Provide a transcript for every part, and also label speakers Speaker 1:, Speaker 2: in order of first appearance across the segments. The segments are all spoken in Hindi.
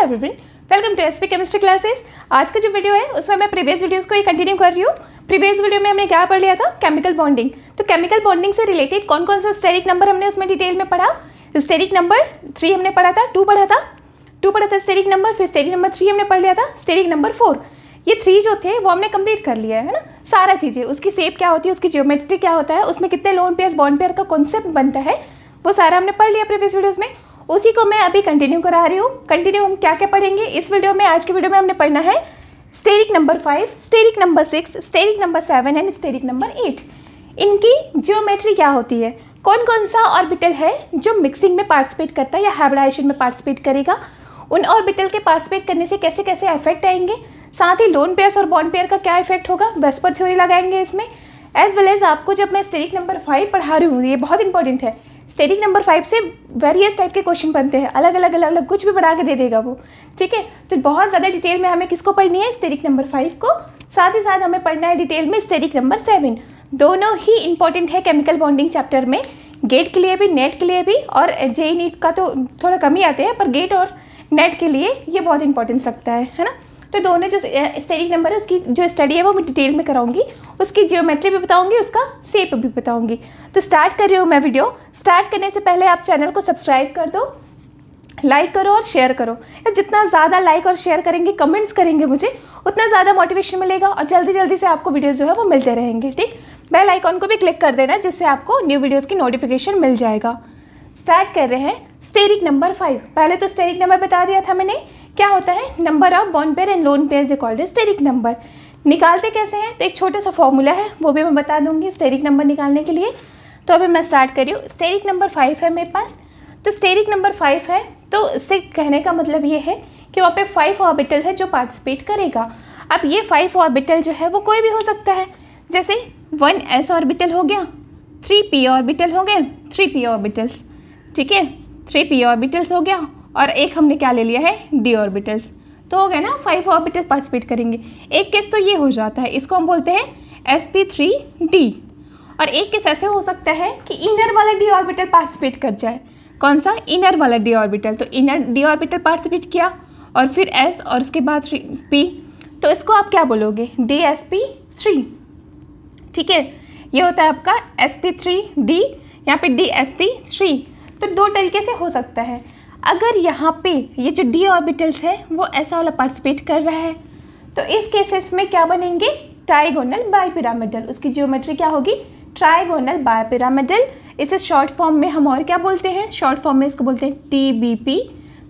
Speaker 1: Everyone, welcome to SP chemistry classes. आज का जो वीडियो है उसमें मैं प्रीवियस वीडियोस को ही कंटिन्यू कर रही हूँ। प्रीवियस वीडियो में हमने क्या पढ़ लिया था, केमिकल बॉन्डिंग। तो केमिकल बॉन्डिंग से रिलेटेड कौन कौन सा स्टेरिक नंबर हमने उसमें डिटेल में पढ़ा। स्टेरिक नंबर 3 हमने पढ़ा था, 2 पढ़ा था स्टेरिक नंबर, फिर स्टेरिक नंबर 3 हमने पढ़ लिया था, स्टेरिक नंबर 4। ये 3 जो थे वो हमने कंप्लीट कर लिया है ना, सारा चीज़ें, उसकी शेप क्या होती है, उसकी जियोमेट्री क्या होता है, उसमें कितने लोन पेयर्स बॉन्ड पेयर का कॉन्सेप्ट बनता है, वो सारा हमने पढ़ लिया प्रीवियस वीडियोस में। उसी को मैं अभी कंटिन्यू करा रही हूँ। कंटिन्यू हम क्या क्या पढ़ेंगे इस वीडियो में। आज की वीडियो में हमने पढ़ना है steric number 5, steric number 6, steric number 7 and steric number 8। इनकी जियोमेट्री क्या होती है, कौन कौन सा ऑर्बिटल है जो मिक्सिंग में पार्टिसिपेट करता है या हाइब्रिडाइजेशन में पार्टिसिपेट करेगा, उन ऑर्बिटल के पार्टिसिपेट करने से कैसे कैसे इफेक्ट आएंगे, साथ ही लोन पेयर्स और बॉन्ड पेयर का क्या इफेक्ट होगा, वेस्पर थ्योरी लगाएंगे इसमें। एज वेल एज आपको जब मैं स्टेरिक नंबर 5 पढ़ा रही हूँ, ये बहुत इंपॉर्टेंट है। स्टेरिक नंबर 5 से वेरियस टाइप के क्वेश्चन बनते हैं, अलग अलग कुछ भी बना के दे देगा वो, ठीक है। तो बहुत ज़्यादा डिटेल में हमें किसको पढ़नी है, स्टेरिक नंबर 5 को, साथ ही साथ हमें पढ़ना है डिटेल में स्टेरिक नंबर 7। दोनों ही इंपॉर्टेंट है केमिकल बॉन्डिंग चैप्टर में, गेट के लिए भी, नेट के लिए भी, और जेई नीट का तो थोड़ा कम ही आते हैं, पर गेट और नेट के लिए ये बहुत इंपॉर्टेंस रखता है ना। तो दोनों जो स्टेरिक नंबर है उसकी जो स्टडी है वो मैं डिटेल में कराऊंगी, उसकी जियोमेट्री भी बताऊंगी, उसका शेप भी बताऊंगी। तो स्टार्ट कर रही हूँ मैं वीडियो। स्टार्ट करने से पहले आप चैनल को सब्सक्राइब कर दो, लाइक करो और शेयर करो। जितना ज़्यादा लाइक और शेयर करेंगे, कमेंट्स करेंगे मुझे, उतना ज़्यादा मोटिवेशन मिलेगा और जल्दी जल्दी से आपको वीडियोज़ जो है वो मिलते रहेंगे, ठीक। बेल आइकॉन को भी क्लिक कर देना जिससे आपको न्यू वीडियोज़ की नोटिफिकेशन मिल जाएगा। स्टार्ट कर रहे हैं स्टेरिक नंबर 5। पहले तो स्टेरिक नंबर बता दिया था मैंने, क्या होता है, number of bond pair and lone pair is called steric number. निकालते कैसे हैं, तो एक छोटा सा फॉर्मूला है वो भी मैं बता दूंगी स्टेरिक नंबर निकालने के लिए। तो अभी मैं स्टार्ट कर रही हूँ। स्टेरिक नंबर 5 है मेरे पास, तो स्टेरिक नंबर 5 है, तो इससे कहने का मतलब ये है कि वहाँ पे 5 ऑर्बिटल है जो पार्टिसिपेट करेगा। अब ये 5 ऑर्बिटल जो है वो कोई भी हो सकता है, जैसे 1s ऑर्बिटल हो गया, 3p ऑर्बिटल हो गए, 3p ऑर्बिटल्स, ठीक है, 3p ऑर्बिटल्स हो गया, और एक हमने क्या ले लिया है, d ऑर्बिटल्स। तो हो गया ना, 5 ऑर्बिटल पार्टिसिपेट करेंगे। एक केस तो ये हो जाता है, इसको हम बोलते हैं sp3d। और एक केस ऐसे हो सकता है कि इनर वाला d ऑर्बिटल पार्टिसिपेट कर जाए। कौन सा, इनर वाला d ऑर्बिटल। तो इनर d ऑर्बिटल पार्टिसिपेट किया और फिर s और उसके बाद p, तो इसको आप क्या बोलोगे, dsp3, ठीक है। ये होता है आपका sp3d, यहाँ पे dsp3। तो दो तरीके से हो सकता है। अगर यहाँ पे ये जो d ऑर्बिटल्स है वो ऐसा वाला पार्टिसिपेट कर रहा है, तो इस केसेस में क्या बनेंगे, ट्राइगोनल बाइपिरामिडल। उसकी जियोमेट्री क्या होगी, ट्राइगोनल बाइपिरामिडल। इसे शॉर्ट फॉर्म में हम और क्या बोलते हैं, शॉर्ट फॉर्म में इसको बोलते हैं TBP।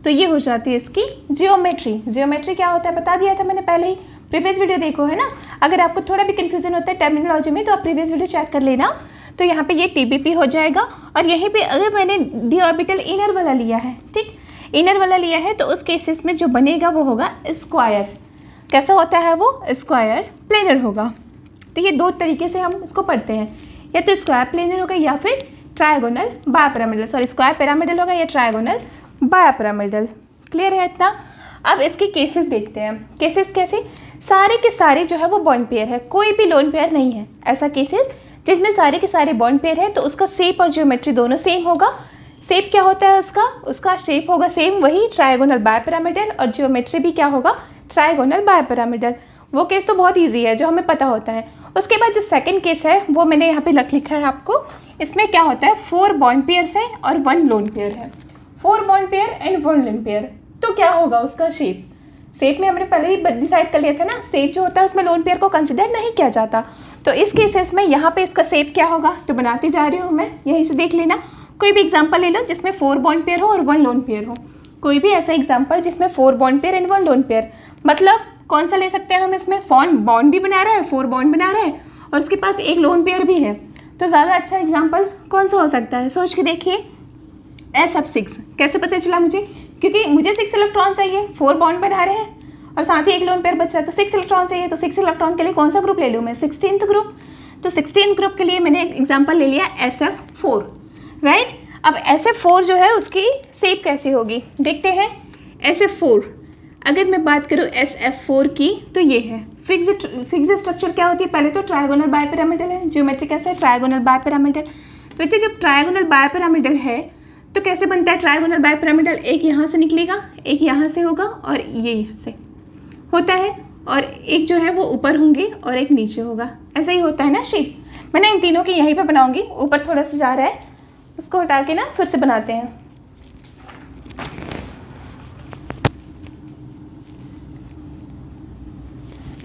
Speaker 1: तो ये हो जाती है इसकी जियोमेट्री। जियोमेट्री क्या होता है बता दिया था मैंने पहले ही, प्रीवियस वीडियो देखो है ना। अगर आपको थोड़ा भी कन्फ्यूजन होता है टर्मिनोलॉजी में तो आप प्रीवियस वीडियो चेक कर लेना। तो यहाँ पे ये TBP हो जाएगा, और यहीं पे अगर मैंने d ऑर्बिटल इनर वाला लिया है, ठीक, इनर वाला लिया है, तो उस केसेस में जो बनेगा वो होगा स्क्वायर। कैसा होता है वो, स्क्वायर प्लेनर होगा। तो ये दो तरीके से हम इसको पढ़ते हैं, या तो स्क्वायर प्लेनर होगा या फिर trigonal bipyramidal. Sorry, square pyramidal होगा या ट्रायगोनल बायपिरामिडल। क्लियर है इतना। अब इसके केसेस देखते हैं। केसेस कैसे, सारे के सारे जो है वो बॉन्ड पेयर है, कोई भी लोन पेयर नहीं है। ऐसा केसेस जिसमें सारे के सारे बॉन्ड पेयर है, तो उसका शेप और ज्योमेट्री दोनों सेम होगा। शेप क्या होता है उसका शेप होगा सेम वही, ट्रायगोनल बायपिरामिडल, और ज्योमेट्री भी क्या होगा, ट्रायगोनल बायपिरामिडल। वो केस तो बहुत इजी है जो हमें पता होता है। उसके बाद जो सेकंड केस है वो मैंने यहाँ पे लिखा है आपको। इसमें क्या होता है, 4 बॉन्ड पेयर्स है और 1 लोन पेयर है। 4 bond pair and 1 lone pair. तो क्या होगा उसका शेप, शेप में हमने पहले ही डिसाइड कर लिया था ना, शेप जो होता है उसमें लोन पेयर को कंसिडर नहीं किया जाता। तो इस केसेस में यहाँ पे इसका शेप क्या होगा, तो बनाती जा रही हूँ मैं, यहीं से देख लेना। कोई भी एग्जांपल ले लो जिसमें 4 बॉन्ड पेयर हो और 1 लोन पेयर हो। कोई भी ऐसा एग्जांपल जिसमें 4 bond pair and 1 lone pair. मतलब कौन सा ले सकते हैं हम, इसमें बॉन्ड भी बना रहा है, 4 बॉन्ड बना रहा है, और उसके पास एक लोन पेयर भी है। तो ज़्यादा अच्छा एग्जाम्पल कौन सा हो सकता है, सोच के देखिए। s(6) कैसे पता चला मुझे, क्योंकि मुझे 6 इलेक्ट्रॉन चाहिए, 4 बॉन्ड बना रहे हैं और साथ ही एक लोन पेयर बचा है, तो 6 इलेक्ट्रॉन चाहिए। तो 6 इलेक्ट्रॉन के लिए कौन सा ग्रुप ले लूँ मैं, 16th ग्रुप। तो 16th ग्रुप के लिए मैंने एग्जांपल ले लिया SF4, राइट। अब SF4 जो है उसकी शेप कैसी होगी देखते हैं। SF4, अगर मैं बात करूँ SF4 की, तो ये है फिक्स्ड स्ट्रक्चर। क्या होती है, पहले तो ट्रायगोनल बायपिरामिडल है, ज्योमेट्री कैसा है, ट्रायगोनल बायपिरामिडल। तो बच्चे जब ट्रायगोनल बायपिरामिडल है तो कैसे बनता है ट्रायगोनल बाइपिरामिडल, एक यहाँ से निकलेगा, एक यहाँ से होगा और ये यहाँ से होता है, और एक जो है वो ऊपर होंगे और एक नीचे होगा, ऐसा ही होता है ना शेप। मैंने इन तीनों की यहीं पे बनाऊंगी, ऊपर थोड़ा सा जा रहा है उसको हटा के ना फिर से बनाते हैं।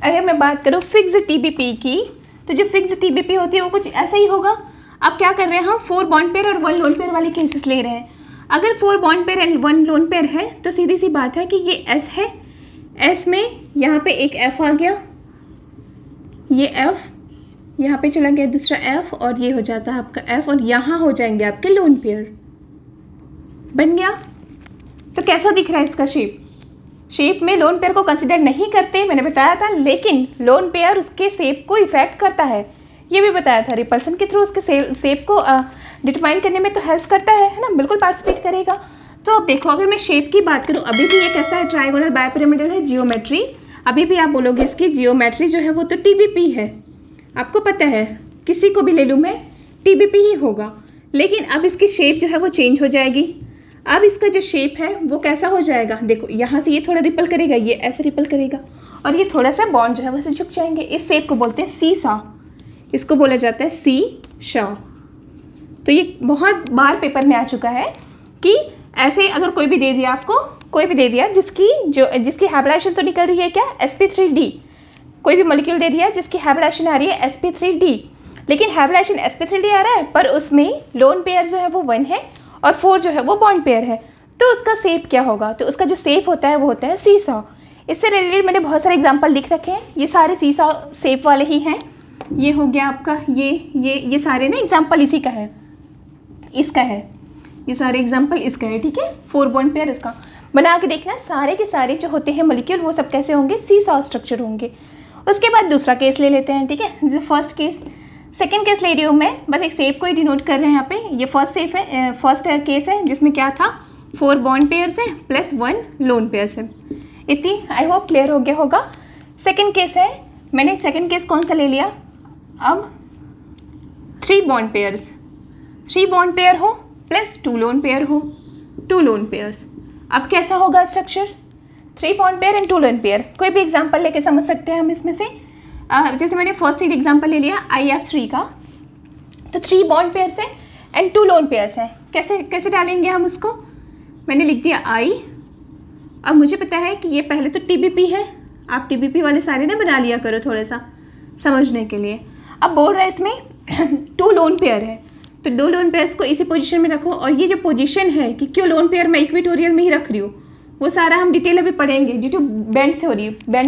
Speaker 1: अगर मैं बात करूँ फिक्स्ड टीबीपी की, तो जो फिक्स्ड टीबीपी होती है वो कुछ ऐसा ही होगा। अब क्या कर रहे हैं हम, 4 बॉन्ड पेयर और 1 लोन पेयर वाले केसेस ले रहे हैं। अगर 4 bond pair and 1 lone pair है तो सीधी सी बात है कि ये एस है, एस में यहाँ पे एक एफ आ गया, ये एफ यहाँ पे चला गया दूसरा एफ, और ये हो जाता है आपका एफ, और यहाँ हो जाएंगे आपके लोन पेयर। बन गया। तो कैसा दिख रहा है इसका शेप, शेप में लोन पेयर को कंसिडर नहीं करते, मैंने बताया था, लेकिन लोन पेयर उसके शेप को इफेक्ट करता है, ये भी बताया था। रिपल्सन के थ्रू उसके शेप को डिटरमाइन करने में तो हेल्प करता है ना, बिल्कुल पार्टिसिपेट करेगा। तो अब देखो, अगर मैं शेप की बात करूँ, अभी भी ये कैसा है, ट्रायगोनल बाइपिरामिडल है, जियोमेट्री, अभी भी आप बोलोगे इसकी जियोमेट्री जो है वो तो टीबीपी है, आपको पता है, किसी को भी ले लूँ मैं टीबीपी ही होगा। लेकिन अब इसकी शेप जो है वो चेंज हो जाएगी। अब इसका जो शेप है वो कैसा हो जाएगा, देखो यहाँ से ये थोड़ा रिपल करेगा, ये ऐसे रिपल करेगा, और ये थोड़ा सा बॉन्ड जो है वैसे झुक जाएंगे। इस शेप को बोलते हैं सी सा, इसको बोला जाता है सी शा। तो ये बहुत बार पेपर में आ चुका है कि ऐसे अगर कोई भी दे दिया आपको, कोई भी दे दिया जिसकी हाइब्रिडाइजेशन तो निकल रही है क्या, sp3d, कोई भी मॉलिक्यूल दे दिया जिसकी हाइब्रिडाइजेशन आ रही है sp3d, लेकिन हाइब्रिडाइजेशन sp3d आ रहा है पर उसमें लोन पेयर जो है वो 1 है और 4 जो है वो बॉन्ड पेयर है, तो उसका शेप क्या होगा, तो उसका जो शेप होता है वो होता है सीसा। इससे रिलेटेड मैंने बहुत सारे एग्जाम्पल लिख रखे हैं, ये सारे सीसा शेप वाले ही हैं। ये हो गया आपका ये सारे ना एग्जाम्पल इसी का है, इसका है, ये सारे एग्जाम्पल इसका है, ठीक है। 4 बॉन्ड पेयर इसका बना के देखना, सारे के सारे जो होते हैं मॉलिक्यूल वो सब कैसे होंगे, सीसा स्ट्रक्चर होंगे। उसके बाद दूसरा केस ले लेते हैं, ठीक है, जैसे फर्स्ट केस, सेकंड केस ले रही हूँ मैं, बस एक शेप को ही डिनोट कर रहे हैं यहाँ पे। ये फर्स्ट शेप है, फर्स्ट केस है जिसमें क्या था, 4 बॉन्ड पेयर्स है प्लस 1 लोन पेयर्स है। इतनी आई होप क्लियर हो गया होगा। सेकंड केस है, मैंने सेकंड केस कौन सा ले लिया, अब 3 बॉन्ड पेयर्स, 3 बॉन्ड पेयर हो प्लस 2 लोन पेयर हो, 2 लोन पेयर्स। अब कैसा होगा structure, 3 bond pair and 2 lone pair. कोई भी एग्जांपल लेके समझ सकते हैं हम इसमें से। जैसे मैंने फर्स्ट एक एग्जांपल ले लिया IF3 का, तो 3 बॉन्ड पेयर्स है एंड 2 लोन पेयर्स हैं। कैसे डालेंगे हम उसको, मैंने लिख दिया I। अब मुझे पता है कि ये पहले तो TBP है, आप TBP वाले सारे ना बना लिया करो थोड़ा सा समझने के लिए। अब बोल रहा है इसमें 2 लोन पेयर है, तो 2 लोन पेयर्स को इसी पोजीशन में रखो, और ये जो पोजीशन है कि क्यों लोन पेयर मैं इक्वेटोरियल में ही रख रही हूँ, वो सारा हम डिटेल अभी पढ़ेंगे ड्यू टू बैंड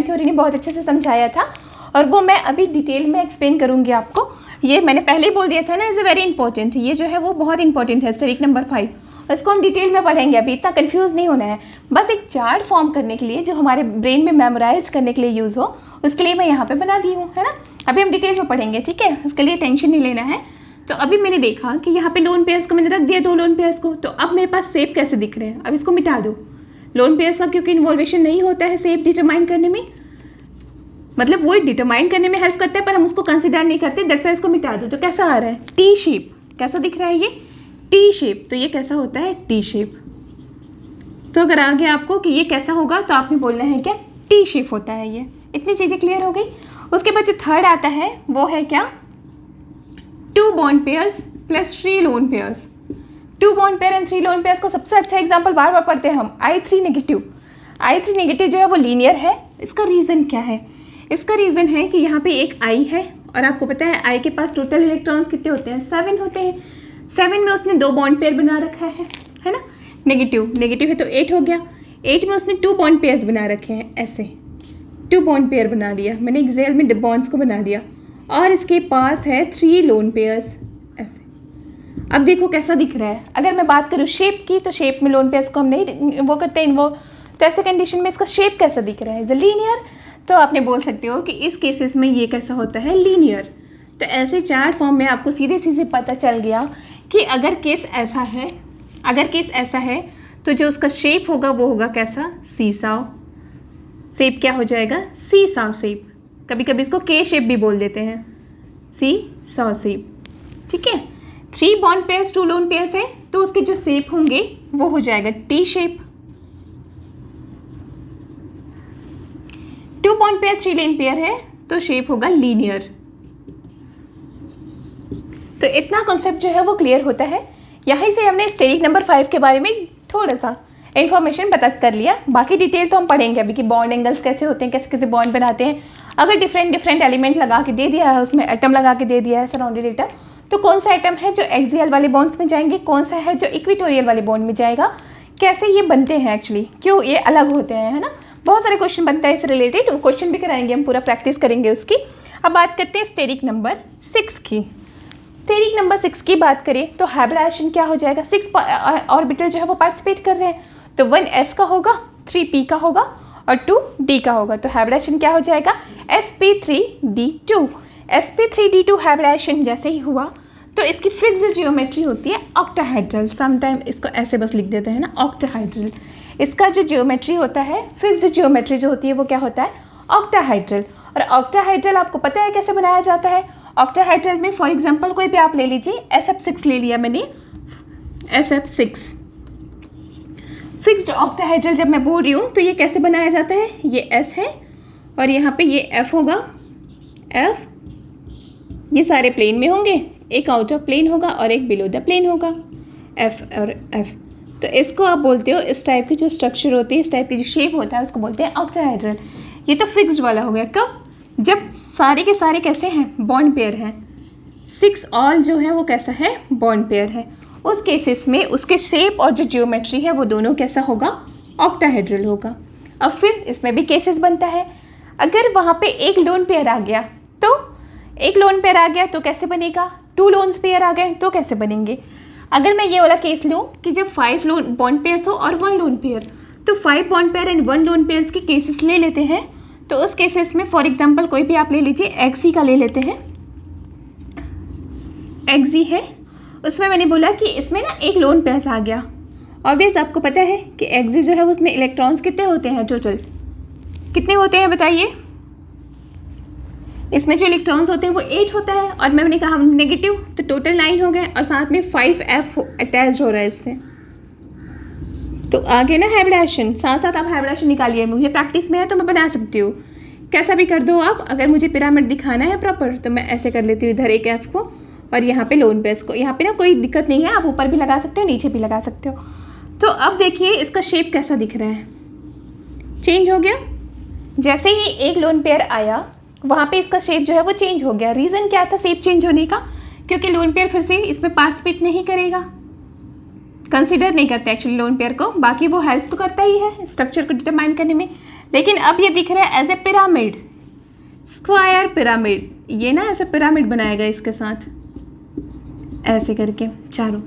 Speaker 1: थ्योरी ने बहुत अच्छे से समझाया था, और वो मैं अभी डिटेल में एक्सप्लेन करूँगी आपको। ये मैंने पहले ही बोल दिया था ना, इज़ अ वेरी इंपॉर्टेंट, ये जो है वो बहुत इंपॉर्टेंट है, स्टेरिक नंबर 5, और इसको हम डिटेल में पढ़ेंगे, अभी इतना कंफ्यूज नहीं होना है। बस एक चार्ट फॉर्म करने के लिए जो हमारे ब्रेन में मेमोराइज करने के लिए यूज़ हो, उसके लिए मैं यहाँ पे बना दी हूँ, है ना। अभी हम डिटेल में पढ़ेंगे, ठीक है, उसके लिए टेंशन नहीं लेना है। तो अभी मैंने देखा कि यहाँ पे लोन पेयर्स को मैंने रख दिया, 2 लोन पेयर्स को, तो अब मेरे पास शेप कैसे दिख रहे हैं, अब इसको मिटा दो। लोन पेयर्स का क्योंकि इन्वॉल्वेशन नहीं होता है शेप डिटरमाइन करने में, मतलब वो डिटरमाइन करने में हेल्प करता है पर हम उसको कंसिडर नहीं करते, दैट्स वाई इसको मिटा दो। तो कैसा आ रहा है, टी शेप, कैसा दिख रहा है ये, टी शेप। तो ये कैसा होता है, टी शेप। तो अगर आ गया आपको कि ये कैसा होगा, तो आपने बोलना है क्या, टी शेप होता है ये। इतनी चीज़ें क्लियर हो गई। उसके बाद जो थर्ड आता है वो है क्या, 2 bond pairs plus 3 lone pairs. 2 bond pair and 3 lone pairs का सबसे अच्छा एग्जाम्पल बार बार पढ़ते हैं हम, I3 नेगेटिव। I3 नेगेटिव जो है वो लीनियर है। इसका रीज़न क्या है, इसका रीज़न है कि यहाँ पे एक I है, और आपको पता है I के पास टोटल इलेक्ट्रॉन्स कितने होते हैं, 7 होते हैं। 7 में उसने 2 बॉन्ड पेयर बना रखा है ना, नेगेटिव है तो 8 हो गया। 8 में उसने 2 बॉन्ड पेयर्स बना रखे हैं, ऐसे 2 बॉन्ड पेयर बना दिया मैंने, एक्सेल में बॉन्ड्स को बना दिया, और इसके पास है 3 लोन पेयर्स, ऐसे। अब देखो कैसा दिख रहा है। अगर मैं बात करूँ शेप की, तो शेप में लोन पेयर्स को हम नहीं वो करते इन्वॉल्व, तो ऐसे कंडीशन में इसका शेप कैसा दिख रहा है, लीनियर। तो आपने बोल सकते हो कि इस केसेस में ये कैसा होता है, लीनियर। तो ऐसे चार्ट फॉर्म में आपको सीधे सीधे पता चल गया कि अगर केस ऐसा है तो जो उसका शेप होगा वो होगा कैसा, सीसाव। शेप क्या हो जाएगा, सीसाव शेप। कभी कभी इसको के शेप भी बोल देते हैं, सीसाव शेप, ठीक है। 3 बॉन्ड पेयर्स 2 लोन पेयर्स है, तो उसके जो शेप होंगे वो हो जाएगा टी शेप। 2 बॉन्ड पेयर 3 लेन पेयर है तो शेप होगा लीनियर। तो इतना कॉन्सेप्ट जो है वो क्लियर होता है। यहीं से हमने स्टेरिक नंबर 5 के बारे में थोड़ा सा इन्फॉर्मेशन पता कर लिया। बाकी डिटेल तो हम पढ़ेंगे अभी कि बॉन्ड एंगल्स कैसे होते हैं, कैसे कैसे बॉन्ड बनाते हैं। अगर डिफरेंट एलिमेंट लगा के दे दिया है, उसमें एटम लगा के दे दिया है सराउंडेड एटम, तो कौन सा एटम है जो एक्सियल वाले बॉन्ड्स में जाएंगे, कौन सा है जो इक्वेटोरियल वाले बॉन्ड में जाएगा, कैसे ये बनते हैं एक्चुअली, क्यों ये अलग होते हैं, है ना। बहुत सारे क्वेश्चन बनता है इससे रिलेटेड, वो क्वेश्चन भी कराएंगे हम, पूरा प्रैक्टिस करेंगे उसकी। अब बात करते हैं स्टेरिक नंबर 6 की। स्टेरिक नंबर 6 की बात करें तो हाइब्रिडाइजेशन क्या हो जाएगा, 6 ऑर्बिटल जो है वो पार्टिसिपेट कर रहे हैं, तो 1s का होगा, 3p का होगा और 2d का होगा। तो हाइब्रिडाइजेशन क्या हो जाएगा, sp3d2। sp3d2 हाइब्रिडाइजेशन जैसे ही हुआ तो इसकी फिक्स्ड जियोमेट्री होती है ऑक्टाहाइड्रल। समटाइम इसको ऐसे बस लिख देते हैं ना, ऑक्टाहाइड्रल। इसका जो जियोमेट्री होता है, फिक्स्ड जियोमेट्री जो होती है वो क्या होता है, ऑक्टाहाइड्रल। और ऑक्टाहाइड्रल आपको पता है कैसे बनाया जाता है। ऑक्टाहाइड्रल में फॉर एग्जांपल कोई भी आप ले लीजिए, sf6 ले लिया मैंने, sf6 फिक्स्ड ऑक्टाहाइड्रल जब मैं बोल रही हूँ तो ये कैसे बनाया जाता है, ये s है और यहाँ पे ये f होगा, f ये सारे प्लेन में होंगे, एक आउट ऑफ प्लेन होगा और एक बिलो द प्लेन होगा, f और f। तो इसको आप बोलते हो, इस टाइप की जो स्ट्रक्चर होती है, इस टाइप की जो शेप होता है उसको बोलते हैं ऑक्टाहाइड्रल। ये तो फिक्स्ड वाला हो गया। कब, जब सारे के सारे कैसे हैं, बॉन्ड पेयर हैं। 6 ऑल जो है वो कैसा है, बॉन्ड पेयर है। उस केसेस में उसके शेप और जो जियोमेट्री है वो दोनों कैसा होगा, ऑक्टाहाइड्रल होगा। अब फिर इसमें भी केसेस बनता है, अगर वहाँ पे एक लोन पेयर आ गया तो एक लोन पेयर आ गया तो कैसे बनेगा, 2 लोन्स पेयर आ गए तो कैसे बनेंगे। अगर मैं ये वाला केस लूँ कि जब 5 लोन बॉन्ड पेयर्स हो और 1 लोन पेयर, तो 5 bond pair and 1 lone pairs के केसेस ले लेते हैं। तो उस केसेस में फॉर एग्जांपल कोई भी आप ले लीजिए, एक्सी का ले लेते हैं, एक्सी है, उसमें मैंने बोला कि इसमें ना एक लोन पेयर्स आ गया। ऑब्वियस आपको पता है कि एक्सी जो है उसमें इलेक्ट्रॉन्स कितने होते हैं, टोटल कितने होते हैं बताइए। इसमें जो इलेक्ट्रॉन्स होते हैं वो 8 होता है और मैंने कहा हम नेगेटिव, तो टोटल 9 हो गए और साथ में 5f अटैच हो रहा है इससे। तो आगे ना हाइब्रिडाइजेशन, साथ साथ आप हाइब्रिडाइजेशन निकालिए। मुझे प्रैक्टिस में है तो मैं बना सकती हूँ, कैसा भी कर दो आप। अगर मुझे पिरामिड दिखाना है प्रॉपर तो मैं ऐसे कर लेती हूँ, इधर एक f को और यहाँ पे लोन पेयर्स को। यहाँ पे ना कोई दिक्कत नहीं है, आप ऊपर भी लगा सकते हो, नीचे भी लगा सकते हो। तो अब देखिए इसका शेप कैसा दिख रहा है, चेंज हो गया। जैसे ही एक लोन पेयर आया वहाँ पे इसका शेप जो है वो चेंज हो गया। रीज़न क्या था शेप चेंज होने का, क्योंकि लोन पेयर फिर से इसमें पार्टिसिपेट नहीं करेगा, कंसिडर नहीं करते एक्चुअली लोन पेयर को। बाकी वो हेल्प तो करता ही है स्ट्रक्चर को डिटरमाइन करने में, लेकिन अब ये दिख रहा है as a pyramid, square pyramid. ये ना ऐसे पिरामिड बनाएगा इसके साथ ऐसे करके चारों,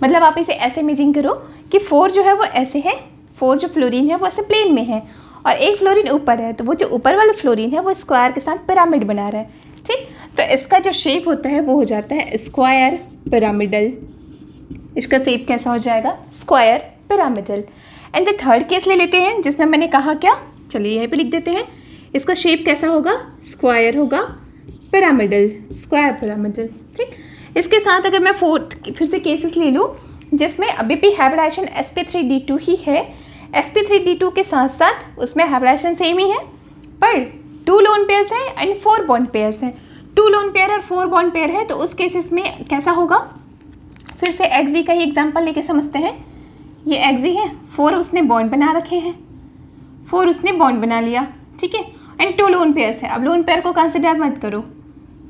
Speaker 1: मतलब आप इसे ऐसे इमेजिन करो कि 4 जो है वो ऐसे है, 4 जो फ्लोरीन है वो ऐसे प्लेन में है और एक फ्लोरीन ऊपर है, तो वो जो ऊपर वाला फ्लोरीन है वो स्क्वायर के साथ पिरामिड बना रहा है, ठीक। तो इसका जो शेप होता है वो हो जाता है स्क्वायर पिरामिडल। इसका शेप कैसा हो जाएगा, square pyramidal. And the third case ले लेते हैं जिसमें मैंने कहा क्या, चलिए यहीं पे लिख देते हैं, इसका शेप कैसा होगा, स्क्वायर होगा पिरामिडल, स्क्वायर पिरामिडल, ठीक। इसके साथ अगर मैं फिर से केसेस ले लूँ जिसमें अभी भी हाइब्रिडाइजेशन sp3d2 ही है, sp3d2 के साथ साथ उसमें हाइब्रिडाइजेशन सेम ही है, पर 2 लोन पेयर्स हैं एंड 4 बॉन्ड पेयर्स हैं। 2 लोन पेयर और 4 बॉन्ड पेयर है, तो उस केसेस में कैसा होगा, फिर से एक्सी का ही एग्जांपल लेके समझते हैं। ये एक्सी है, 4 उसने बॉन्ड बना रखे हैं, 4 उसने बॉन्ड बना लिया, ठीक है, एंड 2 लोन पेयर्स है। अब लोन पेयर को कंसिडर मत करो,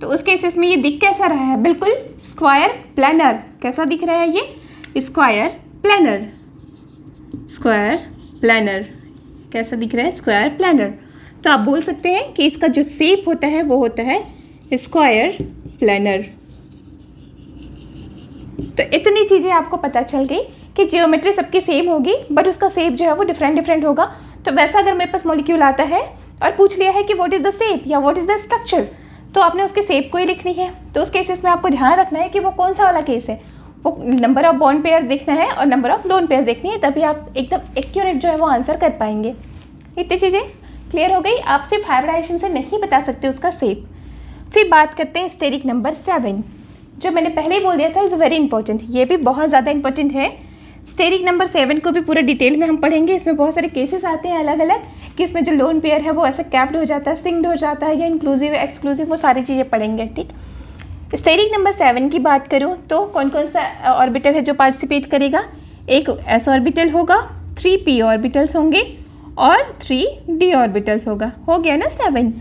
Speaker 1: तो उस केसेस में ये दिख कैसा रहा है, बिल्कुल स्क्वायर प्लानर। कैसा दिख रहा है ये, स्क्वायर प्लानर, स्क्वायर प्लानर कैसा दिख रहा है, स्क्वायर प्लानर। तो आप बोल सकते हैं कि इसका जो शेप होता है वो होता है स्क्वायर प्लानर। तो इतनी चीज़ें आपको पता चल गई कि जियोमेट्री सबकी सेम होगी बट उसका शेप जो है वो डिफरेंट होगा। तो वैसा अगर मेरे पास मॉलिक्यूल आता है और पूछ लिया है कि व्हाट इज़ द शेप या व्हाट इज़ द स्ट्रक्चर, तो आपने उसके शेप को ही लिखनी है। तो उस केसेस में आपको ध्यान रखना है कि वो कौन सा वाला केस है, वो नंबर ऑफ बॉन्ड पेयर देखना है और नंबर ऑफ लोन पेयर देखनी है, तभी आप एकदम एक्यूरेट जो है वो आंसर कर पाएंगे। इतनी चीज़ें क्लियर हो गई। आप सिर्फ हाइब्रिडाइजेशन से नहीं बता सकते उसका शेप। फिर बात करते हैं स्टेरिक नंबर 7। जो मैंने पहले ही बोल दिया था इज़ वेरी इंपॉर्टेंट, ये भी बहुत ज़्यादा इंपॉर्टेंट है। स्टेरिक नंबर 7 को भी पूरा डिटेल में हम पढ़ेंगे। इसमें बहुत सारे केसेस आते हैं अलग अलग कि इसमें जो लोन पेयर है वो ऐसे कैप्ड हो जाता है, सिंक्ड हो जाता है या इंक्लूसिव एक्सक्लूसिव, वो सारी चीज़ें पढ़ेंगे। ठीक, स्टेरिक नंबर 7 की बात करूँ तो कौन कौन सा ऑर्बिटल है जो पार्टिसिपेट करेगा? एक s ऑर्बिटल होगा, 3 p ऑर्बिटल्स होंगे और 3 d ऑर्बिटल्स होगा। हो गया ना 7।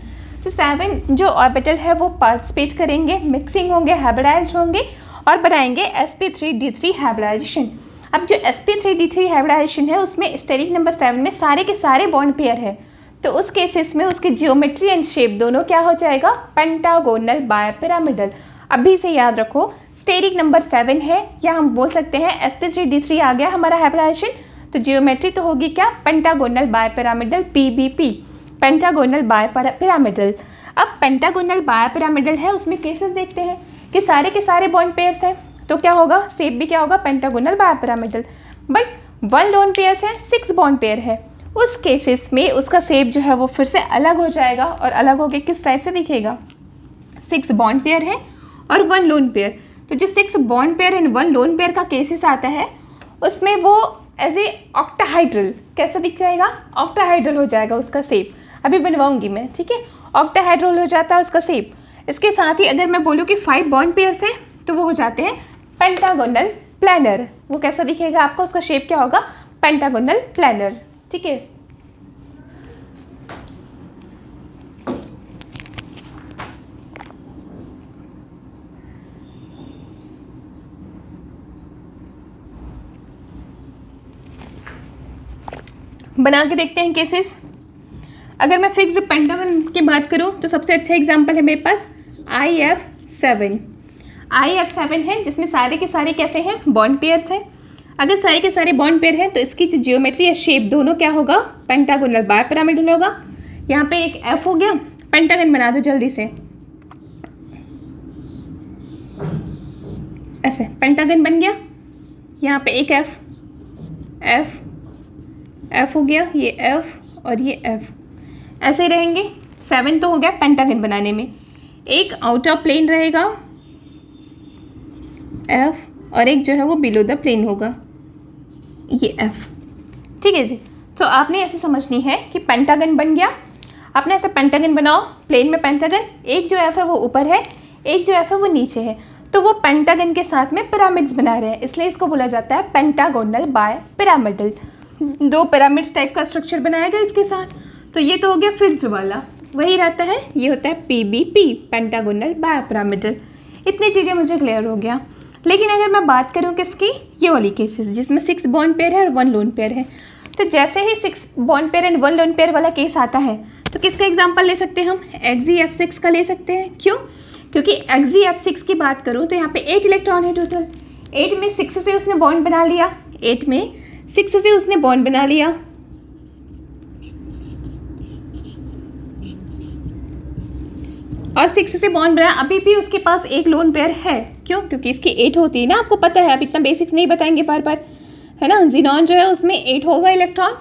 Speaker 1: तो 7 जो ऑर्बिटल है वो पार्टिसिपेट करेंगे, मिक्सिंग होंगे, हाइब्रिडाइज्ड होंगे और बनाएंगे sp3d3 हाइब्रिडाइजेशन। अब जो sp3d3 हाइब्रिडाइजेशन है उसमें स्टेरिक नंबर 7 में सारे के सारे बॉन्ड पेयर है, तो उस केसेस में उसकी जियोमेट्री एंड शेप दोनों क्या हो जाएगा? Pentagonal bipyramidal. अभी से याद रखो, स्टेरिक नंबर 7 है या हम बोल सकते हैं sp3d3 आ गया हमारा हाइब्रिडाइजेशन, तो जियोमेट्री तो होगी क्या? Pentagonal bipyramidal, pbp, pentagonal bipyramidal. अब पेंटागोनल बायपिरामिडल है, उसमें केसेस देखते हैं कि सारे के सारे बॉन्ड पेयर्स हैं, तो क्या होगा? शेप भी क्या होगा? Pentagonal bipyramidal. But 1 lone pairs है, 6 बॉन्ड पेयर है, उस केसेस में उसका शेप जो है वो फिर से अलग हो जाएगा। और अलग होकर किस टाइप से दिखेगा? 6 बॉन्ड पेयर है और 1 लोन पेयर, तो जो 6 bond pair and 1 lone pair का केसेस आता है उसमें वो एज ए ऑक्टाहाइड्रल कैसा दिख जाएगा? ऑक्टाहाइड्रल हो जाएगा उसका शेप। अभी बनवाऊंगी मैं, ठीक है। ऑक्टाहाइड्रल हो जाता है उसका शेप। इसके साथ ही अगर मैं बोलूँ कि 5 बॉन्ड पेयर्स हैं तो वो हो जाते हैं पेंटागोनल प्लानर। वो कैसा दिखेगा आपका? उसका शेप क्या होगा? पेंटागोनल प्लानर, ठीक है। बना के देखते हैं केसेस। अगर मैं फिक्स पेंटागन की बात करूं तो सबसे अच्छा एग्जांपल है मेरे पास IF7। IF7 है जिसमें सारे के सारे कैसे हैं? बॉन्ड पेयर्स हैं। अगर सारे के सारे बॉन्ड पेयर हैं तो इसकी जो जियोमेट्री या शेप दोनों क्या होगा? पेंटागोनल बायपिरामिडल होगा। यहाँ पे एक F हो गया, पेंटागन बना दो जल्दी से, ऐसे पेंटागन बन गया। यहाँ पे एक F हो गया, ये F और ये F, ऐसे रहेंगे। 7 तो हो गया पेंटागन बनाने में। एक आउट ऑफ प्लेन रहेगा F और एक जो है वो बिलो द प्लेन होगा, ये F, ठीक है जी। तो आपने ऐसे समझनी है कि पेंटागन बन गया, आपने ऐसे पेंटागन बनाओ, प्लेन में पेंटागन, एक जो F है वो ऊपर है, एक जो F है वो नीचे है, तो वो पेंटागन के साथ में पिरामिड्स बना रहे हैं, इसलिए इसको बोला जाता है पेंटागोनल बायपिरामिडल। 2 पिरामिड्स टाइप का स्ट्रक्चर बनाएगा इसके साथ। तो ये तो हो गया फिक्स्ड वाला, वही रहता है, ये होता है PBP, पेंटागोनल बायपिरामिडल। इतनी चीज़ें मुझे क्लियर हो गया। लेकिन अगर मैं बात करूँ किसकी, ये वाली केसेस जिसमें 6 बॉन्ड पेयर है और 1 लोन पेयर है, तो जैसे ही 6 bond pair and 1 lone pair वाला केस आता है तो किसका एग्जांपल ले सकते हैं हम? XeF6 का ले सकते हैं। क्यों? क्योंकि XeF6 की बात करूँ तो यहाँ पे 8 इलेक्ट्रॉन है टोटल। 8 में 6 से उसने बॉन्ड बना लिया, 8 में 6 से उसने बॉन्ड बना लिया, और 6 से बॉन्ड बना, अभी भी उसके पास एक लोन पेयर है। क्यों? क्योंकि इसकी 8 होती है ना, आपको पता है, अब इतना बेसिक्स नहीं बताएंगे बार बार, है ना। ज़ीनॉन जो है उसमें 8 होगा इलेक्ट्रॉन,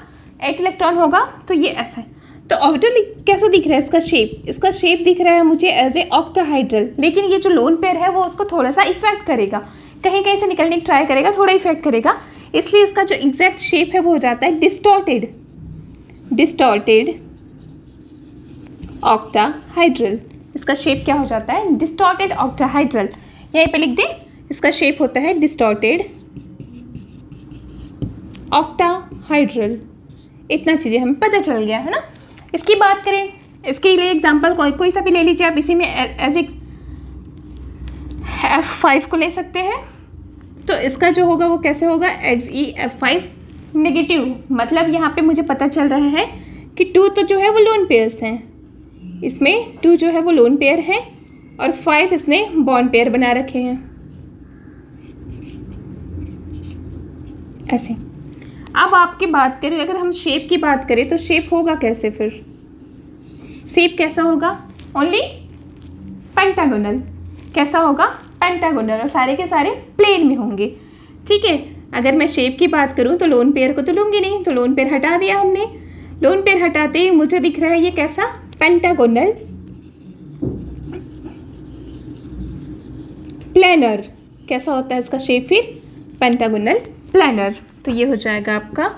Speaker 1: 8 इलेक्ट्रॉन होगा, तो ये ऐसा है। तो ऑर्बिटल कैसा दिख रहा है इसका शेप? इसका शेप दिख रहा है मुझे एज ए ऑक्टाहाइड्रल, लेकिन ये जो लोन पेयर है वो उसको थोड़ा सा इफेक्ट करेगा, कहीं कहीं से निकलने की ट्राई करेगा, थोड़ा इफेक्ट करेगा, इसलिए इसका जो एग्जैक्ट शेप है वो हो जाता है डिस्टॉर्टेड ऑक्टाहाइड्रल। इसका शेप क्या हो जाता है? Distorted octahedral. यहीं पे लिख दें, इसका शेप होता है डिस्टॉर्टेड ऑक्टाहाइड्रल। इतना चीज़ें हमें पता चल गया है ना। इसकी बात करें, इसके लिए एग्जांपल कोई सा भी ले लीजिए आप, इसी में एज एक F5 को ले सकते हैं। तो इसका जो होगा वो कैसे होगा? XeF5 नेगेटिव, मतलब यहाँ पे मुझे पता चल रहा है कि 2 तो जो है वो लोन पेयर्स हैं, इसमें 2 जो है वो लोन पेयर है और 5 इसने बॉन्ड पेयर बना रखे हैं, ऐसे। अब आपकी बात करें, अगर हम शेप की बात करें तो शेप होगा कैसे? फिर शेप कैसा होगा? Only pentagonal. कैसा होगा? पेंटागोनल, और सारे के सारे प्लेन में होंगे, ठीक है। अगर मैं शेप की बात करूं तो लोन पेयर को तो लूँगी नहीं, तो लोन पेयर हटा दिया हमने। लोन पेयर हटाते ही मुझे दिख रहा है ये कैसा? Pentagonal planar. कैसा होता है इसका शेप फिर? Pentagonal planar. तो ये हो जाएगा आपका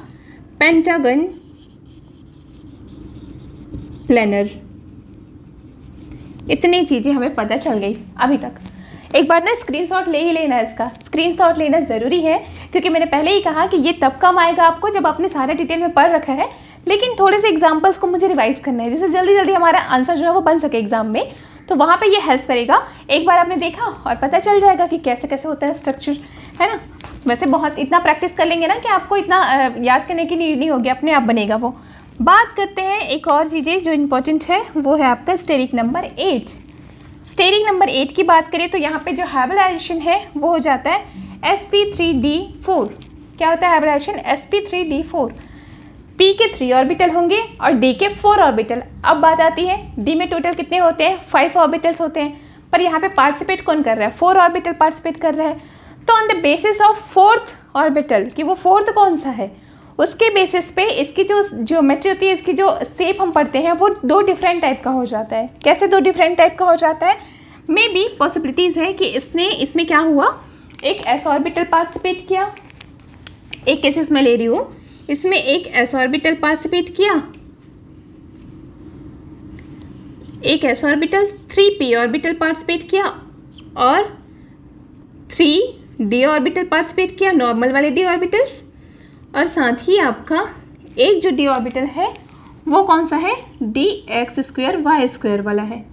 Speaker 1: पेंटागन प्लेनर। इतनी चीज़ें हमें पता चल गई अभी तक। एक बार ना स्क्रीनशॉट ले ही लेना, इसका स्क्रीनशॉट लेना ज़रूरी है, क्योंकि मैंने पहले ही कहा कि ये तब काम आएगा आपको जब आपने सारा डिटेल में पढ़ रखा है, लेकिन थोड़े से एग्जाम्पल्स को मुझे रिवाइज करना है, जिससे जल्दी जल्दी हमारा आंसर जो है वो बन सके एग्जाम में। तो वहाँ पे ये हेल्प करेगा। एक बार आपने देखा और पता चल जाएगा कि कैसे कैसे होता है स्ट्रक्चर, है ना। वैसे बहुत इतना प्रैक्टिस कर लेंगे ना कि आपको इतना याद करने की नीड नहीं होगी, अपने आप बनेगा वो। बात करते हैं एक और चीज़ें जो इम्पोर्टेंट है, वो है आपका स्टेरिक नंबर 8। स्टेरिक नंबर 8 की बात करें तो यहाँ पे जो हाइब्रिडाइजेशन है वो हो जाता है sp3d4। क्या होता है हाइब्रिडाइजेशन? sp3d4। p के 3 ऑर्बिटल होंगे और d के 4 ऑर्बिटल। अब बात आती है d में टोटल कितने होते हैं? 5 ऑर्बिटल्स होते हैं, पर यहाँ पे पार्टिसिपेट कौन कर रहा है? 4 ऑर्बिटल पार्टिसिपेट कर रहा है। तो on the basis of 4th orbital कि वो 4th कौन सा है, उसके बेसिस पे इसकी जो ज्योमेट्री होती है, इसकी जो शेप हम पढ़ते हैं वो 2 डिफरेंट टाइप का हो जाता है। कैसे 2 डिफरेंट टाइप का हो जाता है? मे बी पॉसिबिलिटीज़ है कि इसमें क्या हुआ, एक s ऑर्बिटल पार्टिसिपेट किया, एक केसेस में ले रही हूँ, इसमें एक s ऑर्बिटल पार्टिसिपेट किया, एक s orbital, 3p orbital participate किया और 3d ऑर्बिटल पार्टिसिपेट किया, नॉर्मल वाले d ऑर्बिटल्स। और साथ ही आपका एक जो d ऑर्बिटल है वो कौन सा है? dx² y² वाला है।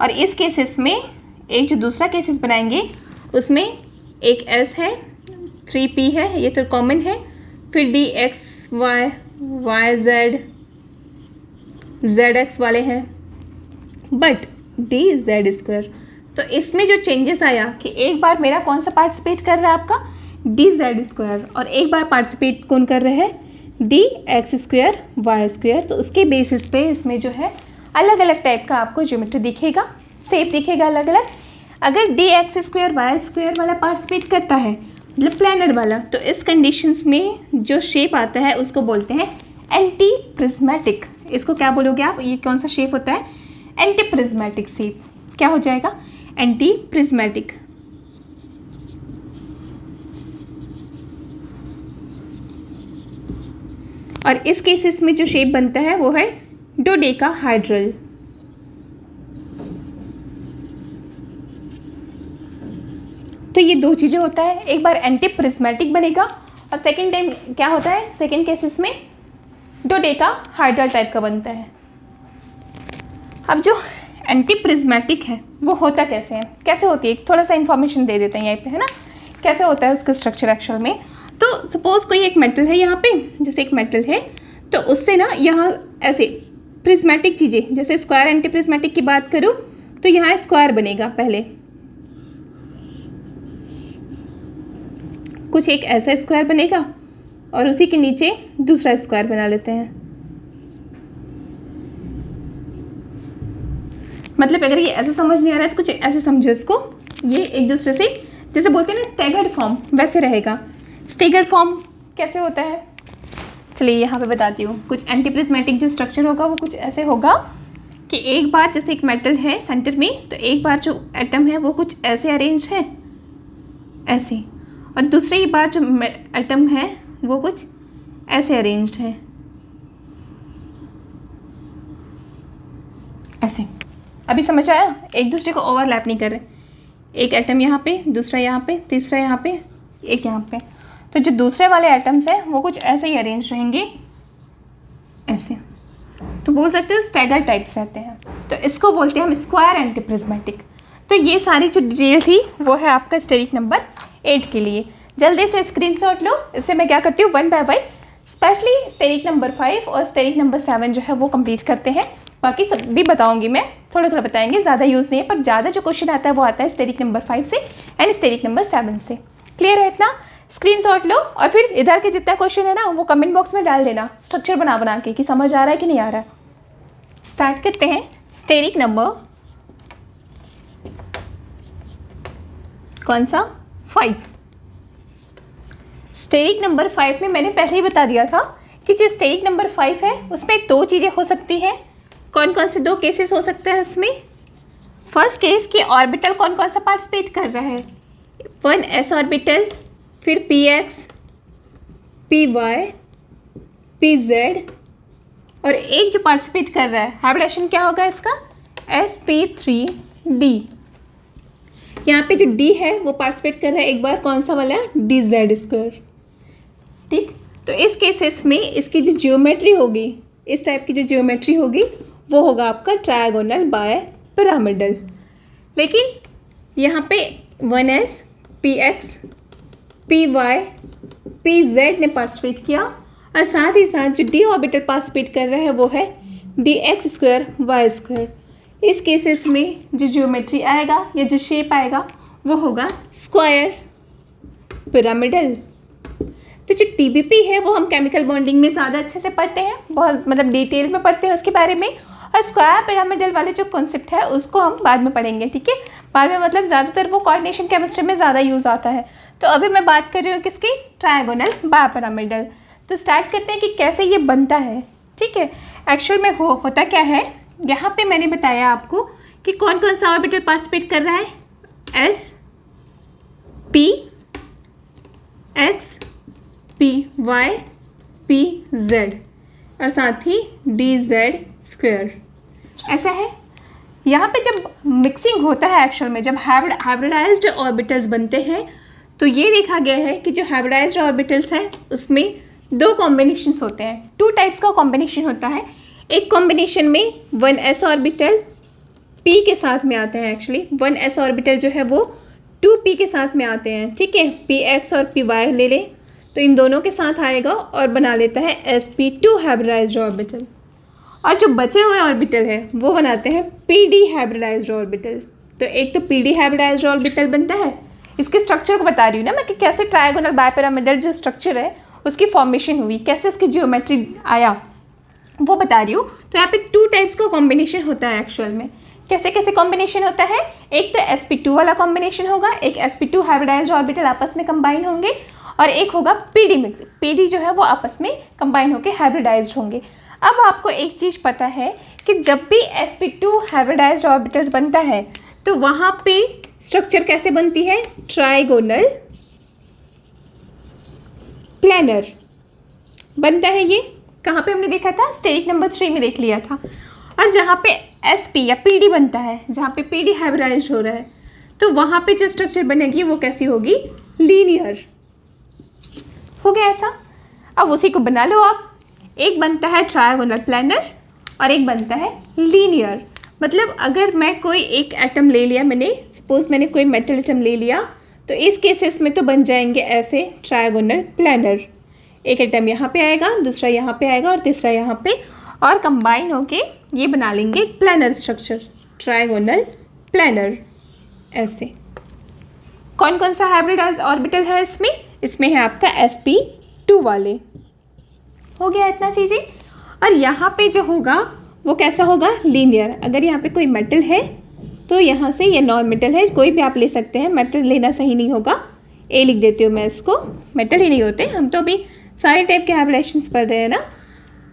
Speaker 1: और इस केसेस में एक जो दूसरा केसेस बनाएंगे उसमें एक s है, 3p है, ये तो कॉमन है, फिर dx y yz zx वाले हैं, बट dz²। तो इसमें जो चेंजेस आया कि एक बार मेरा कौन सा पार्टिसिपेट कर रहा है आपका? dz², और एक बार पार्टिसिपेट कौन कर रहा है? dx² y²। तो उसके बेसिस पे इसमें जो है अलग अलग टाइप का आपको ज्योमेट्री दिखेगा, शेप दिखेगा अलग अलग। अगर dx² y² वाला पार्टिसिपेट करता है, मतलब प्लैनर वाला, तो इस कंडीशंस में जो शेप आता है उसको बोलते हैं एंटी प्रिज्मेटिक। इसको क्या बोलोगे आप? ये कौन सा शेप होता है? Anti prismatic shape. क्या हो जाएगा? Anti prismatic. और इस केसेस में जो शेप बनता है वो है डोडेकाहाइड्रल। तो ये 2 चीज़ें होता है, एक बार एंटी प्रिज्मेटिक बनेगा और सेकेंड टाइम क्या होता है? सेकेंड केसेस में डोडेकाहाइड्रल टाइप का बनता है। अब जो एंटी प्रिज्मेटिक है वो होता कैसे है, कैसे होती है, थोड़ा सा इन्फॉर्मेशन दे देते हैं यहाँ पे, है ना, कैसे होता है उसका स्ट्रक्चर एक्चुअल में। तो सपोज कोई एक मेटल है यहाँ पे, जैसे एक मेटल है, तो उससे ना यहाँ ऐसे प्रिज्मेटिक चीज़ें, जैसे स्क्वायर एंटी प्रिज्मेटिक की बात करूँ तो यहाँ स्क्वायर बनेगा पहले, कुछ एक ऐसा स्क्वायर बनेगा और उसी के नीचे दूसरा स्क्वायर बना लेते हैं। मतलब अगर ये ऐसे समझ नहीं आ रहा है तो कुछ ऐसे समझो इसको, ये एक दूसरे से जैसे बोलते हैं ना स्टैगर्ड फॉर्म, वैसे रहेगा। स्टैगर्ड फॉर्म कैसे होता है? चलिए यहाँ पे बताती हूँ। कुछ एंटी प्रिज्मेटिक जो स्ट्रक्चर होगा वो कुछ ऐसे होगा कि एक बार जैसे एक मेटल है सेंटर में, तो एक बार जो एटम है वो कुछ ऐसे अरेंज है, ऐसे, और दूसरी बार जो एटम है वो कुछ ऐसे अरेंज्ड है, ऐसे। अभी समझ आया? एक दूसरे को ओवरलैप नहीं कर रहे, एक एटम यहाँ पे, दूसरा यहाँ पे, तीसरा यहाँ पे, एक यहाँ पे। तो जो दूसरे वाले एटम्स हैं वो कुछ ऐसे ही अरेंज रहेंगे, ऐसे। तो बोल सकते हो स्टैगर टाइप्स रहते हैं। तो इसको बोलते हैं हम स्क्वायर एंटी प्रिज्मेटिक। तो ये सारी जो डिटेल थी वो है आपका स्टेरिक नंबर 8 के लिए। जल्दी से स्क्रीनशॉट लो। इससे मैं क्या करती हूँ, 1 बाय 1 स्पेशली स्टेरिक नंबर 5 और स्टेरिक नंबर 7 जो है वो कंप्लीट करते हैं। बाकी सब भी बताऊंगी मैं, थोड़ा थोड़ा बताएंगे, ज़्यादा यूज़ नहीं है, पर ज़्यादा जो क्वेश्चन आता है वो आता है स्टेरिक नंबर 5 से एंड स्टेरिक नंबर 7 से। क्लियर है इतना? स्क्रीनशॉट लो और फिर इधर के जितना क्वेश्चन है ना वो कमेंट बॉक्स में डाल देना, स्ट्रक्चर बना बना के कि समझ आ रहा है कि नहीं आ रहा है। स्टार्ट करते हैं। स्टेरिक नंबर कौन सा? 5। स्टेरिक नंबर 5 में मैंने पहले ही बता दिया था कि जो स्टेरिक नंबर 5 है उसमें 2 चीज़ें हो सकती हैं। कौन कौन से 2 केसेस हो सकते हैं इसमें? फर्स्ट केस कि ऑर्बिटल कौन कौन सा पार्टिसिपेट कर रहा है, 1 s ऑर्बिटल, फिर px, py, pz, और एक जो पार्टिसिपेट कर रहा है हाइब्रिडेशन क्या होगा इसका, sp3d। यहाँ पे जो d है वो पार्टिसिपेट कर रहा है एक बार, कौन सा वाला, dz²। ठीक, तो इस केसेस में इसकी जो जियोमेट्री होगी, इस टाइप की जो जियोमेट्री होगी वो होगा आपका ट्रायगोनल बाय पिरामिडल। लेकिन यहाँ पे 1s, px, py, pz ने पार्टिसिपेट किया, और साथ ही साथ जो d ऑर्बिटल पार्टिसिपेट कर रहा है वो है dx² y²। इस केसेस में जो ज्योमेट्री आएगा या जो शेप आएगा वो होगा स्क्वायर पिरामिडल। तो जो TBP है वो हम केमिकल बॉन्डिंग में ज़्यादा अच्छे से पढ़ते हैं, बहुत मतलब डिटेल में पढ़ते हैं उसके बारे में, और स्क्वायर पिरामिडल वाले जो कॉन्सेप्ट है उसको हम बाद में पढ़ेंगे। ठीक है, बाद में मतलब ज़्यादातर वो कोऑर्डिनेशन केमिस्ट्री में ज़्यादा यूज़ आता है। तो अभी मैं बात कर रही हूँ किसकी, ट्रायगोनल बाय पिरामिडल। तो स्टार्ट करते हैं कि कैसे ये बनता है। ठीक है, एक्चुअल में होता क्या है, यहाँ पे मैंने बताया आपको कि कौन कौन सा ऑर्बिटल पार्टिसिपेट कर रहा है, s, p, x, p, y, p, z, और साथ ही dz²। ऐसा है। यहाँ पे जब मिक्सिंग होता है एक्चुअल में, जब हाइब्रिडाइज्ड ऑर्बिटल्स बनते हैं, तो ये देखा गया है कि जो हाइब्रिडाइज्ड ऑर्बिटल्स हैं उसमें दो कॉम्बिनेशंस होते हैं, 2 टाइप्स का कॉम्बिनेशन होता है। एक कॉम्बिनेशन में 1s ऑर्बिटल p के साथ में आते हैं, एक्चुअली 1s ऑर्बिटल जो है वो 2p के साथ में आते हैं। ठीक है, px और py ले लें तो इन दोनों के साथ आएगा और बना लेता है sp2 हाइब्रिडाइज्ड ऑर्बिटल, और जो बचे हुए ऑर्बिटल है वो बनाते हैं pd हाइब्रिडाइज्ड ऑर्बिटल। तो एक तो pd हाइब्रिडाइज्ड ऑर्बिटल बनता है, इसके स्ट्रक्चर को बता रही हूँ ना मैं कि कैसे ट्रायगोनल बायपिरामिडल जो स्ट्रक्चर है उसकी फॉर्मेशन हुई, कैसे उसकी जियोमेट्री आया, वो बता रही हूँ। तो यहाँ पे 2 टाइप्स का कॉम्बिनेशन होता है एक्चुअल में। कैसे कैसे कॉम्बिनेशन होता है, एक तो sp2 वाला कॉम्बिनेशन होगा, एक sp2 हाइब्रिडाइज्ड ऑर्बिटल आपस में कंबाइन होंगे, और एक होगा pd मिक्स, pd जो है वो आपस में कंबाइन होकर हाइब्रिडाइज्ड होंगे। अब आपको एक चीज़ पता है कि जब भी sp2 हाइब्रिडाइज्ड ऑर्बिटल्स बनता है तो वहाँ पे स्ट्रक्चर कैसे बनती है, ट्राइगोनल प्लेनर बनता है। ये कहाँ पे हमने देखा था, स्टेरिक नंबर 3 में देख लिया था। और जहाँ पे sp या pd बनता है, जहाँ पे pd हाइब्रिडाइज्ड हो रहा है, तो वहाँ पे जो स्ट्रक्चर बनेगी वो कैसी होगी, लीनियर। हो गया ऐसा। अब उसी को बना लो आप, एक बनता है ट्रायगोनल प्लेनर और एक बनता है लीनियर। मतलब अगर मैं कोई एक एटम ले लिया, मैंने सपोज मैंने कोई मेटल एटम ले लिया, तो इस केसेस में तो बन जाएंगे ऐसे ट्रायगोनल प्लेनर। एक एटम यहाँ पे आएगा, दूसरा यहाँ पे आएगा और तीसरा यहाँ पे, और कंबाइन होके ये बना लेंगे प्लेनर स्ट्रक्चर, ट्रायगोनल प्लेनर। ऐसे कौन कौन सा हाइब्रिडाइज्ड ऑर्बिटल है इसमें, इसमें है आपका sp2 वाले। हो गया इतना चीज़ें। और यहाँ पे जो होगा वो कैसा होगा, लीनियर। अगर यहाँ पे कोई मेटल है तो यहाँ से ये नॉन मेटल है, कोई भी आप ले सकते हैं, मेटल लेना सही नहीं होगा, ए लिख देती हूँ मैं इसको, मेटल ही नहीं होते, हम तो अभी सारे टाइप के हाइब्रिडेशंस पढ़ रहे हैं ना।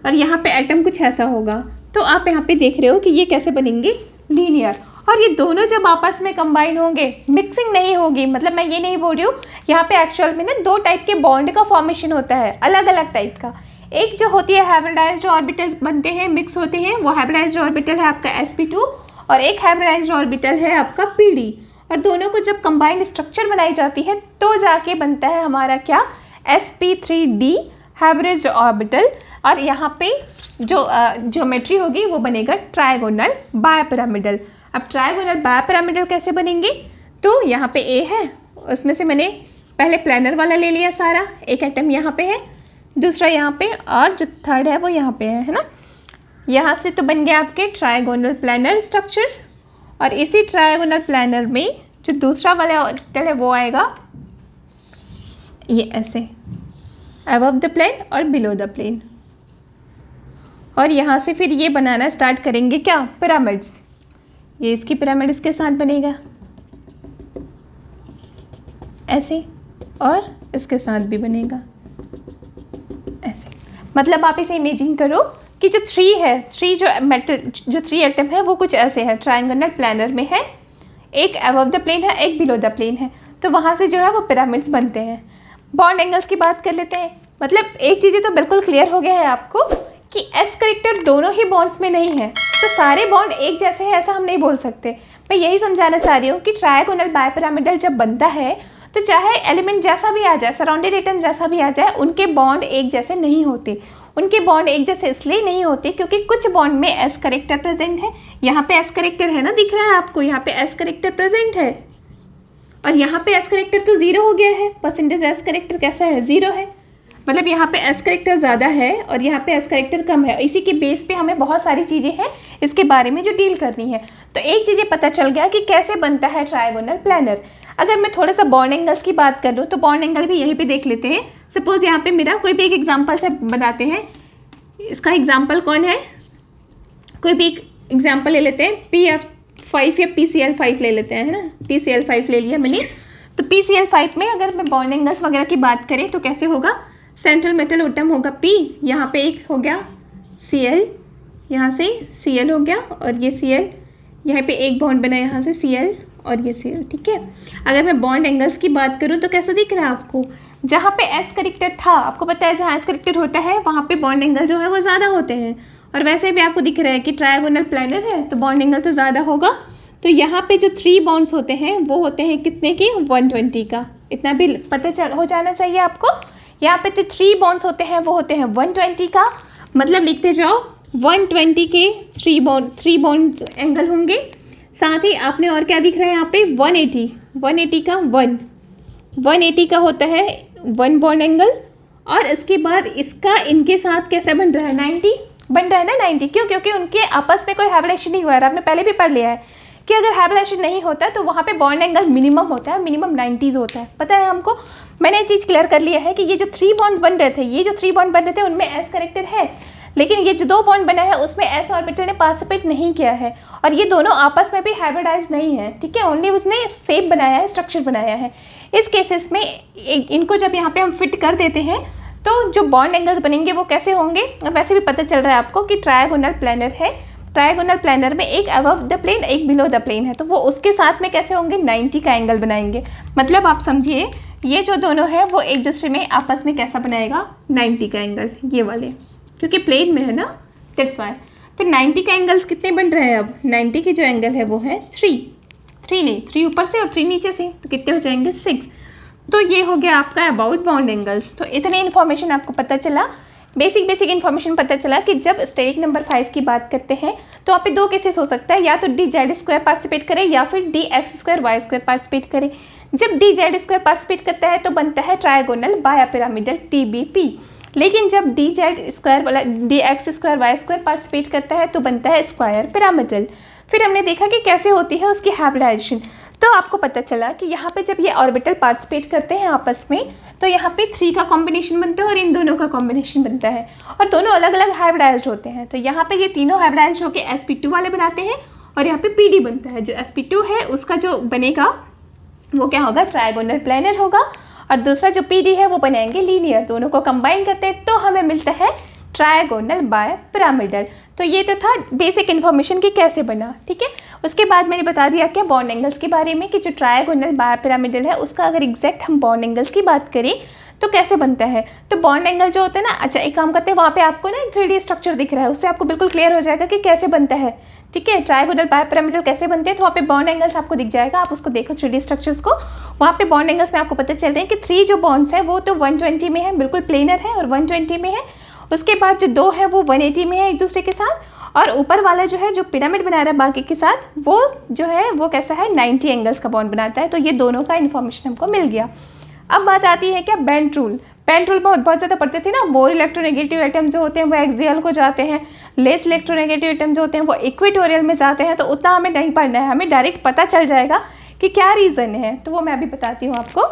Speaker 1: और यहाँ पे एटम कुछ ऐसा होगा, तो आप यहाँ पे देख रहे हो कि ये कैसे बनेंगे, लीनियर। और ये दोनों जब आपस में कंबाइन होंगे, मिक्सिंग नहीं होगी, मतलब मैं ये नहीं बोल रही हूँ, यहाँ पे एक्चुअल में ना 2 टाइप के बॉन्ड का फॉर्मेशन होता है, अलग अलग टाइप का। एक जो होती है हाइब्रिडाइज्ड ऑर्बिटल्स बनते हैं, मिक्स होते हैं, वो हाइब्रिडाइज्ड ऑर्बिटल है आपका sp2, और एक हाइब्रिडाइज्ड ऑर्बिटल है आपका pd। और दोनों को जब कंबाइंड स्ट्रक्चर बनाई जाती है तो जाके बनता है हमारा क्या, sp3d हाइब्रिडाइज्ड ऑर्बिटल। और यहाँ पे जो ज्योमेट्री होगी वो बनेगा ट्रायगोनल बायपिरामिडल। अब ट्रायगोनल बायपिरामिडल कैसे बनेंगे, तो यहाँ पे ए है, उसमें से मैंने पहले प्लानर वाला ले लिया सारा, एक एटम यहाँ पे है, दूसरा यहाँ पे, और जो थर्ड है वो यहाँ पे है ना। यहाँ से तो बन गया आपके ट्रायगोनल प्लानर स्ट्रक्चर। और इसी ट्रायगोनल प्लानर में जो दूसरा वाला ऑर्बिटल है वो आएगा ये ऐसे, अबव द प्लेन और बिलो द प्लेन। और यहाँ से फिर ये बनाना स्टार्ट करेंगे क्या, पिरामिड्स। ये इसकी पिरामिड इसके साथ बनेगा ऐसे, और इसके साथ भी बनेगा ऐसे। मतलब आप इसे इमेजिन करो कि जो 3 है, 3 जो मेटल जो 3 एटम है वो कुछ ऐसे है, ट्रायंगुलर प्लानर में है, एक अबव द प्लेन है, एक बिलो द प्लेन है। तो वहाँ से जो है वो पिरामिड्स बनते हैं। बॉन्ड एंगल्स की बात कर लेते हैं। मतलब एक चीज़ें तो बिल्कुल क्लियर हो गया है आपको कि एस करेक्टर दोनों ही बॉन्ड्स में नहीं है, तो सारे बॉन्ड एक जैसे हैं ऐसा हम नहीं बोल सकते। मैं यही समझाना चाह रही हूँ कि ट्रायगोनल बायपिरामिडल जब बनता है तो चाहे एलिमेंट जैसा भी आ जाए, सराउंडेड एटम जैसा भी आ जाए, उनके बॉन्ड एक जैसे नहीं होते। उनके बॉन्ड एक जैसे इसलिए नहीं होते क्योंकि कुछ बॉन्ड में एस करेक्टर प्रेजेंट है। यहाँ पे एस करेक्टर है ना, दिख रहा है आपको, यहाँ पे एस करेक्टर प्रेजेंट है, और यहाँ पे एस करेक्टर तो ज़ीरो हो गया है। परसेंटेज एस करेक्टर कैसा है, ज़ीरो है। मतलब यहाँ पे एस करेक्टर ज़्यादा है और यहाँ पे एस करेक्टर कम है। इसी के बेस पे हमें बहुत सारी चीज़ें हैं इसके बारे में जो डील करनी है। तो एक चीज़ें पता चल गया कि कैसे बनता है ट्रायगोनल प्लानर। अगर मैं थोड़ा सा बॉन्ड एंगल्स की बात कर लूँ तो बॉन्ड एंगल भी यहीं पे देख लेते हैं। सपोज़ यहाँ पे मेरा कोई भी एक एग्जांपल से बनाते हैं। इसका एग्जांपल कौन है, कोई भी एक एग्जांपल ले लेते हैं, PF5 या PCl5 ले लेते हैं, है ना। PCl5 ले लिया मैंने। तो PCl5 में अगर मैं बॉन्ड एंगल्स वगैरह की बात करें तो कैसे होगा, सेंट्रल मेटल एटम होगा P, यहाँ पे एक हो गया Cl, यहाँ से Cl हो गया, और ये Cl, यहाँ पे एक बॉन्ड बना यहाँ से Cl और ये Cl, ठीक है। अगर मैं बॉन्ड एंगल्स की बात करूँ तो कैसा दिख रहा है आपको, जहाँ पे एस करेक्टर था, आपको पता है जहाँ एस करेक्टर होता है वहाँ पे बॉन्ड एंगल जो है वो ज़्यादा होते हैं, और वैसे भी आपको दिख रहा है कि ट्रायगोनल प्लानर है तो बॉन्ड एंगल तो ज़्यादा होगा। तो यहाँ पे जो 3 बॉन्ड्स होते हैं वो होते हैं कितने के, 120 का। इतना भी पता हो जाना चाहिए आपको। यहाँ पे जो 3 बॉन्ड्स होते हैं वो होते हैं 120 का। मतलब लिखते जाओ 120 के 3 बॉन्ड्स एंगल होंगे। साथ ही आपने और क्या दिख रहा है यहाँ पे, 180 का 180 का होता है 1 बॉन्ड एंगल। और इसके बाद इसका इनके साथ कैसे बन रहा है, 90 बन रहा है ना, 90। क्यों, क्योंकि उनके आपस में कोई हाइब्रिडेशन नहीं हुआ है। आपने पहले भी पढ़ लिया है कि अगर हाइब्रिडेशन नहीं होता है तो वहाँ पे बॉन्ड एंगल मिनिमम होता है, मिनिमम 90s होता है, पता है हमको। मैंने ये चीज़ क्लियर कर लिया है कि ये जो 3 बॉन्ड्स बन रहे थे, ये जो 3 बॉन्ड बन रहे थे उनमें एस करेक्टर है, लेकिन ये जो 2 बॉन्ड बना है उसमें एस ऑर्बिटल ने पार्टिसिपेट नहीं किया है, और ये दोनों आपस में भी हाइब्रिडाइज नहीं है, ठीक है। ओनली उसने शेप बनाया है, स्ट्रक्चर बनाया है। इस केसेस में इनको जब यहाँ पे हम फिट कर देते हैं तो जो बॉन्ड एंगल्स बनेंगे वो कैसे होंगे। और वैसे भी पता चल रहा है आपको कि ट्रायगोनल प्लानर है, ट्रायगोनल प्लानर में एक अबव द प्लेन एक बिलो द प्लेन है, तो वो उसके साथ में कैसे होंगे, 90 का एंगल बनाएंगे। मतलब आप समझिए ये जो दोनों है वो एक दूसरे में आपस में कैसा बनाएगा, 90 का एंगल, ये वाले, क्योंकि प्लेन में है ना, दैट्स व्हाई। तो 90 का एंगल्स कितने बन रहे हैं अब, 90 के जो एंगल है वो है 3 ऊपर से और 3 नीचे से, तो कितने हो जाएंगे 6। तो ये हो गया आपका अबाउट बॉन्ड एंगल्स। तो इतनी इन्फॉर्मेशन आपको पता चला, बेसिक इन्फॉर्मेशन पता चला कि जब स्टेरिक नंबर 5 की बात करते हैं तो वहाँ पे 2 केसेस हो सकता है, या तो dz² पार्टिसिपेट करे या फिर dx² y² पार्टिसिपेट करे। जब dz² पार्टिसिपेट करता है तो बनता है ट्रायगोनल बायपिरामिडल TBP, लेकिन जब dz² वाला dx² y² पार्टिसिपेट करता है तो बनता है स्क्वायर पिरामिडल। फिर हमने देखा कि कैसे होती है उसकी हाइब्रिडाइजेशन। तो आपको पता चला कि यहाँ पे जब ये ऑर्बिटल पार्टिसिपेट करते हैं आपस में तो यहाँ पे 3 का कॉम्बिनेशन बनता है और इन दोनों का कॉम्बिनेशन बनता है, और दोनों अलग अलग हाइब्रिडाइज्ड होते हैं। तो यहाँ पे ये तीनों हाइब्रिडाइज्ड होकर sp2 वाले बनाते हैं, और यहाँ पे pd बनता है। जो sp2 है उसका जो बनेगा वो क्या होगा, ट्रायगोनल प्लानर होगा, और दूसरा जो pd है वो बनाएंगे लीनियर। दोनों को कंबाइन करते हैं तो हमें मिलता है ट्रायगोनल बायपिरामिडल। तो ये तो था बेसिक इन्फॉर्मेशन कि कैसे बना, ठीक है। उसके बाद मैंने बता दिया क्या बॉन्ड एंगल्स के बारे में, कि जो ट्रायगोनल बायपिरामिडल है उसका अगर एग्जैक्ट हम बॉन्ड एंगल्स की बात करें तो कैसे बनता है। तो बॉन्ड एंगल जो होता है ना, अच्छा एक काम करते हैं, वहाँ पे आपको ना 3D स्ट्रक्चर दिख रहा है, उससे आपको बिल्कुल क्लियर हो जाएगा कि कैसे बनता है, ठीक है। ट्रायगोनल बायपिरामिडल कैसे बनते हैं, तो वहाँ पे बॉन्ड एंगल्स आपको दिख जाएगा, आप उसको देखो 3D स्ट्रक्चर्स को। वहाँ पे बॉन्ड एंगल्स में आपको पता चल रहे हैं कि 3 जो बॉन्ड्स हैं वो तो 120 में है, बिल्कुल प्लेनर है और 120 में है। उसके बाद जो 2 है वो 180 में है एक दूसरे के साथ, और ऊपर वाला जो है जो पिरामिड बना रहा है बाकी के साथ वो जो है वो कैसा है, 90 एंगल्स का बॉन्ड बनाता है। तो ये दोनों का इन्फॉर्मेशन हमको मिल गया। अब बात आती है क्या, बेंट रूल। बेंट रूल बहुत ज़्यादा पढ़ते थे ना। मोर इलेक्ट्रोनेगेटिव एटम जो होते हैं वो एक्सियल को जाते हैं, लेस इलेक्ट्रोनेगेटिव एटम जो होते हैं वो इक्वेटोरियल में जाते हैं। तो उतना हमें नहीं पढ़ना है, हमें डायरेक्ट पता चल जाएगा कि क्या रीज़न है। तो वो मैं अभी बताती हूँ आपको।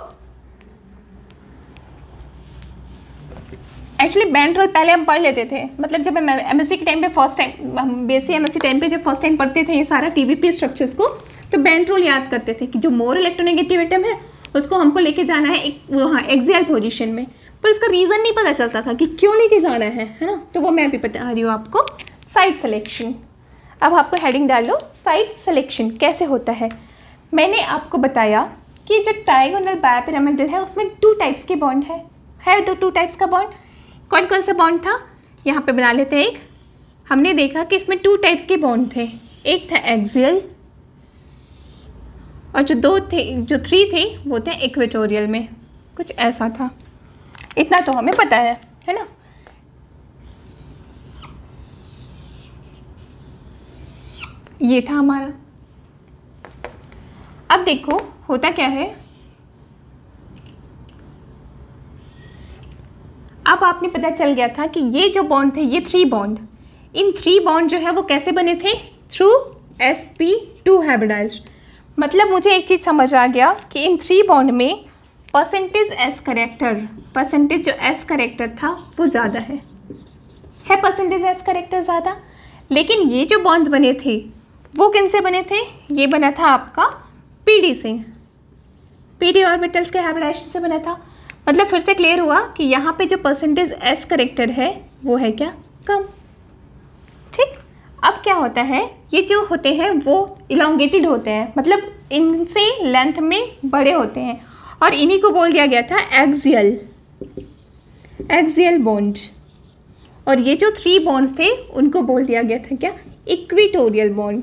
Speaker 1: एक्चुअली बेंट रूल पहले हम पढ़ लेते थे, मतलब जब हम एमएससी के टाइम पे फर्स्ट टाइम, हम बेसिक एमएससी टाइम पे जब फर्स्ट टाइम पढ़ते थे ये सारा TBP स्ट्रक्चर्स को, तो बेंट रूल याद करते थे कि जो मोर इलेक्ट्रोनेगेटिव एटम है उसको हमको लेके जाना है एक वहाँ एक्सियल पोजीशन में, पर उसका रीज़न नहीं पता चलता था कि क्यों लेके जाना है ना। तो वो मैं अभी बता रही हूँ आपको। साइट सिलेक्शन, अब आपको हेडिंग डाल लो, साइट सिलेक्शन कैसे होता है। मैंने आपको बताया कि जो ट्राइगोनल बायपिरामिडल है उसमें 2 टाइप्स के बॉन्ड है तो 2 टाइप्स का बॉन्ड। कौन कौन सा बॉन्ड था, यहाँ पे बना लेते हैं एक। हमने देखा कि इसमें 2 टाइप्स के बॉन्ड थे, एक था एक्सियल और जो 3 थे वो थे इक्वेटोरियल में, कुछ ऐसा था। इतना तो हमें पता है ना। ये था हमारा। अब देखो होता क्या है, अब आपने पता चल गया था कि ये जो बॉन्ड थे, ये 3 बॉन्ड, इन 3 बॉन्ड जो है वो कैसे बने थे, थ्रू sp2 हाइब्रिडाइज्ड। मतलब मुझे एक चीज़ समझ आ गया कि इन 3 बॉन्ड में परसेंटेज जो s करेक्टर था वो ज़्यादा है परसेंटेज s करेक्टर ज़्यादा। लेकिन ये जो बॉन्ड्स बने थे वो किन से बने थे, ये बना था आपका pd से, pd ऑर्बिटल्स के हाइब्रिडाइजेशन से बना था। मतलब फिर से क्लियर हुआ कि यहाँ पे जो परसेंटेज s करेक्टर है वो है क्या, कम। ठीक, अब क्या होता है, ये जो होते हैं वो इलोंगेटेड होते हैं, मतलब इनसे लेंथ में बड़े होते हैं, और इन्हीं को बोल दिया गया था एक्सियल बॉन्ड। और ये जो 3 बॉन्ड्स थे उनको बोल दिया गया था क्या, इक्वेटोरियल बॉन्ड।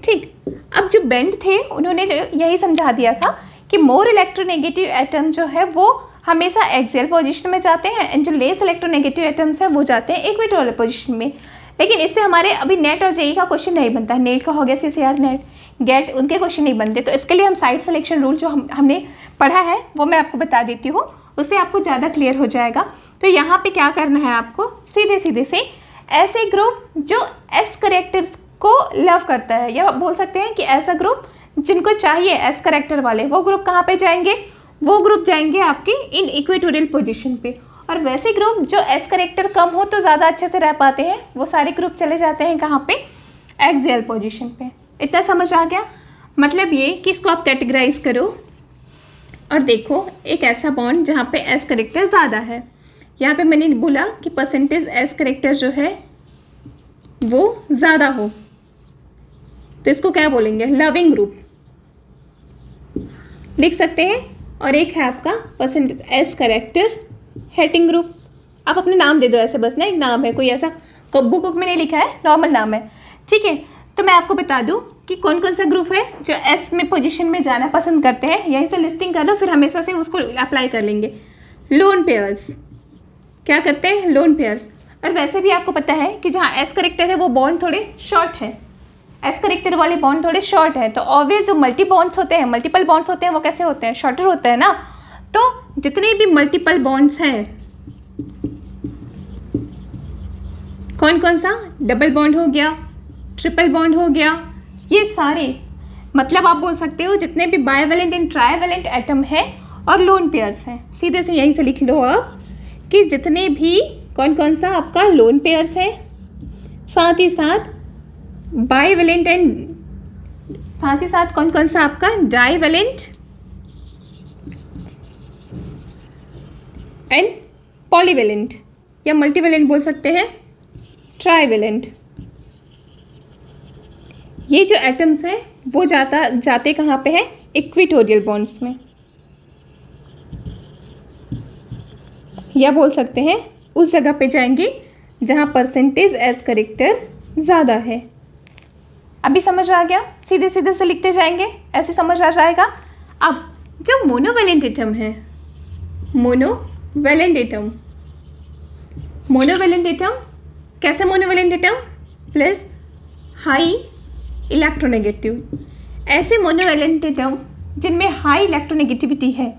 Speaker 1: ठीक, अब जो बेंड थे उन्होंने यही समझा दिया था कि मोर इलेक्ट्रोनेगेटिव एटम जो है वो हमेशा एक्सियल पोजीशन में जाते हैं, एंड जो लेस इलेक्ट्रोनेगेटिव एटम्स हैं वो जाते हैं इक्वेटोरियल पोजीशन में। लेकिन इससे हमारे अभी नेट और जेई का क्वेश्चन नहीं बनता, नेट का हो गया CCR नेट गेट, उनके क्वेश्चन नहीं बनते। तो इसके लिए हम साइड सिलेक्शन रूल जो हमने पढ़ा है वो मैं आपको बता देती हूँ, उससे आपको ज़्यादा क्लियर हो जाएगा। तो यहाँ पे क्या करना है आपको, सीधे से ऐसे ग्रुप जो एस करेक्टर्स को लव करता है, या बोल सकते हैं कि ऐसा ग्रुप जिनको चाहिए एस करेक्टर वाले, वो ग्रुप कहाँ पे जाएंगे, वो ग्रुप जाएंगे आपके इन इक्वेटोरियल पोजीशन पे। और वैसे ग्रुप जो एस करेक्टर कम हो तो ज़्यादा अच्छे से रह पाते हैं, वो सारे ग्रुप चले जाते हैं कहाँ पे, एक्सियल पोजीशन पे। इतना समझ आ गया। मतलब ये कि इसको आप कैटेगराइज करो और देखो एक ऐसा बॉन्ड जहाँ पे एस करेक्टर ज़्यादा है। यहाँ पे मैंने बोला कि परसेंटेज एस करेक्टर जो है वो ज़्यादा हो, तो इसको क्या बोलेंगे, लविंग ग्रुप लिख सकते हैं। और एक है आपका percentage s character hating group. आप अपने नाम दे दो ऐसे, बस ना, एक नाम है, कोई ऐसा बुक में नहीं लिखा है, नॉर्मल नाम है। ठीक है, तो मैं आपको बता दूं कि कौन कौन सा ग्रुप है जो एस में पोजीशन में जाना पसंद करते हैं। यहीं से लिस्टिंग कर लो, फिर हमेशा से उसको अप्लाई कर लेंगे। लोन पेयर्स क्या करते हैं, लोन पेयर्स। और वैसे भी आपको पता है कि जहाँ एस करेक्टर है वो बॉन्ड थोड़े शॉर्ट है, एस करेक्टर वाले बॉन्ड थोड़े शॉर्ट है। तो ऑब्वियस जो मल्टीपल बॉन्ड्स होते हैं वो कैसे होते हैं, शॉर्टर होते हैं ना। तो जितने भी मल्टीपल बॉन्ड्स हैं, कौन कौन सा, डबल बॉन्ड हो गया, ट्रिपल बॉन्ड हो गया, ये सारे, मतलब आप बोल सकते हो जितने भी बाइवेलेंट एंड ट्राइवेलेंट एटम है और लोन पेयर्स हैं। सीधे से यहीं से लिख लो आप कि जितने भी कौन कौन सा आपका लोन पेयर्स है, साथ ही साथ बाइवेलेंट एंड साथ ही साथ कौन कौन सा आपका डाइवेलेंट एंड पॉलीवेलेंट, या मल्टीवेलेंट बोल सकते हैं, ट्राइवेलेंट। ये जो एटम्स हैं वो जाते कहाँ पे है, इक्वेटोरियल बॉन्ड्स में, या बोल सकते हैं उस जगह पे जाएंगे जहाँ परसेंटेज एस करेक्टर ज़्यादा है। अभी समझ आ गया, सीधे से लिखते जाएंगे, ऐसे समझ आ जाएगा। अब जो मोनोवेलेंट एटम है, मोनोवेलेंट एटम कैसे, monovalent atom plus high electronegative. ऐसे मोनोवेलेंट एटम जिनमें हाई इलेक्ट्रोनेगेटिविटी है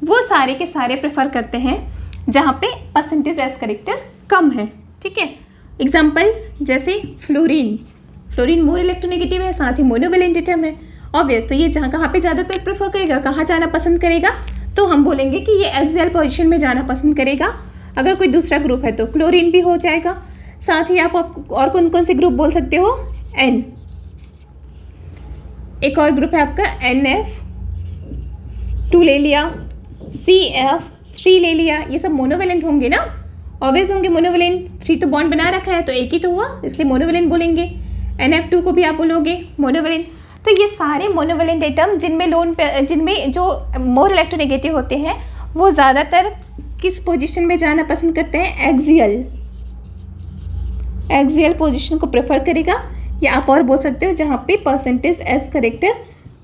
Speaker 1: वो सारे के सारे प्रेफर करते हैं जहाँ पे परसेंटेज एस करेक्टर कम है। ठीक है, एग्जाम्पल जैसे फ्लोरीन मोर इलेक्ट्रोनेगेटिव है, साथ ही मोनोवेलेंट एटम है। ऑब्वियस, तो ये जहाँ कहाँ पे ज़्यादातर प्रेफर करेगा, कहाँ जाना पसंद करेगा, तो हम बोलेंगे कि ये एक्सियल पोजीशन में जाना पसंद करेगा। अगर कोई दूसरा ग्रुप है तो क्लोरीन भी हो जाएगा। साथ ही आप और कौन कौन से ग्रुप बोल सकते हो, एन, एक और ग्रुप है आपका NF2 ले लिया, CF3 ले लिया, ये सब मोनोवेलेंट होंगे ना, ऑब्वियस होंगे मोनोवेलेंट। 3 तो बॉन्ड बना रखा है तो एक ही तो हुआ, इसलिए मोनोवेलेंट बोलेंगे। NF2 को भी आप बोलोगे मोनोवेलेंट। तो ये सारे मोनोवेलेंट एटम जिनमें जो मोर इलेक्ट्रोनेगेटिव होते हैं वो ज़्यादातर किस पोजीशन में जाना पसंद करते हैं? एक्सियल पोजीशन को प्रेफर करेगा, या आप और बोल सकते हो जहाँ पे परसेंटेज एस करेक्टर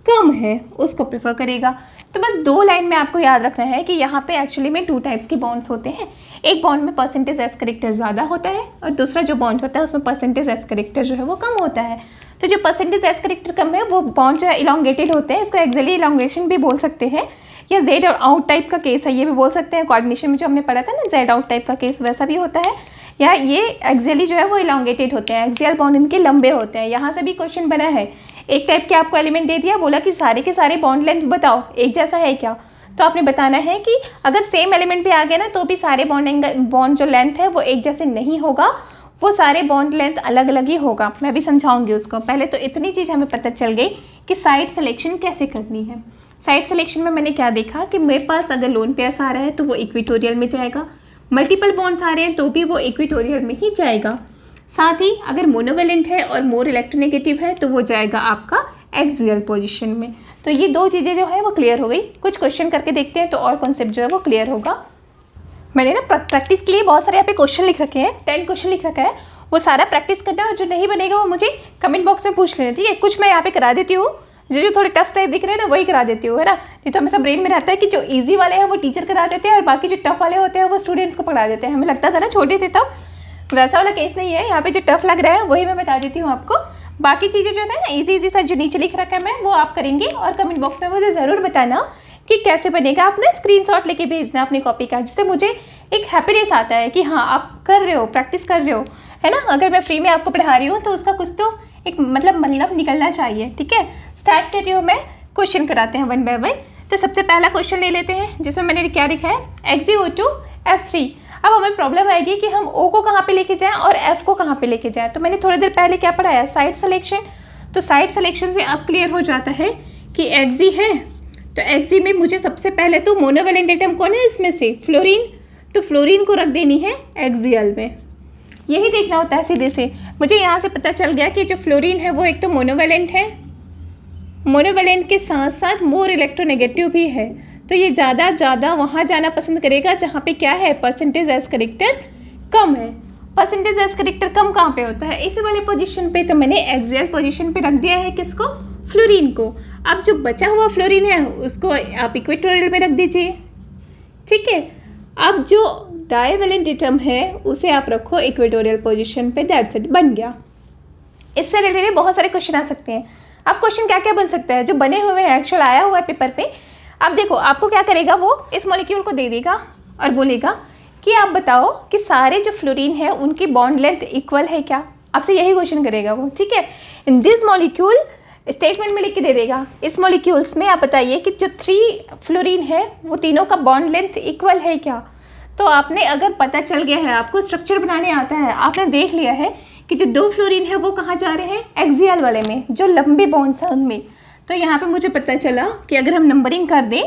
Speaker 1: कम है उसको प्रेफर करेगा। तो बस 2 लाइन में आपको याद रखना है कि यहाँ पे एक्चुअली में 2 टाइप्स के बॉन्ड्स होते हैं। एक बॉन्ड में परसेंटेज एस करेक्टर ज़्यादा होता है और दूसरा जो बॉन्ड होता है उसमें परसेंटेज एस करेक्टर जो है वो कम होता है। तो जो परसेंटेज एस करेक्टर कम है वो बॉन्ड जो है इलॉन्गेटेड होते हैं, इसको एक्सियली इलॉन्गेशन भी बोल सकते हैं, या जेड आउट टाइप का केस है ये भी बोल सकते हैं। कोऑर्डिनेशन में जो हमने पढ़ा था ना जेड आउट टाइप का केस, वैसा भी होता है। या ये एक्सियली जो है वो इलॉन्गेटेड होते हैं, एक्सियल बॉन्ड इनके लंबे होते हैं। यहाँ से भी क्वेश्चन बना है, एक टाइप के आपको एलिमेंट दे दिया, बोला कि सारे के सारे बॉन्ड लेंथ बताओ एक जैसा है क्या। तो आपने बताना है कि अगर सेम एलिमेंट पे आ गया ना तो भी सारे बॉन्ड जो लेंथ है वो एक जैसे नहीं होगा, वो सारे बॉन्ड लेंथ अलग अलग ही होगा। मैं भी समझाऊंगी उसको। पहले तो इतनी चीज़ हमें पता चल गई कि साइड सिलेक्शन कैसे करनी है। साइड सिलेक्शन में मैंने क्या देखा कि मेरे पास अगर लोन पेयर्स आ रहा है तो वो इक्विटोरियल में जाएगा, मल्टीपल बॉन्ड्स आ रहे हैं तो भी वो इक्विटोरियल में ही जाएगा। साथ ही अगर मोनोवेलेंट है और मोर इलेक्ट्रोनेगेटिव है तो वो जाएगा आपका एक्सियल पोजीशन में। तो ये 2 चीज़ें जो है वो क्लियर हो गई। कुछ क्वेश्चन करके देखते हैं तो और कॉन्सेप्ट जो है वो क्लियर होगा। मैंने ना प्रैक्टिस के लिए बहुत सारे यहाँ पे क्वेश्चन लिख रखे हैं, 10 क्वेश्चन लिख रखा है, वो सारा प्रैक्टिस करना है और जो नहीं बनेगा वो मुझे कमेंट बॉक्स में पूछ लेना, ठीक है। कुछ मैं यहाँ पे करा देती हूँ, जो थोड़े टफ टाइप दिख रहे हैं ना वही करा देती हूँ, है ना। नहीं तो हमेशा ब्रेन में रहता है कि जो ईजी वाले हैं वो टीचर करा देते हैं और बाकी जो टफ वाले होते हैं वो स्टूडेंट्स को पढ़ा देते हैं। हमें लगता था ना छोटे थे तब, वैसा वाला केस नहीं है। यहाँ पे जो टफ लग रहा है वही मैं बता देती हूँ आपको। बाकी चीज़ें जो है ना इजी सा जो नीचे लिख रखा है मैं वो आप करेंगे और कमेंट बॉक्स में मुझे ज़रूर बताना कि कैसे बनेगा। आप ना स्क्रीनशॉट लेके भेजना अपनी कॉपी का, जिससे मुझे एक हैप्पीनेस आता है कि हाँ आप कर रहे हो, प्रैक्टिस कर रहे हो, है ना। अगर मैं फ्री में आपको पढ़ा रही हूँ तो उसका कुछ तो एक मतलब निकलना चाहिए, ठीक है। स्टार्ट कर रही हूँ मैं, क्वेश्चन कराते हैं 1 बाय 1। तो सबसे पहला क्वेश्चन ले लेते हैं जिसमें मैंने क्या लिखा है, XeO2 F3। अब हमें प्रॉब्लम आएगी कि हम O को कहाँ पे लेके जाएं और F को कहाँ पे लेके जाएं। तो मैंने थोड़ी देर पहले क्या पढ़ाया, साइड सिलेक्शन। तो साइड सिलेक्शन से अब क्लियर हो जाता है कि Xe है, तो Xe में मुझे सबसे पहले तो मोनोवेलेंट एटम कौन है इसमें से, फ्लोरीन। तो फ्लोरीन को रख देनी है एक्सियल में, यही देखना होता है सीधे से। मुझे यहाँ से पता चल गया कि जो फ्लोरीन है वो एक तो मोनोवेलेंट है, मोनोवेलेंट के साथ साथ मोर इलेक्ट्रोनेगेटिव भी है। तो ये ज़्यादा वहाँ जाना पसंद करेगा जहाँ पे क्या है, परसेंटेज एस करेक्टर कम है। परसेंटेज एस करेक्टर कम कहाँ पे होता है, इसी वाले पोजीशन पे। तो मैंने एक्सियल पोजीशन पे रख दिया है किसको, फ्लोरीन को। अब जो बचा हुआ फ्लोरीन है उसको आप इक्वेटोरियल में रख दीजिए, ठीक है। अब जो डाइवेलेंट एटम है उसे आप रखो इक्वेटोरियल पोजीशन पे, दैट्स इट, बन गया। इससे रिलेटेड बहुत सारे क्वेश्चन आ सकते हैं। अब क्वेश्चन क्या क्या बन सकता है जो बने हुए हैं, एक्चुअल आया हुआ है पेपर पे। अब देखो आपको क्या करेगा, वो इस मॉलिक्यूल को दे देगा और बोलेगा कि आप बताओ कि सारे जो फ्लोरीन है उनकी बॉन्ड लेंथ इक्वल है क्या। आपसे यही क्वेश्चन करेगा वो, ठीक है। इन दिस मॉलिक्यूल स्टेटमेंट में लिख के दे देगा, इस मॉलिक्यूल्स में आप बताइए कि जो 3 फ्लोरीन है वो तीनों का बॉन्ड लेंथ इक्वल है क्या। तो आपने अगर पता चल गया है, आपको स्ट्रक्चर बनाने आता है, आपने देख लिया है कि जो 2 फ्लोरीन है वो कहाँ जा रहे हैं, एक्सियल वाले में, जो लंबे बॉन्ड्स हैं उनमें। तो यहाँ पे मुझे पता चला कि अगर हम नंबरिंग कर दें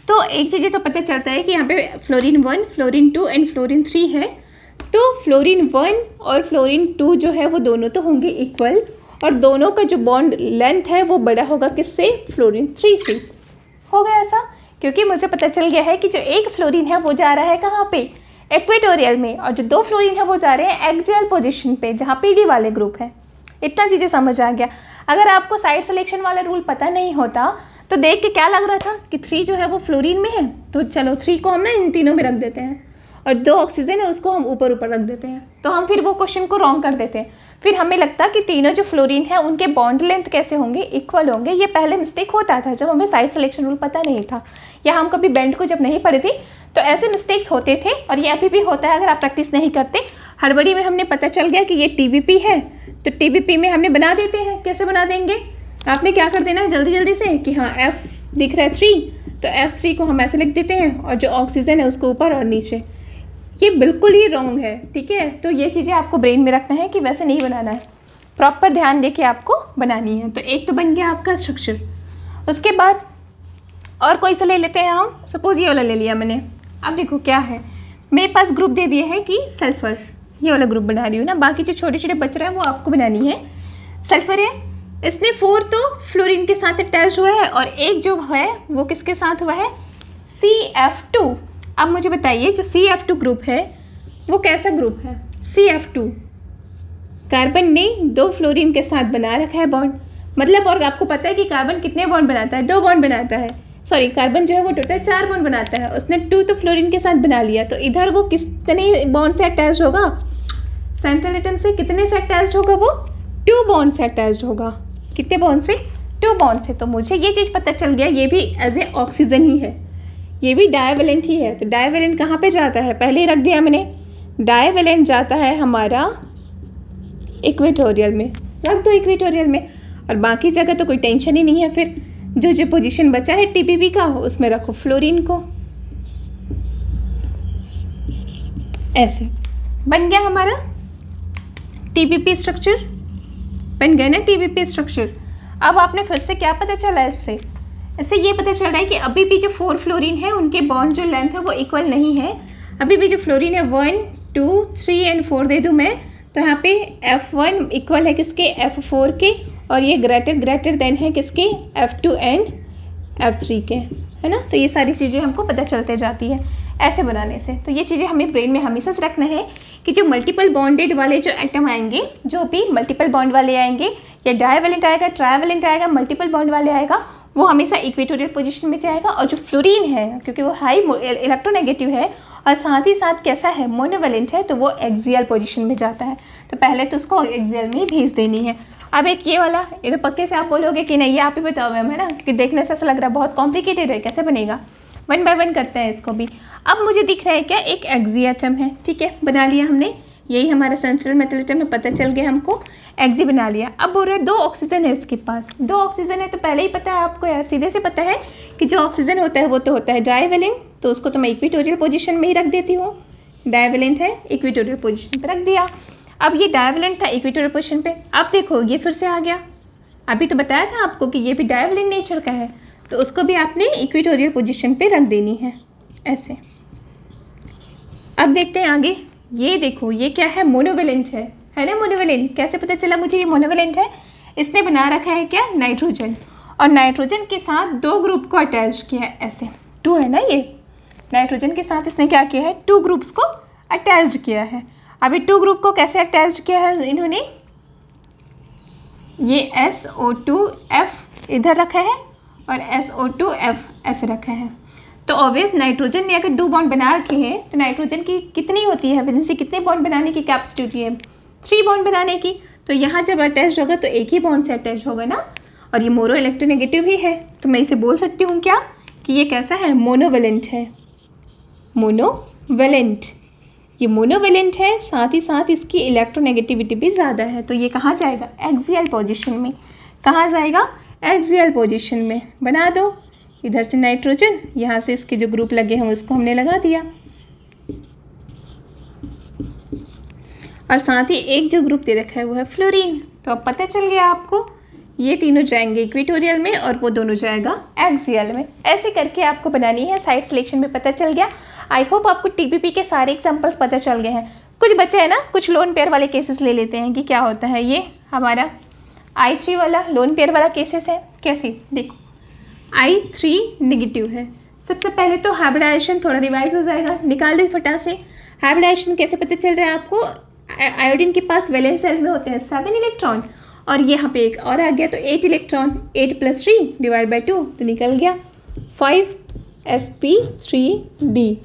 Speaker 1: तो एक चीज़ तो पता चलता है कि यहाँ पे फ्लोरीन 1, फ्लोरीन 2 एंड फ्लोरीन 3 है। तो फ्लोरीन 1 और फ्लोरीन 2 जो है वो दोनों तो होंगे इक्वल, और दोनों का जो बॉन्ड लेंथ है वो बड़ा होगा किससे, फ्लोरीन 3 से। हो गया ऐसा, क्योंकि मुझे पता चल गया है कि जो एक फ्लोरीन है वो जा रहा है कहाँ पे, इक्वेटोरियल में, और जो 2 फ्लोरीन है वो जा रहे हैं एक्सियल पोजीशन पे जहाँ PD वाले ग्रुप है। इतना चीज़ें समझ आ गया। अगर आपको साइड सिलेक्शन वाला रूल पता नहीं होता तो देख के क्या लग रहा था कि 3 जो है वो फ्लोरीन में है, तो चलो 3 को हम ना इन तीनों में रख देते हैं और 2 ऑक्सीजन है उसको हम ऊपर रख देते हैं। तो हम फिर वो क्वेश्चन को रॉन्ग कर देते हैं। फिर हमें लगता कि तीनों जो फ्लोरीन है उनके बॉन्ड लेंथ कैसे होंगे, इक्वल होंगे। ये पहले मिस्टेक होता था जब हमें साइड सिलेक्शन रूल पता नहीं था, या हम कभी बेंड को जब नहीं पढ़े थे तो ऐसे मिस्टेक्स होते थे, और ये अभी भी होता है अगर आप प्रैक्टिस नहीं करते। हड़बड़ी में हमने पता चल गया कि ये TBP है तो TBP में हमने बना देते हैं। कैसे बना देंगे, आपने क्या कर देना है जल्दी से कि हाँ F दिख रहा है 3, तो F3 को हम ऐसे लिख देते हैं और जो ऑक्सीजन है उसको ऊपर और नीचे। ये बिल्कुल ही रॉन्ग है, ठीक है। तो ये चीज़ें आपको ब्रेन में रखना है कि वैसे नहीं बनाना है, प्रॉपर ध्यान दे के आपको बनानी है। तो एक तो बन गया आपका स्ट्रक्चर। उसके बाद और कोई सा ले लेते हैं हम, सपोज ये वाला ले लिया मैंने। अब देखो क्या है, मेरे पास ग्रुप दे दिए है कि सल्फर, ये वाला ग्रुप बना रही हूँ ना, बाकी जो छोटे छोटे बच रहे हैं वो आपको बनानी है। सल्फर है, इसमें 4 तो फ्लोरीन के साथ अटैच हुआ है और एक जो है वो किसके साथ हुआ है, CF2। अब मुझे बताइए जो CF2 ग्रुप है वो कैसा ग्रुप है, CF2 कार्बन ने 2 फ्लोरीन के साथ बना रखा है बॉन्ड, मतलब और आपको पता है कि कार्बन कितने बॉन्ड बनाता है, 2 बॉन्ड बनाता है, सॉरी कार्बन जो है वो टोटल 4 बॉन्ड बनाता है, उसने 2 तो फ्लोरीन के साथ बना लिया, तो इधर वो कितने बॉन्ड से अटैच होगा, सेंट्रल एटम से कितने से अटैच होगा, वो 2 बॉन्ड से अटैच होगा। कितने बॉन्ड से, 2 बॉन्ड से। तो मुझे ये चीज़ पता चल गया ये भी एज ए ऑक्सीजन ही है, ये भी डाइवेलेंट ही है। तो डाइवेलेंट कहाँ पे जाता है, पहले ही रख दिया मैंने, डाइवेलेंट जाता है हमारा इक्वेटोरियल में, रख दो इक्वेटोरियल में, और बाकी जगह तो कोई टेंशन ही नहीं है। फिर जो पोजीशन बचा है TPP का उसमें रखो फ्लोरीन को, ऐसे बन गया हमारा TPP स्ट्रक्चर, बन गया ना TPP स्ट्रक्चर। अब आपने फिर से क्या पता चला इससे, इससे ये पता चल रहा है कि अभी भी जो 4 फ्लोरीन है उनके बॉन्ड जो लेंथ है वो इक्वल नहीं है। अभी भी जो फ्लोरीन है 1, 2, 3 एंड 4 दे दूँ मैं, तो यहाँ पे F1 इक्वल है किसके, F4 के, और ये ग्रेटर देन है किसके, F2 एंड F3 के, है ना। तो ये सारी चीज़ें हमको पता चलते जाती है ऐसे बनाने से। तो ये चीज़ें हमें ब्रेन में हमेशा से रखना है कि जो मल्टीपल बॉन्डेड वाले जो एटम आएंगे, जो भी मल्टीपल बॉन्ड वाले आएंगे, या डाइवेलेंट आएगा, ट्राइवेलेंट आएगा, मल्टीपल बॉन्ड वाले आएगा, वो हमेशा इक्वेटोरियल पोजीशन में जाएगा। और जो फ्लोरीन है क्योंकि वो हाई इलेक्ट्रोनेगेटिव है और साथ ही साथ कैसा है, मोनोवेलेंट है, तो वो एक्सियल पोजीशन में जाता है। तो पहले तो उसको एक्सियल में ही भेज देनी है। अब एक ये वाला, ये तो पक्के से आप बोलोगे कि नहीं ये आप ही बताओ मैम, है ना, क्योंकि देखने से ऐसा लग रहा है बहुत कॉम्प्लिकेटेड है, कैसे बनेगा। 1 बाय 1 करते हैं इसको भी। अब मुझे दिख रहा है क्या, एक एक्सी एटम है, ठीक है, बना लिया हमने, यही हमारा सेंट्रल मेटल एटम में पता चल गया हमको, एक्सी बना लिया। अब बोल रहे 2 ऑक्सीजन है इसके पास, 2 ऑक्सीजन है, तो पहले ही पता है आपको यार, सीधे से पता है कि जो ऑक्सीजन होता है वो तो होता है डाइवेलेंट, तो उसको तो मैं इक्वेटोरियल पोजीशन में ही रख देती हूँ, डाइवेलेंट है, इक्वेटोरियल पोजीशन पर रख दिया। अब ये डाइवेलेंट था इक्वेटोरियल पोजीशन पे, अब देखो ये फिर से आ गया, अभी तो बताया था आपको कि ये भी डाइवेलेंट नेचर का है, तो उसको भी आपने इक्वेटोरियल पोजीशन पे रख देनी है ऐसे। अब देखते हैं आगे, ये देखो ये क्या है, मोनोवेलेंट है ना, मोनोवेलेंट। कैसे पता चला मुझे ये मोनोवेलेंट है, इसने बना रखा है क्या, नाइट्रोजन, और नाइट्रोजन के साथ 2 ग्रुप को अटैच किया है ऐसे, 2 है ना, ये नाइट्रोजन के साथ इसने क्या किया है, 2 ग्रुप्स को अटैच किया है। अभी 2 ग्रुप को कैसे अटैच किया है इन्होंने, ये SO2F इधर रखा है और SO2F ऐसे रखा है। तो ऑब्वियस नाइट्रोजन ने अगर 2 बॉन्ड बना रखे हैं तो नाइट्रोजन की कितनी होती है वैलेंसी, कितने बॉन्ड बनाने की कैपेसिटी है, 3 बॉन्ड बनाने की। तो यहाँ जब अटैच होगा तो एक ही बॉन्ड से अटैच होगा ना, और ये मोनो इलेक्ट्रोनेगेटिव ही है, तो मैं इसे बोल सकती हूँ क्या कि ये कैसा है, मोनोवेलेंट है, मोनोवेलेंट, ये मोनोवेलेंट है, साथ ही साथ इसकी इलेक्ट्रोनेगेटिविटी भी ज़्यादा है। तो ये कहाँ जाएगा, एक्सियल पोजीशन में, कहाँ जाएगा, एक्सियल पोजीशन में। बना दो, इधर से नाइट्रोजन, यहाँ से इसके जो ग्रुप लगे हैं उसको हमने लगा दिया, और साथ ही एक जो ग्रुप दे रखा है वो है फ्लोरीन। तो अब पता चल गया आपको, ये तीनों जाएंगे इक्वेटोरियल में और वो दोनों जाएगा एक्सियल में। ऐसे करके आपको बनानी है, साइड सिलेक्शन में पता चल गया। आई होप आपको TPP के सारे एग्जाम्पल्स पता चल गए हैं। कुछ बचे हैं ना, कुछ लोन पेयर वाले केसेस ले लेते हैं कि क्या होता है। ये हमारा I3 वाला लोन पेयर वाला केसेस है, कैसे देखो, I3 नेगेटिव है। सबसे पहले तो हाइब्रिडाइजेशन थोड़ा रिवाइज हो जाएगा, निकाल दो फटा से। हाइब्रिडाइजेशन कैसे पता चल रहा है आपको, आयोडीन के पास वैलेंस शेल में होते हैं 7 इलेक्ट्रॉन, और यहाँ पे एक और आ गया तो 8 इलेक्ट्रॉन, 8 + 3 / 2 तो निकल गया 5 sp3d।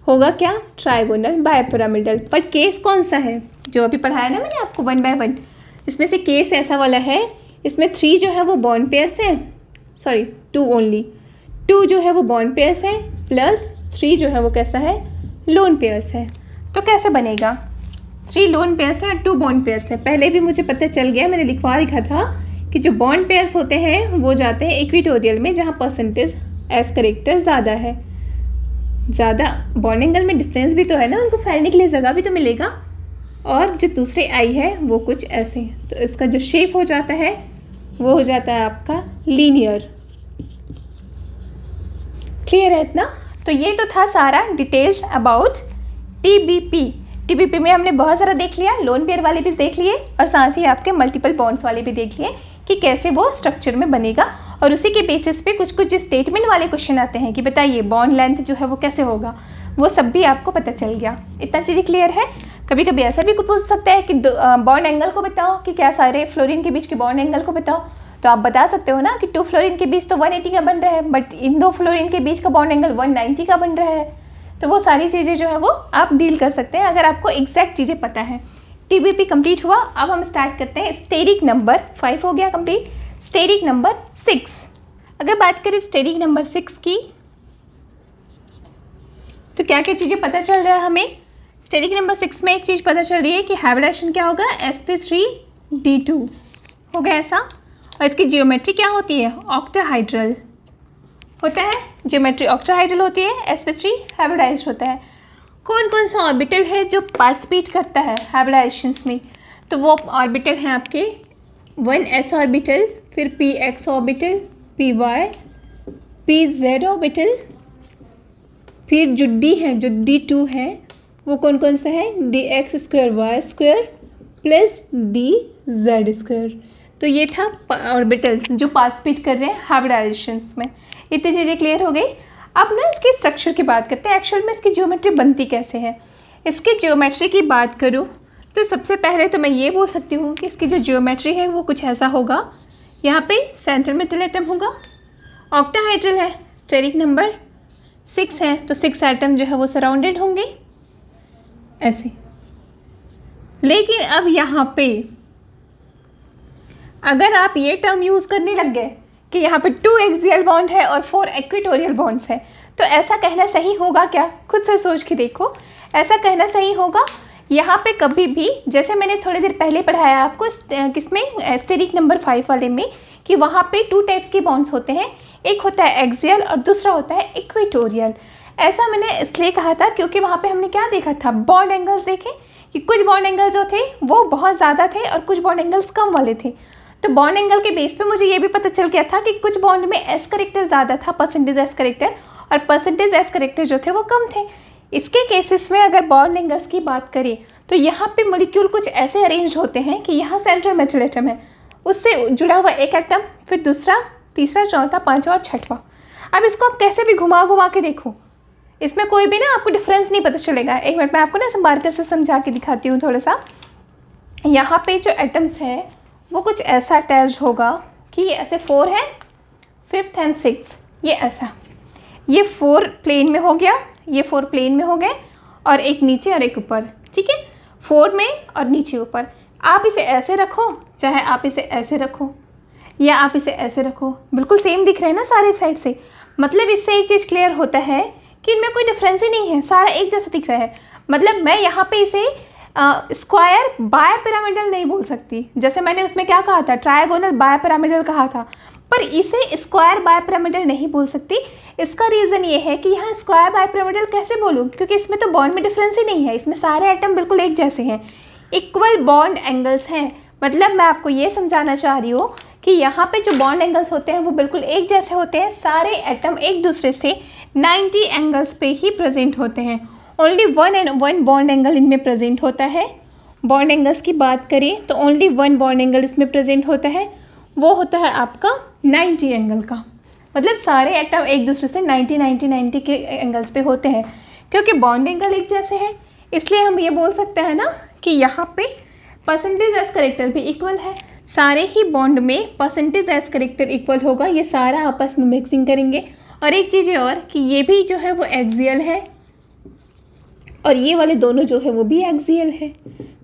Speaker 1: होगा क्या, ट्राइगोनल बायपिरामिडल। पर केस कौन सा है, जो अभी पढ़ाया ना मैंने आपको 1 by 1, इसमें से केस ऐसा वाला है, इसमें 3 जो है वो बॉन्ड पेयर्स है, सॉरी 2 ओनली, 2 जो है वो बॉन्ड पेयर्स है, प्लस 3 जो है वो कैसा है, लोन पेयर्स है। तो कैसे बनेगा, 3 लोन पेयर्स है, 2 बॉन्ड पेयर्स है। पहले भी मुझे पता चल गया, मैंने लिखवा लिखा था कि जो बॉन्ड पेयर्स होते हैं वो जाते हैं इक्वेटोरियल में, जहाँ परसेंटेज एस करेक्टर ज़्यादा है, ज़्यादा बॉन्ड एंगल में डिस्टेंस भी तो है ना, उनको फैलने के लिए जगह भी तो मिलेगा। और जो दूसरे आई है वो कुछ ऐसे, तो इसका जो शेप हो जाता है वो हो जाता है आपका लीनियर। क्लियर है इतना। तो ये तो था सारा डिटेल्स अबाउट TBP, टीबीपी में हमने बहुत सारा देख लिया, लोन पेयर वाले भी देख लिए और साथ ही आपके मल्टीपल बॉन्ड्स वाले भी देख लिए कि कैसे वो स्ट्रक्चर में बनेगा। और उसी के बेसिस पे कुछ कुछ स्टेटमेंट वाले क्वेश्चन आते हैं कि बताइए बॉन्ड लेंथ जो है वो कैसे होगा, वो सब भी आपको पता चल गया। इतना चीज़ें क्लियर है। कभी कभी ऐसा भी पूछ सकता है कि बॉन्ड एंगल को बताओ, कि क्या सारे फ्लोरीन के बीच के बॉन्ड एंगल को बताओ, तो आप बता सकते हो ना कि 2 फ्लोरीन के बीच तो 180 का बन रहा है, बट इन 2 फ्लोरीन के बीच का बॉन्ड एंगल 190 का बन रहा है। तो वो सारी चीज़ें जो है वो आप डील कर सकते हैं अगर आपको एग्जैक्ट चीज़ें पता है। टीबीपी कंप्लीट हुआ। अब हम स्टार्ट करते हैं। स्टेरिक नंबर 5 हो गया कंप्लीट। स्टेरिक नंबर 6, अगर बात करें स्टेरिक नंबर 6 की, तो क्या क्या चीज़ें पता चल रहा है हमें। स्टेरिक नंबर 6 में एक चीज़ पता चल रही है कि हाइब्रिडेशन क्या होगा, sp3d2 होगा ऐसा। और इसकी जियोमेट्री क्या होती है, ऑक्टाहाइड्रल होता है। जियोमेट्री ऑक्टाहाइड्रल होती है, sp3 हाइब्रिडाइज्ड होता है। कौन कौन सा ऑर्बिटल है जो पार्टिसिपेट करता है हाइब्रिडाइजेशंस में, तो वो ऑर्बिटल हैं आपके 1s ऑर्बिटल, फिर px orbital, py, pz orbital, फिर जो d है, जो d2 है, वो कौन कौन सा है, dx² y² प्लस dz²। तो ये था ऑर्बिटल्स जो पार्टिसिपेट कर रहे हैं हाइब्रिडाइजेशंस में। इतनी चीज़ें क्लियर हो गई। अब ना इसके स्ट्रक्चर की बात करते हैं, एक्चुअल में इसकी जियोमेट्री बनती कैसे है। इसकी जियोमेट्री की बात करूँ तो सबसे पहले तो मैं ये बोल सकती हूँ कि इसकी जो जियोमेट्री है वो कुछ ऐसा होगा। यहाँ पे सेंट्रल मेटल एटम होगा, ऑक्टाहाइड्रल है, स्टेरिक नंबर 6 है, तो 6 एटम जो है वो सराउंडेड होंगे ऐसे। लेकिन अब यहाँ पे अगर आप ये टर्म यूज़ करने लग गए कि यहाँ पे 2 एक्सियल बॉन्ड है और 4 इक्वेटोरियल बॉन्ड्स है, तो ऐसा कहना सही होगा क्या, खुद से सोच के देखो। ऐसा कहना सही होगा यहाँ पे कभी भी, जैसे मैंने थोड़ी देर पहले पढ़ाया आपको किसमें, स्टेरिक नंबर 5 वाले में, कि वहाँ पे 2 टाइप्स के बॉन्ड्स होते हैं, एक होता है एक्सियल और दूसरा होता है इक्वेटोरियल। ऐसा मैंने इसलिए कहा था क्योंकि वहाँ पे हमने क्या देखा था, बॉन्ड एंगल्स देखे कि कुछ बॉन्ड एंगल जो थे वो बहुत ज़्यादा थे और कुछ बॉन्ड एंगल्स कम वाले थे। तो बॉन्ड एंगल के बेस पे मुझे ये भी पता चल गया था कि कुछ बॉन्ड में एस करेक्टर ज़्यादा था, परसेंटेज एस करेक्टर, और परसेंटेज एस करेक्टर जो थे वो कम थे। इसके केसेस में अगर बॉन्ड एंगल्स की बात करें तो यहाँ पे मॉलिक्यूल कुछ ऐसे अरेंज होते हैं कि यहाँ सेंट्रल मेटल एटम है, उससे जुड़ा हुआ एक एटम, फिर दूसरा, तीसरा, चौथा, पाँचवा और छठवां। अब इसको आप कैसे भी घुमा घुमा के देखो, इसमें कोई भी ना आपको डिफरेंस नहीं पता चलेगा। एक मिनट मैं आपको ना मार्कर से समझा के दिखाती हूँ थोड़ा सा। यहाँ पे जो एटम्स है वो कुछ ऐसा अटैच्ड होगा कि ये ऐसे 4 है, 5th and 6th, ये ऐसा, ये 4 प्लेन में हो गया, ये 4 प्लेन में हो गए, और एक नीचे और एक ऊपर, ठीक है, 4 में और नीचे ऊपर। आप इसे ऐसे रखो, चाहे आप इसे ऐसे रखो या आप इसे ऐसे रखो, बिल्कुल सेम दिख रहे हैं ना सारे साइड से। मतलब इससे एक चीज़ क्लियर होता है कि इनमें कोई डिफरेंस ही नहीं है, सारा एक जैसा दिख रहा है। मतलब मैं यहाँ पे इसे स्क्वायर बाय पिरामिडल नहीं बोल सकती, जैसे मैंने उसमें क्या कहा था, ट्रायगोनल बाय पिरामिडल कहा था, पर इसे स्क्वायर बाय पिरामिडल नहीं बोल सकती। इसका रीज़न ये है कि यहाँ स्क्वायर बाय पिरामिडल कैसे बोलूँ, क्योंकि इसमें तो बॉन्ड में डिफरेंस ही नहीं है, इसमें सारे एटम बिल्कुल एक जैसे हैं, इक्वल बॉन्ड एंगल्स हैं। मतलब मैं आपको ये समझाना चाह रही हूँ कि यहाँ पे जो बॉन्ड एंगल्स होते हैं वो बिल्कुल एक जैसे होते हैं, सारे एटम एक दूसरे से 90 एंगल्स पे ही प्रेजेंट होते हैं। ओनली वन बॉन्ड एंगल इनमें प्रेजेंट होता है। बॉन्ड एंगल्स की बात करें तो ओनली 1 बॉन्ड एंगल इसमें प्रेजेंट होता है, वो होता है आपका 90 एंगल का। मतलब सारे एटम एक दूसरे से 90 के एंगल्स पे होते हैं। क्योंकि बॉन्ड एंगल एक जैसे हैं इसलिए हम ये बोल सकते हैं ना कि यहाँ पे परसेंटेज एस करेक्टर भी इक्वल है, सारे ही बॉन्ड में परसेंटेज एस करेक्टर इक्वल होगा, ये सारा आपस में मिक्सिंग करेंगे। और एक चीज़ और कि ये भी जो है वो एक्सियल है और ये वाले दोनों जो है वो भी एक्सियल है।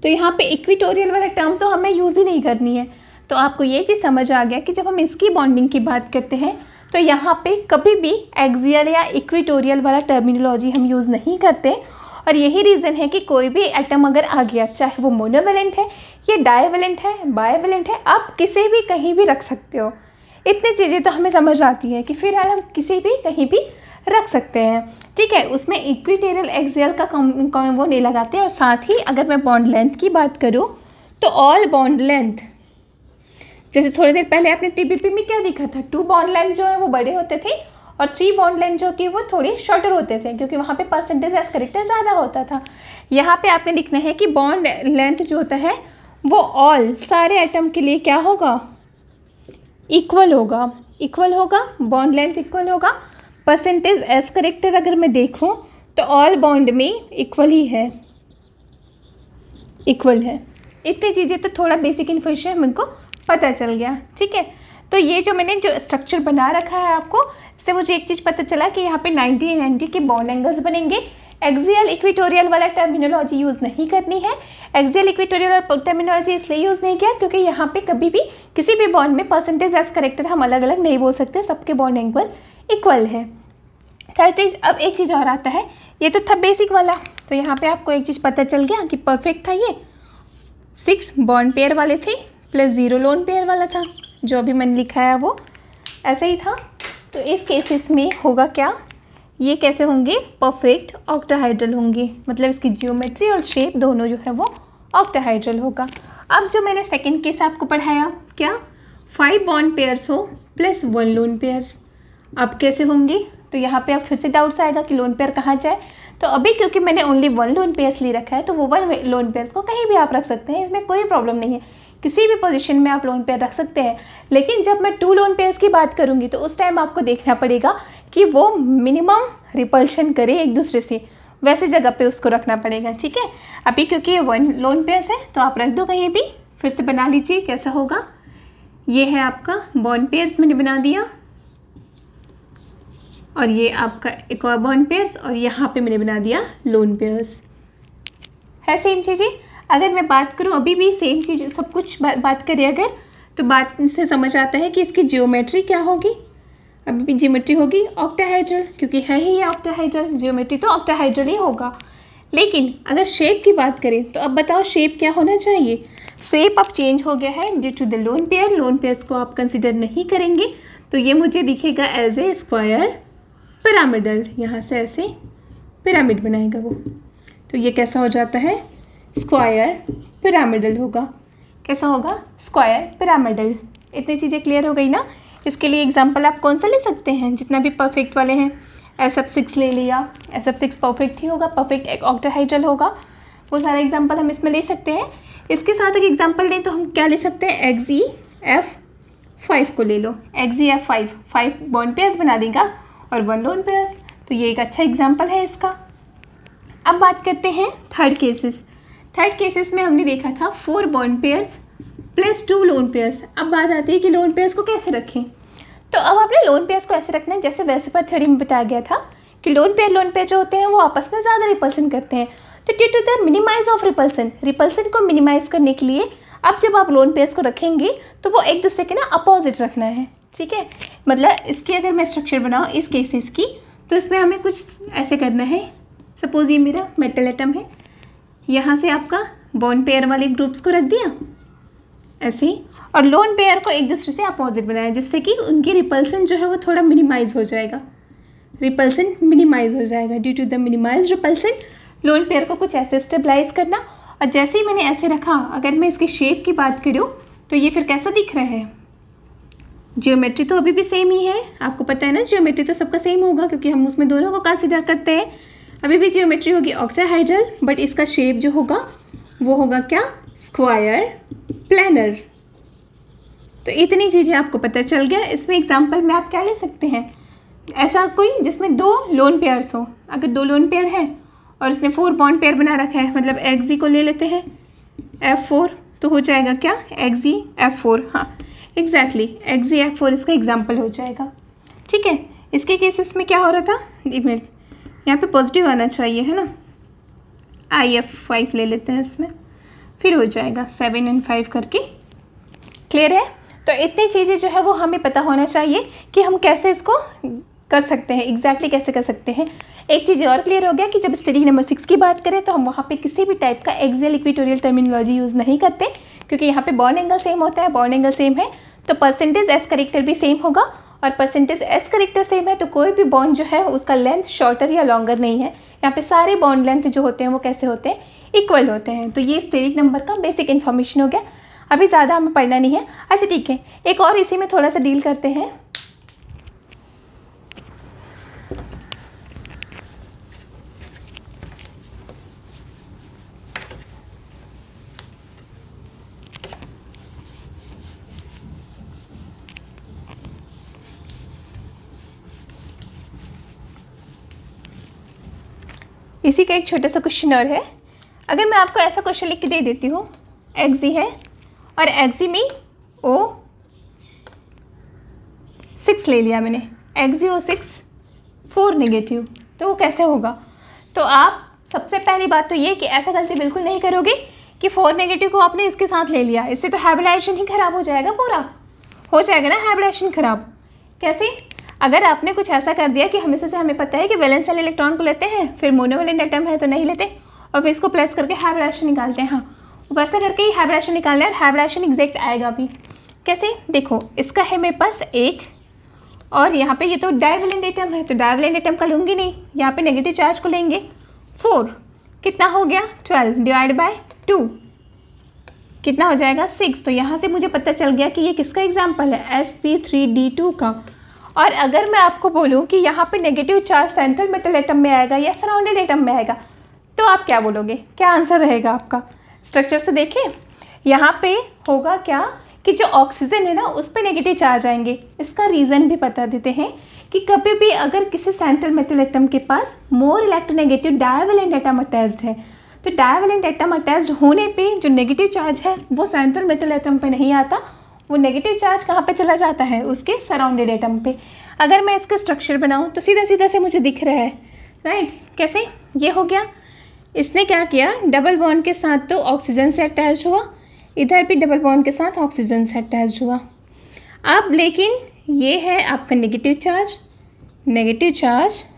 Speaker 1: तो यहाँ पे इक्विटोरियल वाला टर्म तो हमें यूज़ ही नहीं करनी है। तो आपको ये चीज़ समझ आ गया कि जब हम इसकी बॉन्डिंग की बात करते हैं तो यहाँ पे कभी भी एक्सियल या इक्विटोरियल वाला टर्मिनोलॉजी हम यूज़ नहीं करते। और यही रीज़न है कि कोई भी एटम अगर आ गया, चाहे वो मोनोवेलेंट है या डाइवेलेंट है, बाइवेलेंट है, आप किसी भी कहीं भी रख सकते हो। इतनी चीज़ें तो हमें समझ आती है कि फिर हम किसी भी कहीं भी रख सकते हैं, ठीक है। उसमें इक्विटोरियल एक्सियल का वो नहीं लगाते। और साथ ही अगर मैं बॉन्ड लेंथ की बात करूँ तो ऑल बॉन्ड लेंथ, जैसे थोड़ी देर पहले आपने टीबीपी में क्या देखा था, 2 बॉन्ड लेंथ जो है वो बड़े होते थे और 3 बॉन्ड लेंथ जो होती है वो थोड़ी शॉर्टर होते थे, क्योंकि वहाँ पे परसेंटेज एस करेक्टर ज़्यादा होता था। यहाँ पे आपने लिखना है कि बॉन्ड लेंथ जो होता है वो ऑल सारे एटम के लिए क्या होगा, इक्वल होगा, इक्वल होगा, बॉन्ड लेंथ इक्वल होगा। परसेंटेज एस करेक्टर अगर मैं देखूँ तो ऑल बॉन्ड में इक्वल ही है, इक्वल है। इतनी चीज़ें तो थोड़ा बेसिक इन्फॉर्मेशन हमको पता चल गया, ठीक है। तो ये जो मैंने जो स्ट्रक्चर बना रखा है आपको, इससे मुझे एक चीज़ पता चला कि यहाँ पे 90 90 के बॉन्ड एंगल्स बनेंगे। एक्सियल इक्वेटोरियल वाला टर्मिनोलॉजी यूज़ नहीं करनी है। एक्सियल इक्वेटोरियल टर्मिनोलॉजी इसलिए यूज़ नहीं किया क्योंकि यहाँ पे कभी भी किसी भी बॉन्ड में परसेंटेज एज करेक्टर हम अलग अलग नहीं बोल सकते, सबके बॉन्ड एंगल इक्वल है। थर्ड चीज़, अब एक चीज़ और आता है, ये तो था बेसिक वाला, तो यहाँ पे आपको एक चीज़ पता चल गया कि परफेक्ट था ये 6 बॉन्ड पेयर वाले थे प्लस 0 लोन पेयर वाला था, जो अभी मैंने लिखा है वो ऐसे ही था। तो इस केसेस में होगा क्या, ये कैसे होंगे, परफेक्ट ऑक्टाहाइड्रल होंगे, मतलब इसकी जियोमेट्री और शेप दोनों जो है वो ऑक्टाहाइड्रल होगा। अब जो मैंने सेकंड केस आपको पढ़ाया, क्या 5 बॉन्ड पेयर्स हो प्लस 1 लोन पेयर्स, अब कैसे होंगे, तो यहाँ पे अब फिर से डाउट्स आएगा कि लोन पेयर कहाँ जाए। तो अभी क्योंकि मैंने ओनली 1 लोन पेयर्स ले रखा है तो वो 1 लोन पेयर्स को कहीं भी आप रख सकते हैं, इसमें कोई प्रॉब्लम नहीं है, किसी भी पोजीशन में आप लोन पेयर रख सकते हैं। लेकिन जब मैं 2 लोन पेयर्स की बात करूँगी तो उस टाइम आपको देखना पड़ेगा कि वो मिनिमम रिपल्शन करे एक दूसरे से, वैसे जगह पे उसको रखना पड़ेगा, ठीक है। अभी क्योंकि ये 1 लोन पेयर्स है तो आप रख दो कहीं भी, फिर से बना लीजिए कैसा होगा। ये है आपका बॉन्ड पेयर्स मैंने बना दिया, और ये आपका एक और बॉन्ड पेयर्स, और यहाँ पे मैंने बना दिया लोन पेयर्स, है सेम चीज़ें। अगर मैं बात करूँ अभी भी सेम चीज़ सब कुछ बात करें अगर, तो बात से समझ आता है कि इसकी जियोमेट्री क्या होगी, अभी भी जियोमेट्री होगी ऑक्टाहाइड्रल, क्योंकि है ही ये ऑक्टाहाइड्रल, जियोमेट्री तो ऑक्टाहाइड्रल ही होगा। लेकिन अगर शेप की बात करें तो अब बताओ शेप क्या होना चाहिए। शेप अब चेंज हो गया है due to the lone pair, lone pairs को आप कंसिडर नहीं करेंगे, तो ये मुझे दिखेगा एज ए स्क्वायर पिरामिडल, यहाँ से ऐसे पिरामिड बनाएगा वो, तो ये कैसा हो जाता है, स्क्वायर पिरामिडल होगा। कैसा होगा, स्क्वायर पिरामिडल। इतनी चीज़ें क्लियर हो गई ना। इसके लिए एग्जांपल आप कौन सा ले सकते हैं, जितना भी परफेक्ट वाले हैं, SF6 ले लिया, SF6 परफेक्ट ही होगा, परफेक्ट एक ऑक्टाहाइड्रल होगा, वो सारा एग्जांपल हम इसमें ले सकते हैं। इसके साथ एक एग्जांपल लें तो हम क्या ले सकते हैं, XeF5 को ले लो, XeF5 5 बॉन्ड पेयर्स बना देगा और 1 लोन पेयर्स, तो ये एक अच्छा एग्जाम्पल है इसका। अब बात करते हैं थर्ड केसेस। थर्ड केसेस में हमने देखा था 4 bond pairs plus 2 lone pairs. अब बात आती है कि लोन पेयर्स को कैसे रखें, तो अब आपने लोन पेयर्स को ऐसे रखना है जैसे वेसिपर थ्योरी में बताया गया था कि लोन पेयर जो होते हैं वो आपस में ज़्यादा रिपल्सन करते हैं। तो due to the minimize of repulsion को मिनिमाइज करने के लिए अब जब आप लोन पेयर्स को रखेंगे तो वो एक दूसरे के ना अपोजिट रखना है, ठीक है। मतलब इसकी अगर मैं स्ट्रक्चर बनाऊँ इस केसेस की, तो इसमें हमें कुछ ऐसे करना है। सपोज ये मेरा मेटल एटम है, यहाँ से आपका बॉन्ड पेयर वाले ग्रुप्स को रख दिया ऐसे ही, और लोन पेयर को एक दूसरे से अपोजिट बनाया, जिससे कि उनकी रिपल्सन जो है वो थोड़ा मिनिमाइज हो जाएगा, रिपल्सन मिनिमाइज हो जाएगा। Due to the minimize repulsion lone pair को कुछ ऐसे स्टेबलाइज करना। और जैसे ही मैंने ऐसे रखा, अगर मैं इसकी शेप की बात करूँ तो ये फिर कैसा दिख रहा है, जियोमेट्री तो अभी भी सेम ही है, आपको पता है ना, जियोमेट्री तो सबका सेम होगा क्योंकि हम उसमें दोनों को कंसिडर करते हैं। अभी भी जियोमेट्री होगी ऑक्टाहाइड्रल, बट इसका शेप जो होगा वो होगा क्या, स्क्वायर प्लैनर। तो इतनी चीज़ें आपको पता चल गया। इसमें एग्जांपल में आप क्या ले सकते हैं, ऐसा कोई जिसमें 2 लोन पेयर्स हो, अगर 2 लोन पेयर है और उसने 4 बॉन्ड पेयर बना रखा है, मतलब Xe को ले लेते हैं F4, तो हो जाएगा क्या, XeF4, हाँ एग्जैक्टली XeF4 इसका एग्जाम्पल हो जाएगा, ठीक है। इसके केसेस में क्या हो रहा था, यहाँ पे पॉजिटिव आना चाहिए है ना, IF5 ले लेते हैं इसमें, फिर हो जाएगा 7 और 5 करके। क्लियर है। तो इतनी चीज़ें जो है वो हमें पता होना चाहिए कि हम कैसे इसको कर सकते हैं, एग्जैक्टली कैसे कर सकते हैं। एक चीज़ और क्लियर हो गया कि जब स्टडी नंबर 6 की बात करें तो हम वहाँ पे किसी भी टाइप का एक्सियल इक्वेटोरियल टर्मिनोलॉजी यूज़ नहीं करते, क्योंकि यहाँ पे बॉन्ड एंगल सेम होता है, बॉन्ड एंगल सेम है तो परसेंटेज एस करेक्टर भी सेम होगा, और परसेंटेज एस करेक्टर सेम है तो कोई भी बॉन्ड जो है उसका लेंथ शॉर्टर या लॉन्गर नहीं है। यहाँ पे सारे बॉन्ड लेंथ जो होते हैं वो कैसे होते हैं, इक्वल होते हैं। तो ये स्टेरिक नंबर का बेसिक इन्फॉर्मेशन हो गया, अभी ज़्यादा हमें पढ़ना नहीं है। अच्छा ठीक है, एक और इसी में थोड़ा सा डील करते हैं। इसी का एक छोटा सा क्वेश्चन और है। अगर मैं आपको ऐसा क्वेश्चन लिख के दे देती हूँ, एक्सी है और एक्सी में O6 ले लिया मैंने, XeO6 4 नेगेटिव, तो वो कैसे होगा? तो आप सबसे पहली बात तो ये कि ऐसा गलती बिल्कुल नहीं करोगे कि 4 नेगेटिव को आपने इसके साथ ले लिया, इससे तो हाइब्रिडाइजेशन ही ख़राब हो जाएगा, पूरा हो जाएगा ना हाइब्रिडाइजेशन ख़राब। कैसे? अगर आपने कुछ ऐसा कर दिया कि हमेशा से हमें पता है कि वैलेंस वाले इलेक्ट्रॉन को लेते हैं, फिर मोनोवैलेंट एटम है तो नहीं लेते, और फिर इसको प्लस करके हाइब्रिडाइजेशन निकालते हैं। हाँ, वैसा करके ही हाइब्रिडाइजेशन निकालना है, हाइब्रिडाइजेशन एग्जैक्ट आएगा भी। कैसे? देखो, इसका है मेरे पास 8 और यहाँ पे ये तो डाइवैलेंट एटम है, तो डाइवैलेंट एटम का लूँगी नहीं, यहाँ पे नेगेटिव चार्ज को लेंगे। 4 कितना हो गया? 12 डिवाइड बाय 2 कितना हो जाएगा? 6। तो यहाँ से मुझे पता चल गया कि ये किसका एग्जाम्पल है? sp3d2 का। और अगर मैं आपको बोलूँ कि यहाँ पे negative charge central metal atom में आएगा या सराउंडेड एटम में आएगा, तो आप क्या बोलोगे? क्या आंसर रहेगा आपका? स्ट्रक्चर से देखें, यहाँ पे होगा क्या कि जो ऑक्सीजन है ना उस पर नेगेटिव चार्ज आएंगे। इसका रीज़न भी बता देते हैं कि कभी भी अगर किसी सेंट्रल मेटल एटम के पास more electronegative divalent atom attached है, तो डाइवैलेंट एटम अटैच्ड होने पे जो नेगेटिव चार्ज है वो सेंट्रल मेटल एटम पे नहीं आता, वो नेगेटिव चार्ज कहाँ पे चला जाता है? उसके सराउंडेड एटम पे। अगर मैं इसका स्ट्रक्चर बनाऊँ तो सीधा सीधा से मुझे दिख रहा है, राइट? कैसे? ये हो गया, इसने क्या किया, डबल बॉन्ड के साथ तो ऑक्सीजन से अटैच हुआ, इधर भी डबल बॉन्ड के साथ ऑक्सीजन से अटैच हुआ। अब लेकिन ये है आपका नेगेटिव चार्ज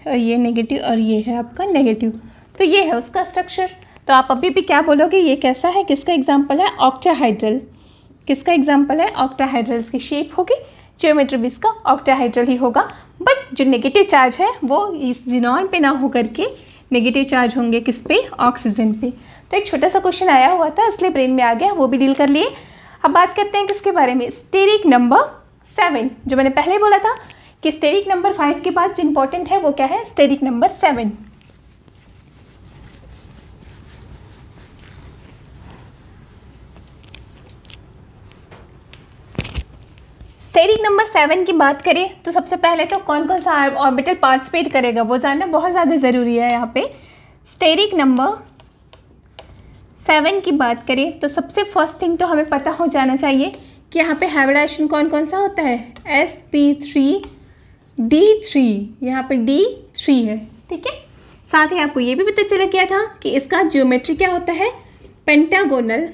Speaker 1: और ये नेगेटिव और ये है आपका नेगेटिव, तो ये है उसका स्ट्रक्चर। तो आप अभी भी क्या बोलोगे? ये कैसा है? किसका एग्जाम्पल है? ऑक्टाहाइड्रल। किसका एग्जाम्पल है? ऑक्टाहाइड्रल। की शेप होगी, ज्योमेट्री भी इसका ऑक्टाहाइड्रल ही होगा, बट जो नेगेटिव चार्ज है वो इस जिनॉन पे ना होकर के नेगेटिव चार्ज होंगे किस पे? ऑक्सीजन पे। तो एक छोटा सा क्वेश्चन आया हुआ था इसलिए ब्रेन में आ गया, वो भी डील कर लिए। अब बात करते हैं किसके बारे में? Steric number 7। जो मैंने पहले बोला था कि स्टेरिक नंबर 5 के बाद जो इंपॉर्टेंट है वो क्या है? Steric number 7। स्टेरिक नंबर 7 की बात करें तो सबसे पहले तो कौन कौन सा ऑर्बिटल पार्टिसिपेट करेगा वो जानना बहुत ज़्यादा ज़रूरी है। यहाँ पे स्टेरिक नंबर 7 की बात करें तो सबसे फर्स्ट थिंग तो हमें पता हो जाना चाहिए कि यहाँ पे हाइब्रिडाइजेशन कौन कौन सा होता है? sp3d3, यहाँ पे d3 है, ठीक है। साथ ही आपको ये भी पता चला गया था कि इसका ज्योमेट्री क्या होता है? पेंटागोनल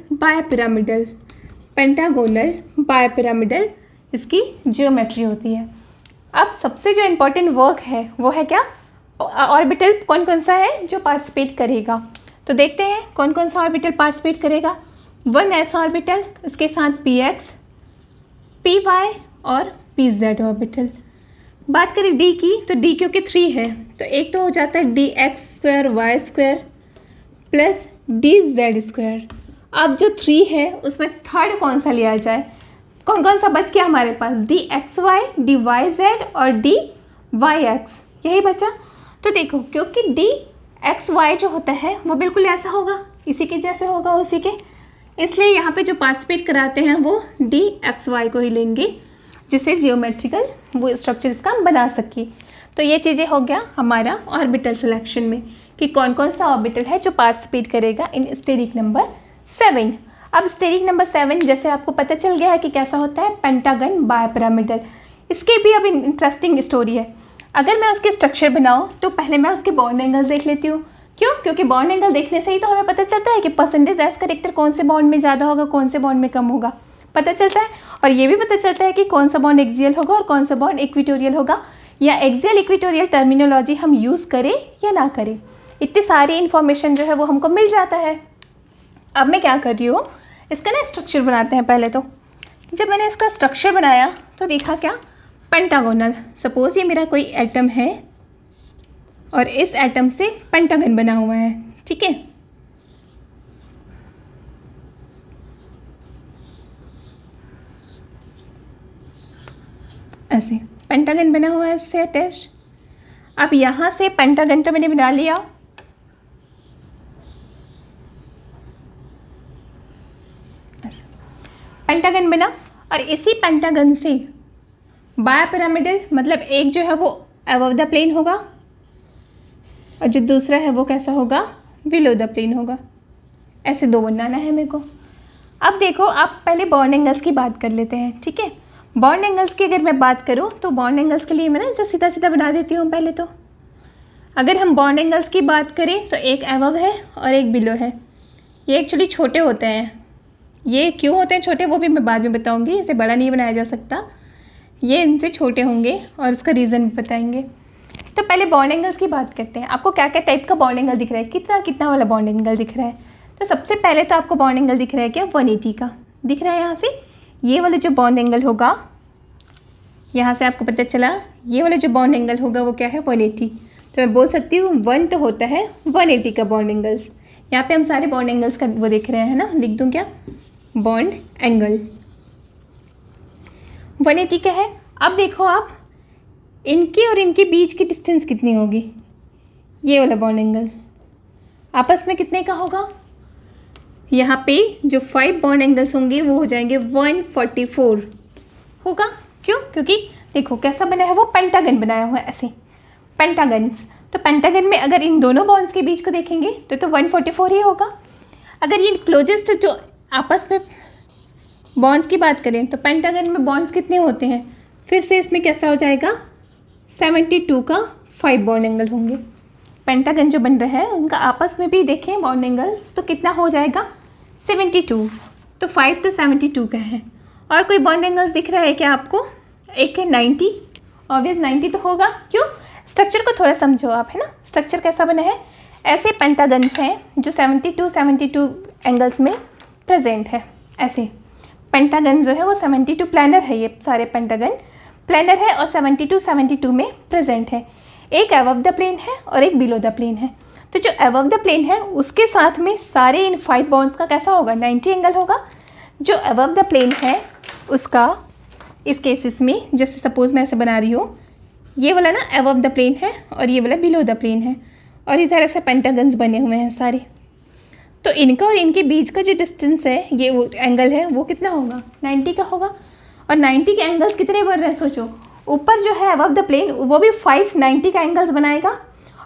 Speaker 1: बायपिरामिडल इसकी ज्योमेट्री होती है। अब सबसे जो इम्पोर्टेंट वर्क है वो है क्या? ऑर्बिटल कौन कौन सा है जो पार्टिसिपेट करेगा, तो देखते हैं कौन कौन सा ऑर्बिटल पार्टिसिपेट करेगा। 1s ऑर्बिटल, इसके साथ px, py और pz ऑर्बिटल। बात करें d की तो d क्योंकि 3 है तो एक तो हो जाता है dx² y² प्लस dz²। अब जो 3 है उसमें थर्ड कौन सा लिया जाए? कौन कौन सा बच गया हमारे पास? dxy, dyz और dyx, यही बचा। तो देखो, क्योंकि dxy जो होता है वो बिल्कुल ऐसा होगा, इसी के जैसे होगा उसी के, इसलिए यहाँ पे जो पार्टिसिपेट कराते हैं वो dxy को ही लेंगे, जिससे जियोमेट्रिकल वो स्ट्रक्चर इसका बना सके। तो ये चीज़ें हो गया हमारा ऑर्बिटल सिलेक्शन में कि कौन कौन सा ऑर्बिटल है जो पार्टिसिपेट करेगा इन स्टेरिक नंबर 7। अब स्टेरिक नंबर 7 जैसे आपको पता चल गया है कि कैसा होता है? Pentagon bipyramidal. इसके भी अब इंटरेस्टिंग स्टोरी है। अगर मैं उसके स्ट्रक्चर बनाऊँ तो पहले मैं उसके बॉन्ड एंगल देख लेती हूँ। क्यों? क्योंकि बॉन्ड एंगल देखने से ही तो हमें पता चलता है कि परसेंटेज एस करेक्टर कौन से बॉन्ड में ज़्यादा होगा, कौन से बॉन्ड में कम होगा, पता चलता है। और ये भी पता चलता है कि कौन सा बॉन्ड एक्सियल होगा और कौन सा बॉन्ड इक्विटोरियल होगा, या एक्सियल इक्विटोरियल टर्मिनोलॉजी हम यूज़ करें या ना करें, इतनी सारी इन्फॉर्मेशन जो है वो हमको मिल जाता है। अब मैं क्या कर रही हूँ, इसका ना स्ट्रक्चर बनाते हैं। पहले तो जब मैंने इसका स्ट्रक्चर बनाया तो देखा क्या? पेंटागोनल। सपोज़ ये मेरा कोई एटम है और इस एटम से पेंटागन बना हुआ है, ठीक है। ऐसे पेंटागन बना हुआ है इससे अटैच्ड। अब यहाँ से पेंटागन तो मैंने बना लिया, पेंटागन बना, और इसी पेंटागन से बायपिरामिडल, मतलब एक जो है वो अबव द प्लेन होगा और जो दूसरा है वो कैसा होगा, बिलो द प्लेन होगा। ऐसे दो बनाना है मेरे को। अब देखो, आप पहले बॉन्ड एंगल्स की बात कर लेते हैं, ठीक है। बॉन्ड एंगल्स की अगर मैं बात करूँ तो बॉन्ड एंगल्स के लिए मैं ना इसे सीधा सीधा बना देती हूँ पहले तो। अगर हम बॉन्ड एंगल्स की बात करें तो एक अबव है और एक बिलो है। ये एक्चुअली छोटे होते हैं। ये क्यों होते हैं छोटे वो भी मैं बाद में बताऊँगी, इसे बड़ा नहीं बनाया जा सकता। ये इनसे छोटे होंगे और इसका रीज़न भी बताएंगे। तो पहले बॉन्ड एंगल्स की बात करते हैं। आपको क्या क्या टाइप का बॉन्ड एंगल दिख रहा है, कितना कितना वाला बॉन्ड एंगल दिख रहा है। तो सबसे पहले तो आपको बॉन्ड एंगल दिख रहा है क्या, 180 का दिख रहा है। यहाँ से ये वाला जो बॉन्ड एंगल होगा, यहाँ से आपको पता चला ये वाला जो बॉन्ड एंगल होगा वो क्या है, 180। तो मैं बोल सकती हूँ 1 तो होता है 180 का बॉन्ड एंगल्स। यहाँ पे हम सारे बॉन्ड एंगल्स का वो देख रहे हैं ना, लिख दूँ क्या, बॉन्ड एंगल 180 का है। अब देखो आप, इनके और इनके बीच की डिस्टेंस कितनी होगी, ये वाला बॉन्ड एंगल आपस में कितने का होगा। यहाँ पे जो 5 बॉन्ड एंगल्स होंगे वो हो जाएंगे 144 होगा। क्यों, क्योंकि देखो कैसा बना है, वो पेंटागन बनाया हुआ है ऐसे, पेंटागन्स। तो पेंटागन में अगर इन दोनों बॉन्ड्स के बीच को देखेंगे तो 144 ही होगा। अगर ये क्लोजेस्ट जो आपस में बॉन्ड्स की बात करें तो पेंटागन में बॉन्ड्स कितने होते हैं, फिर से इसमें कैसा हो जाएगा, 72 का 5 बॉन्ड एंगल होंगे। पेंटागन जो बन रहा है उनका आपस में भी देखें बॉन्ड एंगल्स तो कितना हो जाएगा, 72। तो 5 तो 72 का है। और कोई बॉन्ड एंगल्स दिख रहा है क्या आपको, एक है 90, ऑब्वियस 90 तो होगा। क्यों, स्ट्रक्चर को थोड़ा समझो आप, है ना। स्ट्रक्चर कैसा बना है, ऐसे पेंटागन्स हैं जो 72 एंगल्स में प्रेजेंट है। ऐसे पेंटागन जो है वो 72 प्लानर है, ये सारे पेंटागन प्लानर है और 72 में प्रेजेंट है। एक अबव द प्लेन है और एक बिलो द प्लेन है। तो जो अबव द प्लेन है उसके साथ में सारे इन 5 बॉन्ड्स का कैसा होगा, 90 एंगल होगा। जो अबव द प्लेन है उसका इस केसेस में, जैसे सपोज मैं ऐसे बना रही हूँ, ये वाला ना अबव द प्लेन है और ये वाला बिलो द प्लेन है और इधर ऐसे पेंटागन्स बने हुए हैं सारे। तो इनका और इनके बीच का जो डिस्टेंस है, ये वो एंगल है, वो कितना होगा, 90 का होगा। और 90 के एंगल्स कितने बन रहे हैं सोचो, ऊपर जो है अबव द प्लेन वो भी 5 90 का एंगल्स बनाएगा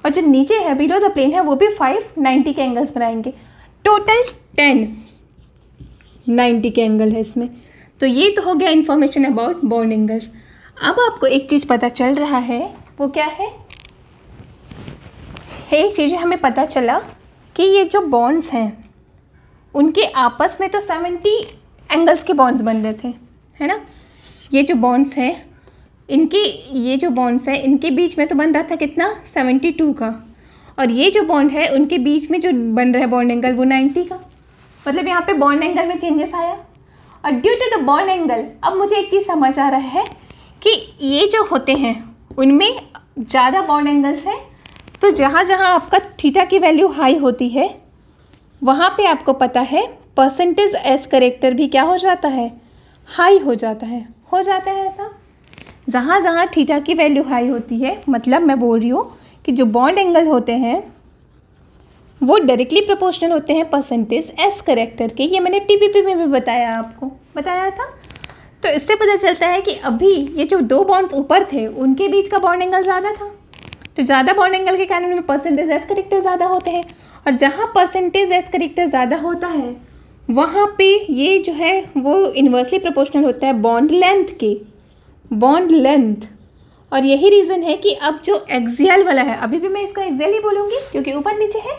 Speaker 1: और जो नीचे है बिलो द प्लेन है वो भी 5 90 के एंगल्स बनाएंगे। टोटल 10 90 के एंगल है इसमें। तो ये तो हो गया इन्फॉर्मेशन अबाउट बॉन्ड एंगल्स। अब आपको एक चीज़ पता चल रहा है, वो क्या है, एक चीज़ हमें पता चला कि ये जो बॉन्ड्स हैं उनके आपस में तो 70 एंगल्स के बॉन्ड्स बन रहे थे, है ना। ये जो बॉन्ड्स हैं ये जो बॉन्ड्स हैं इनके बीच में तो बन रहा था कितना, 72 का। और ये जो बॉन्ड है उनके बीच में जो बन रहा है बॉन्ड एंगल वो 90 का। मतलब यहाँ पे बॉन्ड एंगल में चेंजेस आया। और due to the bond angle अब मुझे एक चीज़ समझ आ रहा है कि ये जो होते हैं उनमें ज़्यादा बॉन्ड एंगल्स हैं। तो जहाँ जहाँ आपका थीटा की वैल्यू हाई होती है वहाँ पे आपको पता है परसेंटेज एस करेक्टर भी क्या हो जाता है, हाई हो जाता है ऐसा। जहाँ जहाँ थीटा की वैल्यू हाई होती है, मतलब मैं बोल रही हूँ कि जो बॉन्ड एंगल होते हैं वो डायरेक्टली प्रोपोर्शनल होते हैं परसेंटेज एस करेक्टर के। ये मैंने टीपीपी में भी बताया था। तो इससे पता चलता है कि अभी ये जो 2 बॉन्ड्स ऊपर थे उनके बीच का बॉन्ड एंगल ज़्यादा था। तो ज़्यादा बॉन्ड एंगल के कारण में परसेंटेज एस करेक्टर ज़्यादा होते हैं। और जहाँ परसेंटेज एस करेक्टर ज़्यादा होता है वहाँ पे ये जो है वो इन्वर्सली प्रोपोर्शनल होता है बॉन्ड लेंथ। और यही रीज़न है कि अब जो एक्सियल वाला है, अभी भी मैं इसको एक्सियल ही बोलूँगी क्योंकि ऊपर नीचे है,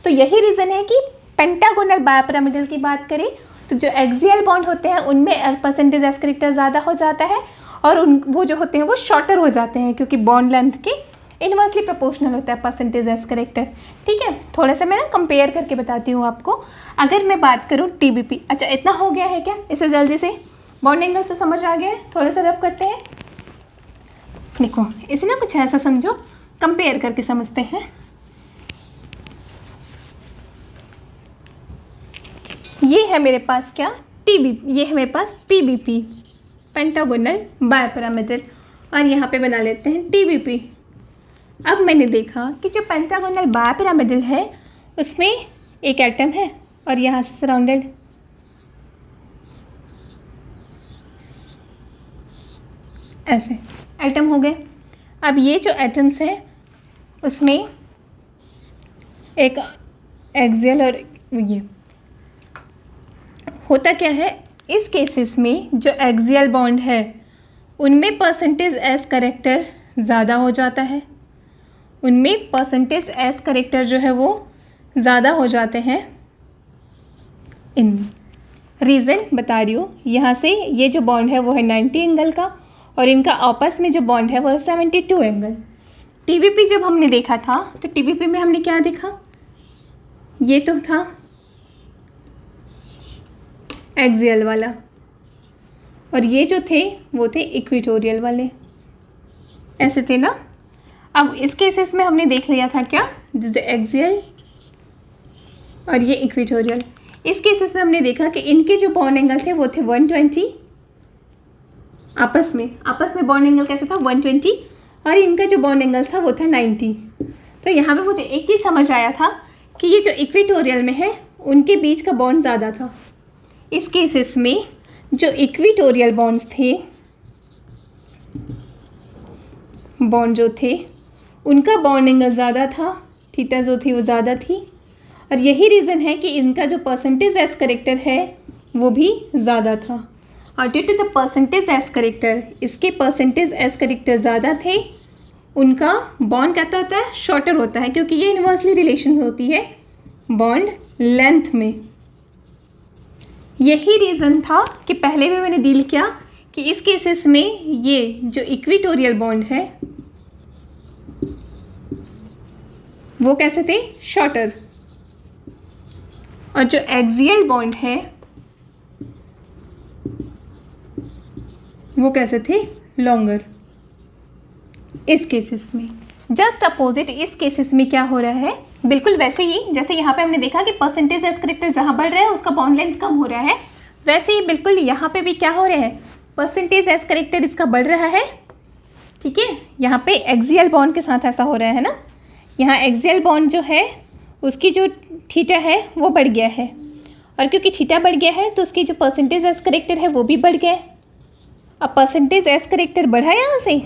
Speaker 1: तो यही रीज़न है कि पेंटागोनल बायोपिरामिडल की बात करें तो जो एक्सियल बॉन्ड होते हैं उनमें परसेंटेज एस करेक्टर ज़्यादा हो जाता है और वो जो होते हैं वो शॉर्टर हो जाते हैं क्योंकि बॉन्ड लेंथ के इन्वर्सली प्रोपोर्शनल होता है परसेंटेज एस करेक्टर। ठीक है, थोड़ा सा मैं ना कंपेयर करके बताती हूँ आपको। अगर मैं बात करूँ टीबीपी, अच्छा इतना हो गया है क्या, इसे जल्दी से बॉन्ड एंगल तो समझ आ गया है, थोड़ा सा रफ करते हैं। देखो इसे ना कुछ ऐसा समझो, कंपेयर करके समझते हैं। ये है मेरे पास क्या, टीबीपी, ये है मेरे पास पीबीपी, पेंटागोनल बायोपिरामिडल, और यहाँ पे बना लेते हैं टीबीपी। अब मैंने देखा कि जो पेंटागोनल बायोपिरामिडल है उसमें एक एटम है और यहाँ से सराउंडेड ऐसे एटम हो गए। अब ये जो एटम्स हैं उसमें एक एक्सियल और ये होता क्या है इस केसेस में, जो एक्सियल बॉन्ड है उनमें परसेंटेज एस करेक्टर ज़्यादा हो जाता है, उनमें परसेंटेज एस करेक्टर जो है वो ज़्यादा हो जाते हैं। इन रीज़न बता रही हूँ, यहाँ से ये जो बॉन्ड है वो है 90 एंगल का और इनका आपस में जो बॉन्ड है वो है 72 एंगल। टीबीपी जब हमने देखा था तो टीबीपी में हमने क्या देखा, ये तो था एक्सियल वाला और ये जो थे वो थे इक्वेटोरियल वाले, ऐसे थे ना। अब इस केसेस में हमने देख लिया था क्या, दिस एक्सियल और ये इक्वेटोरियल। इस केसेस में हमने देखा कि इनके जो बॉन्ड एंगल थे वो थे 120, आपस में बॉन्ड एंगल कैसे था 120 और इनका जो बॉन्ड एंगल था वो था 90। तो यहाँ पे मुझे एक चीज़ समझ आया था कि ये जो इक्वेटोरियल में है उनके बीच का बॉन्ड ज़्यादा था। इस केसेस में जो इक्वेटोरियल बॉन्ड्स थे, बॉन्ड जो थे उनका बॉन्ड एंगल ज़्यादा था, थीटा जो थी वो ज़्यादा थी और यही रीज़न है कि इनका जो परसेंटेज एस करेक्टर है वो भी ज़्यादा था। और due to the percentage s character, इसके परसेंटेज एस करेक्टर ज़्यादा थे, उनका बॉन्ड कहता होता है शॉर्टर होता है, क्योंकि ये इन्वर्सली रिलेशन होती है बॉन्ड लेंथ में। यही रीज़न था कि पहले भी मैंने डील किया कि इस केसेस में ये जो इक्वेटोरियल बॉन्ड है वो कैसे थे, शॉर्टर, और जो एक्सियल बॉन्ड है वो कैसे थे, लॉन्गर। इस केसेस में जस्ट अपोजिट, इस केसेस में क्या हो रहा है, बिल्कुल वैसे ही जैसे यहाँ पे हमने देखा कि परसेंटेज एस करेक्टर जहाँ बढ़ रहा है उसका बॉन्ड लेंथ कम हो रहा है, वैसे ही बिल्कुल यहाँ पे भी क्या हो रहा है, परसेंटेज एस करेक्टर इसका बढ़ रहा है। ठीक है, यहाँ पे एक्सियल बॉन्ड के साथ ऐसा हो रहा है ना, यहाँ एक्सियल बॉन्ड जो है उसकी जो थीटा है वो बढ़ गया है और क्योंकि थीटा बढ़ गया है तो उसकी जो परसेंटेज एस करेक्टर है वो भी बढ़ गया है। अब परसेंटेज एस करेक्टर बढ़ा यहाँ से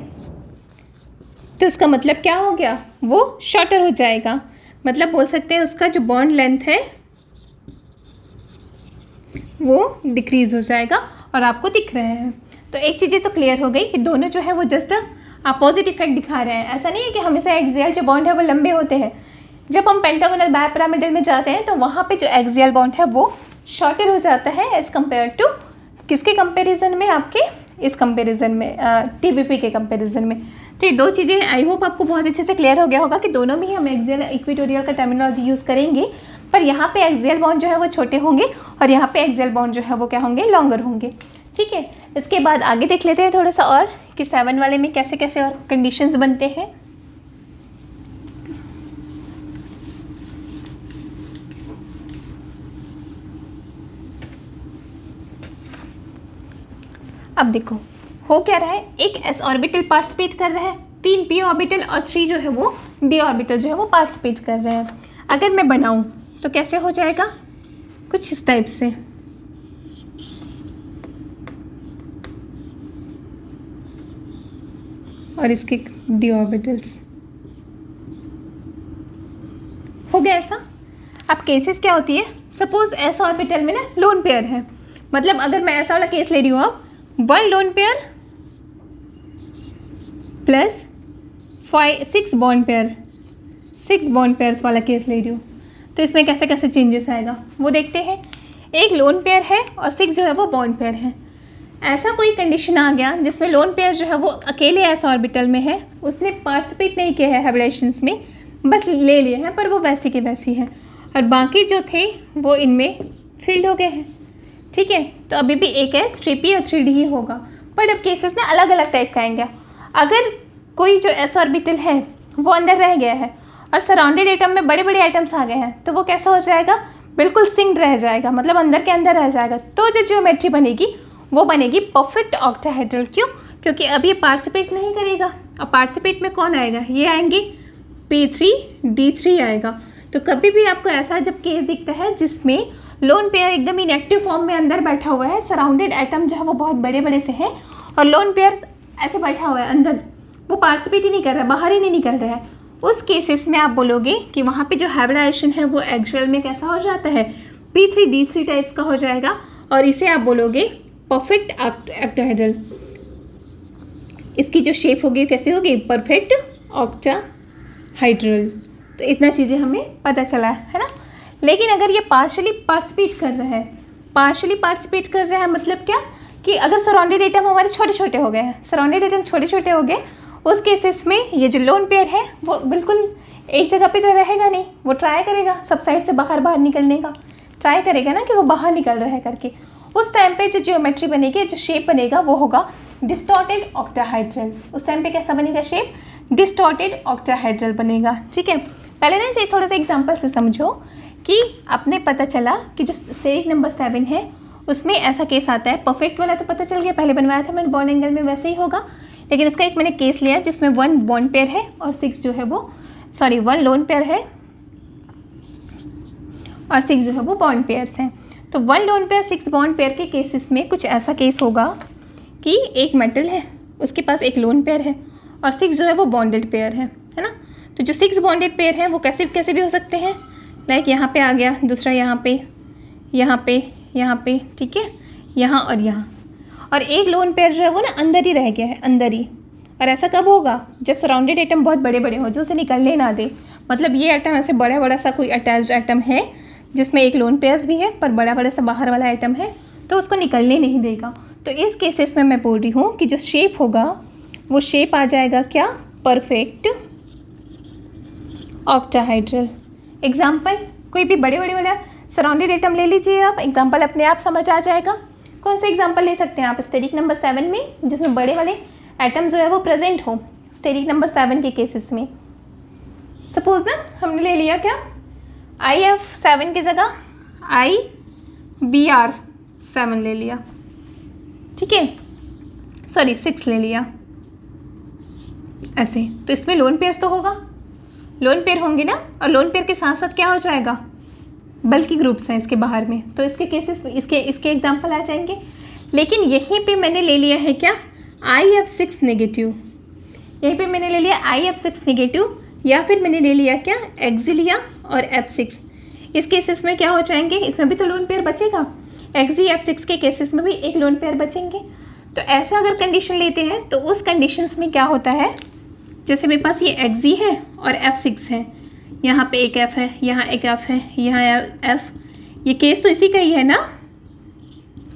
Speaker 1: तो इसका मतलब क्या हो गया, वो शॉर्टर हो जाएगा, मतलब बोल सकते हैं उसका जो बॉन्ड लेंथ है वो डिक्रीज हो जाएगा और आपको दिख रहे हैं। तो एक चीज़ें तो क्लियर हो गई कि दोनों जो है वो जस्ट अपोजिट इफेक्ट दिखा रहे हैं। ऐसा नहीं है कि हमेशा एक्सियल जो बॉन्ड है वो लंबे होते हैं, जब हम पेंटागोनल बायपिरामिडल में जाते हैं तो वहाँ पे जो एक्सियल बॉन्ड है वो शॉर्टर हो जाता है एज़ कम्पेयर टू किसके कंपैरिजन में, आपके इस कंपैरिजन में, टीबीपी के कंपैरिजन में। तो ये दो चीज़ें आई होप आपको बहुत अच्छे से क्लियर हो गया होगा कि दोनों में ही हम एक्सियल इक्वेटोरियल का टर्मिनोलॉजी यूज़ करेंगे, पर यहाँ पे एक्सियल बॉन्ड जो है वो छोटे होंगे और यहाँ पे एक्सियल बॉन्ड जो है वो क्या होंगे, लॉन्गर होंगे। ठीक है, इसके बाद आगे देख लेते हैं थोड़ा सा और कि 7 वाले में कैसे कैसे और कंडीशंस बनते हैं। अब देखो हो क्या रहा है, एक s ऑर्बिटल पार्टिसिपेट कर रहा है, 3 p ऑर्बिटल और 3 जो है वो d ऑर्बिटल जो है वो पार्टिसिपेट कर रहे हैं। अगर मैं बनाऊं तो कैसे हो जाएगा, कुछ इस टाइप से। और इसके d ऑर्बिटल्स हो गया ऐसा। अब केसेस क्या होती है, सपोज s ऑर्बिटल में ना लोन पेयर है, मतलब अगर मैं ऐसा वाला केस ले रही हूँ, अब 1 lone pair plus 6 bond pair, 6 bond pairs वाला केस ले रही हूँ, तो इसमें कैसे कैसे चेंजेस आएगा वो देखते हैं। एक लोन पेयर है और 6 जो है वो बॉन्ड पेयर है। ऐसा कोई कंडीशन आ गया जिसमें लोन पेयर जो है वो अकेले एस ऑर्बिटल में है, उसने पार्टिसिपेट नहीं किया है हाइब्रिडेशंस में, बस ले लिए हैं पर वो वैसी के वैसी है, और बाकी जो थे वो इनमें फील्ड हो गए हैं। ठीक है, तो अभी भी एक है 3p और 3d ही होगा, पर अब केसेस ना अलग अलग टाइप का आएंगे। अगर कोई जो एस ऑर्बिटल है वो अंदर रह गया है और सराउंडेड एटम में बड़े बड़े आइटम्स आ गए हैं, तो वो कैसा हो जाएगा, बिल्कुल सिंक्ड रह जाएगा, मतलब अंदर के अंदर रह जाएगा। तो जो ज्योमेट्री बनेगी वो बनेगी परफेक्ट ऑक्टाहेड्रल। क्यों, क्योंकि अब ये पार्टिसिपेट नहीं करेगा। अब पार्टिसिपेट में कौन आएगा, ये आएंगे p3 d3 आएगा। तो कभी भी आपको ऐसा जब केस दिखता है जिसमें लोन पेयर एकदम इनएक्टिव फॉर्म में अंदर बैठा हुआ है, सराउंडेड एटम जो है वो बहुत बड़े बड़े से है, और लोन पेयर ऐसे बैठा हुआ है अंदर, वो पार्टिसिपेट ही नहीं कर रहा है, बाहर ही नहीं निकल रहा है, उस केसेस में आप बोलोगे कि वहाँ पे जो हाइब्रिडाइजेशन है वो एक्चुअल में कैसा हो जाता है, P3D3 टाइप्स का हो जाएगा, और इसे आप बोलोगे परफेक्ट ऑक्टाहेड्रल। इसकी जो शेप होगी कैसे होगी, परफेक्ट ऑक्टाहाइड्रल। तो इतना चीज़ें हमें पता चला है ना। लेकिन अगर ये पार्शियली पार्टिसिपेट कर रहा है, पार्शियली पार्टिसिपेट कर रहा है मतलब क्या कि अगर सराउंडेड एटम हमारे छोटे छोटे हो गए हैं, सराउंडेड एटम छोटे छोटे हो गए, उस केसेस में ये जो लोन पेयर है वो बिल्कुल एक जगह पे तो रहेगा नहीं, वो ट्राई करेगा सब साइड से बाहर निकलने का, ट्राई करेगा ना कि वो बाहर निकल रहा है करके। उस टाइम पे जो जियोमेट्री बनेगी, जो शेप बनेगा वो होगा डिस्टॉर्टेड ऑक्टाहाइड्रल। उस टाइम पे कैसा बनेगा शेप, डिस्टॉर्टेड ऑक्टाहाइड्रल बनेगा। ठीक है, पहले ना इसे थोड़ा सा एग्जांपल से समझो कि अपने पता चला कि जो स्टेरिक नंबर 7 है उसमें ऐसा केस आता है। परफेक्ट वाला तो पता चल गया, पहले बनवाया था मैंने बॉन्ड एंगल में, वैसे ही होगा। लेकिन उसका एक मैंने केस लिया जिसमें 1 बॉन्ड पेयर है और 6 जो है वो 1 लोन पेयर है और 6 जो है वो बॉन्ड पेयर्स हैं। तो 1 लोन पेयर 6 बॉन्ड पेयर के केसेस में कुछ ऐसा केस होगा कि एक मेटल है, उसके पास एक लोन पेयर है और 6 जो है वो बॉन्डेड पेयर है ना। तो जो 6 बॉन्डेड पेयर है वो कैसे भी हो सकते हैं, लाइक यहाँ पे आ गया, दूसरा यहाँ पे, ठीक है, यहाँ और यहाँ, और एक लोन पेयर जो है वो ना अंदर ही रह गया है, अंदर ही। और ऐसा कब होगा, जब सराउंडेड एटम बहुत बड़े बड़े हो, जो उसे निकलने ना दे। मतलब ये एटम ऐसे बड़ा सा कोई अटैच्ड एटम है जिसमें एक लोन पेयर्स भी है पर बड़ा सा बाहर वाला एटम है, तो उसको निकलने नहीं देगा। तो इस केसेस में मैं बोल रही हूँ कि जो शेप होगा वो शेप आ जाएगा क्या, परफेक्ट ऑक्टाहाइड्रल। एग्जाम्पल, कोई भी बड़े वाला सराउंडेड एटम ले लीजिए आप, एग्जाम्पल अपने आप समझ आ जाएगा। कौन से एग्जाम्पल ले सकते हैं आप स्टेरिक नंबर 7 में, जिसमें बड़े वाले एटम जो है वो प्रेजेंट हो, स्टेरिक नंबर 7 के केसेस में। सपोज ना हमने ले लिया क्या, IF7 की जगह IBr7 ले लिया, ठीक है, सॉरी 6 ले लिया ऐसे। तो इसमें लोन पेयर्स तो होगा, लोन पेयर होंगे ना, और लोन पेयर के साथ साथ क्या हो जाएगा, बल्कि ग्रुप्स हैं इसके बाहर में, तो इसके केसेस इसके एग्जाम्पल आ जाएंगे। लेकिन यहीं पे मैंने ले लिया है क्या, IF6 नेगेटिव, यहीं पे मैंने ले लिया IF6 नेगेटिव, या फिर मैंने ले लिया क्या, एक्सिलिया और F6। इस केसेस में क्या हो जाएंगे, इसमें भी तो लोन पेयर बचेगा, एक्सी F6 के केसेस में भी एक लोन पेयर बचेंगे। तो ऐसा अगर कंडीशन लेते हैं तो उस कंडीशंस में क्या होता है, जैसे मेरे पास ये एक्सी है और F6 है, यहाँ पे एक F है, यहाँ एक F है, यहाँ F, ये केस तो इसी का ही है ना,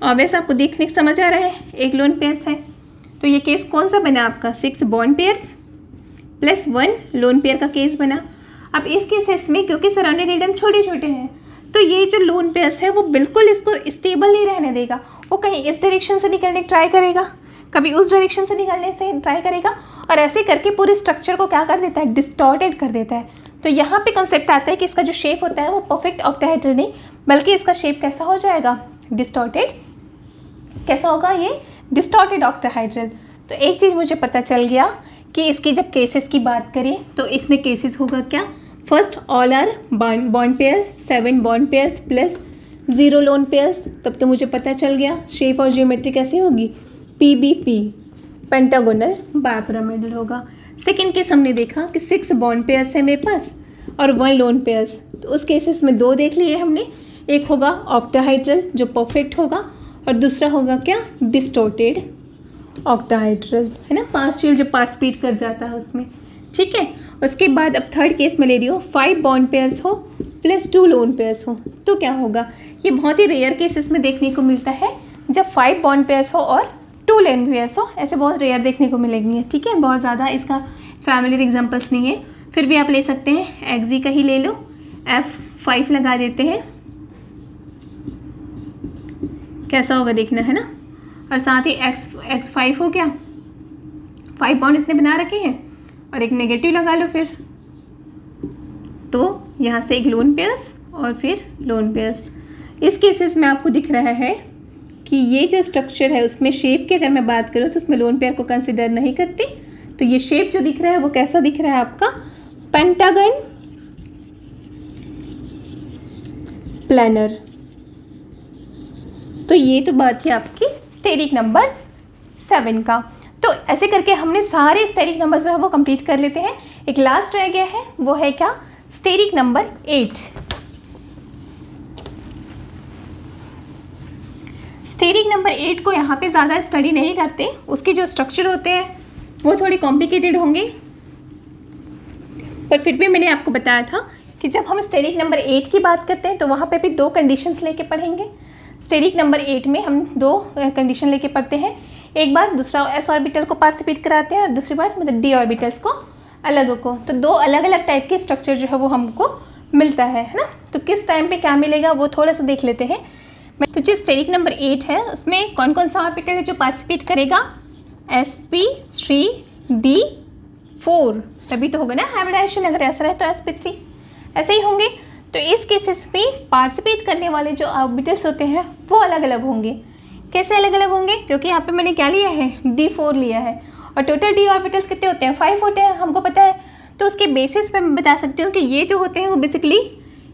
Speaker 1: ऑब्वियस आपको देखने समझ आ रहा है, एक लोन पेयर्स है। तो ये केस कौन सा बना आपका, 6 bond pairs plus 1 lone pair का केस बना। अब इस केसेस में क्योंकि सराउंडेड एटम छोटे छोटे हैं, तो ये जो लोन पेयर्स है वो बिल्कुल इसको स्टेबल नहीं रहने देगा, वो कहीं इस डायरेक्शन से निकलने ट्राई करेगा, कभी उस डायरेक्शन से निकलने से ट्राई करेगा, और ऐसे करके पूरे स्ट्रक्चर को क्या कर देता है, डिस्टॉर्टेड कर देता है। तो यहाँ पे कॉन्सेप्ट आता है कि इसका जो शेप होता है वो परफेक्ट ऑक्टाहेड्रल नहीं, बल्कि इसका शेप कैसा हो जाएगा, डिस्टॉर्टेड। कैसा होगा ये, डिस्टॉर्टेड ऑक्टाहाइड्रल। तो एक चीज़ मुझे पता चल गया कि इसकी जब केसेस की बात करें तो इसमें केसेस होगा क्या, first all are bond pairs, 7 bond pairs plus 0 lone pairs. तब तो मुझे पता चल गया शेप और जियोमेट्री कैसी होगी, PBP, पेंटागोनल बायपिरामिडल होगा। सेकेंड केस हमने देखा कि 6 बॉन्ड पेयर्स है मेरे पास और 1 लोन पेयर्स, तो उस केसेस में 2 देख लिए हमने, एक होगा ऑक्टाहाइड्रल जो परफेक्ट होगा और दूसरा होगा क्या, डिस्टॉर्टेड ऑक्टाहाइड्रल, है ना, पार्शियल जो पार्टिसिपेट कर जाता है उसमें। ठीक है, उसके बाद अब थर्ड केस में ले रही हूँ, 5 बॉन्ड पेयर्स हो प्लस 2 लोन पेयर्स हो, तो क्या होगा, ये बहुत ही रेयर केसेस में देखने को मिलता है जब 5 बॉन्ड पेयर्स हो और 2 लोन पेयर्स हो, ऐसे बहुत रेयर देखने को मिलेंगे। ठीक है, बहुत ज़्यादा इसका फैमिलियर एग्जांपल्स नहीं है, फिर भी आप ले सकते हैं, एक्सी का ही ले लो, F5 लगा देते हैं, कैसा होगा देखना है ना, और साथ ही X5 हो गया, 5 बॉन्ड इसने बना रखे हैं और एक नेगेटिव लगा लो फिर, तो यहाँ से एक लोन पेयर्स और फिर लोन पेयर्स। इस केसेस में आपको दिख रहा है कि ये जो स्ट्रक्चर है उसमें शेप की अगर मैं बात करूँ तो उसमें लोन पेयर को कंसिडर नहीं करती, तो ये शेप जो दिख रहा है वो कैसा दिख रहा है आपका, पेंटागन प्लानर। तो ये तो बात है आपकी स्टेरिक नंबर 7 का। तो ऐसे करके हमने सारे स्टेरिक नंबर्स जो है वो कंप्लीट कर लेते हैं। एक लास्ट रह गया है, वो है क्या, स्टेरिक नंबर 8। स्टेरिक नंबर 8 को यहाँ पे ज़्यादा स्टडी नहीं करते, उसके जो स्ट्रक्चर होते हैं वो थोड़ी कॉम्प्लिकेटेड होंगे, पर फिर भी मैंने आपको बताया था कि जब हम स्टेरिक नंबर 8 की बात करते हैं तो वहाँ पे भी 2 कंडीशंस लेके पढ़ेंगे। स्टेरिक नंबर 8 में हम 2 कंडीशन लेके पढ़ते हैं, एक बार दूसरा s ऑर्बिटल को पार्टिसिपेट कराते हैं और दूसरी बार मतलब d ऑर्बिटल्स को अलग को, तो 2 अलग अलग टाइप के स्ट्रक्चर जो है वो हमको मिलता है ना। तो किस टाइम पे क्या मिलेगा वो थोड़ा सा देख लेते हैं। तो जो स्टेरिक नंबर 8 है उसमें कौन कौन सा ऑर्बिटल है जो पार्टिसिपेट करेगा, sp3d4, तभी तो होगा ना हाइब्रिडाइजेशन, अगर ऐसा रहे तो sp3 ऐसे ही होंगे। तो इस केसेस में पार्टिसिपेट करने वाले जो ऑर्बिटल्स होते हैं वो अलग अलग होंगे। कैसे अलग अलग होंगे, क्योंकि यहाँ पे मैंने क्या लिया है, d4 लिया है और टोटल d ऑर्बिटल्स कितने होते हैं, 5 होते हैं, हमको पता है। तो उसके बेसिस पे मैं बता सकती हूँ कि ये जो होते हैं वो बेसिकली